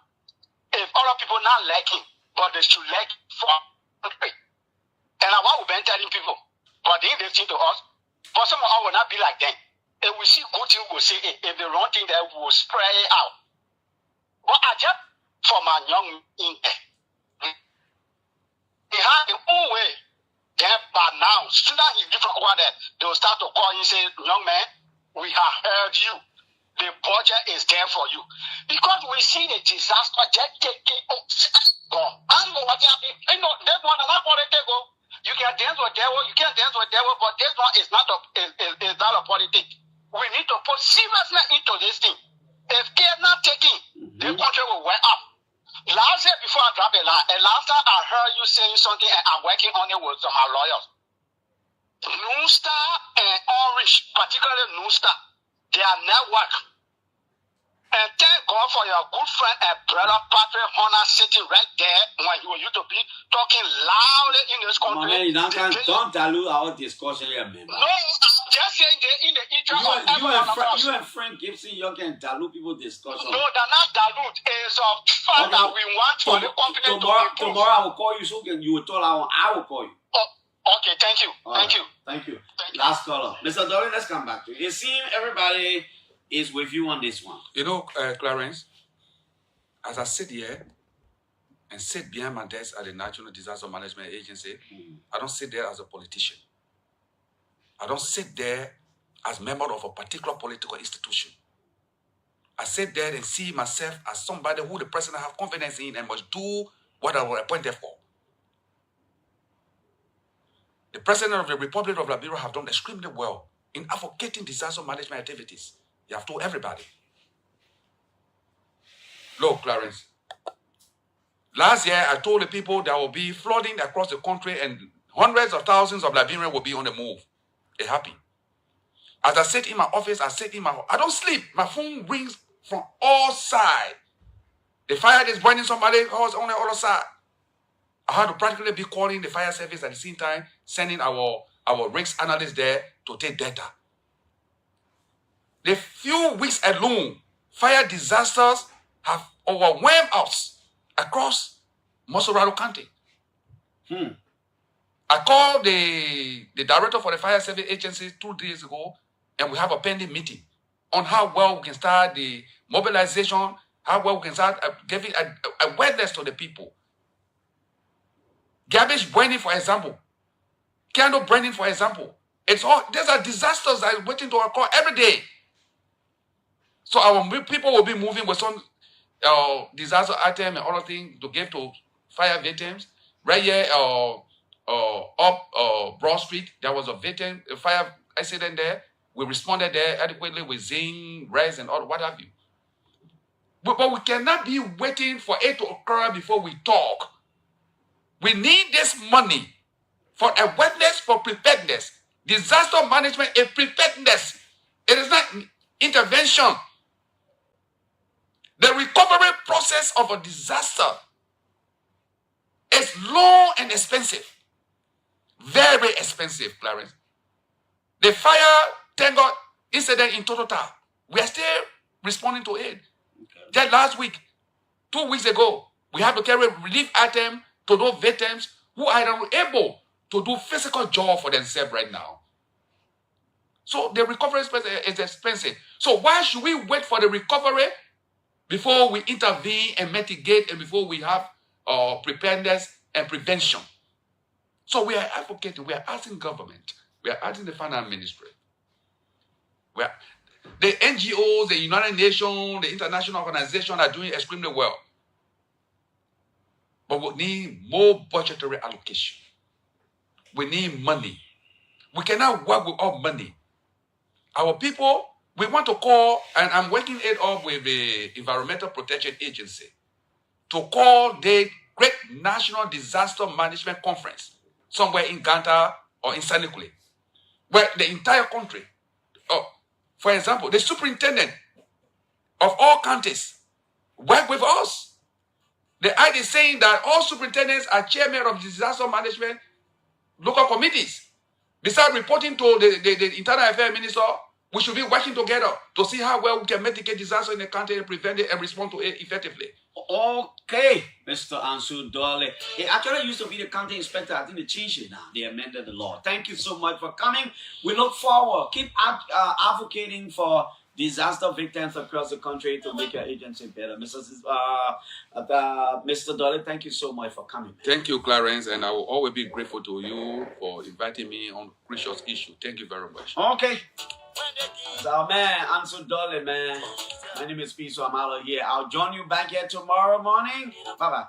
if other people not like him, but they should like for country. And what we've been telling people, but they listen to us, but some of us will not be like them. If we see good thing, we'll say it. If the wrong thing, then we'll spray it out. But I just, for my young in there, he had the own way. Then, but now, soon as he's different over there, they will start to call you and say, young man, we have heard you. The budget is there for you. Because we see the disaster just taking God. I know what happened. You know, that one is not politics. You can dance with devil, you can dance with devil, but this one is not a politics. We need to put seriousness into this thing. If care not taking, the country will wear up. Last year, before I drop a line, and last time I heard you saying something, and I'm working on it with some of my lawyers. New Star and Orange, particularly New Star, they are network. And thank God for your good friend and brother Patrick Horner sitting right there when he used to be talking loudly in this country. Man, don't dilute our discussion here, man. No, I'm just saying in the interest of everyone of us. You and Frank Gibson, you can dilute people's discussion. No, they're not dilute. It's a fact that we want for the company to improve. Tomorrow I will call you so you will tell I will call you. Oh, okay, thank you. Thank you. Last caller. Mr. Dolly, let's come back to you. It seems everybody is with you on this one. You know, Clarence, as I sit here and sit behind my desk at the National Disaster Management Agency, I don't sit there as a politician. I don't sit there as a member of a particular political institution. I sit there and see myself as somebody who the president have confidence in and must do what I was appointed for. The president of the Republic of Liberia have done extremely well in advocating disaster management activities. You have told everybody. Look, Clarence. Last year, I told the people there will be flooding across the country and hundreds of thousands of Liberians will be on the move. It happened. As I sit in my office, I don't sleep. My phone rings from all sides. The fire is burning somebody's house on the other side. I had to practically be calling the fire service at the same time, sending our risk analysts there to take data. The few weeks alone, fire disasters have overwhelmed us across Mosorado County. I called the director for the fire service agency 2 days ago, and we have a pending meeting on how well we can start the mobilization, how well we can start giving awareness to the people. Garbage burning, for example. Candle burning, for example. These are disasters that are waiting to occur every day. So our people will be moving with some disaster item and other things to give to fire victims. Right here, up Broad Street, there was a fire accident there. We responded there adequately with zinc, rice, and all what have you. But we cannot be waiting for it to occur before we talk. We need this money for awareness, for preparedness. Disaster management is preparedness. It is not intervention. The recovery process of a disaster is long and expensive. Very expensive, Clarence. The fire, thank God, incident in Total, we are still responding to it. Just last week, 2 weeks ago, we had to carry relief items to those victims who are unable to do physical job for themselves right now. So the recovery is expensive. So why should we wait for the recovery before we intervene and mitigate and before we have preparedness and prevention? So we are advocating, we are asking government, we are asking the finance ministry. The NGOs, the United Nations, the international organizations are doing extremely well. But we need more budgetary allocation. We need money. We cannot work without money. Our people, we want to call, and I'm working it up with the Environmental Protection Agency, to call the great national disaster management conference somewhere in Ghana or in Senegal, where the entire country, for example, the superintendent of all counties work with us. The idea is saying that all superintendents are chairmen of disaster management local committees. Besides reporting to the internal affairs minister, we should be working together to see how well we can mitigate disaster in the country and prevent it and respond to it effectively. Okay, Mr. Ansu Dole. It actually used to be the county inspector. I think they changed it now. They amended the law. Thank you so much for coming. We look forward. Keep advocating for disaster victims across the country to make your agency better. Mr. Dole, thank you so much for coming. Thank you, Clarence, and I will always be grateful to you for inviting me on crucial issue. Thank you very much. Okay. So, man, Ansu Dole, man. My name is P, so I'm out of here. I'll join you back here tomorrow morning. Bye-bye.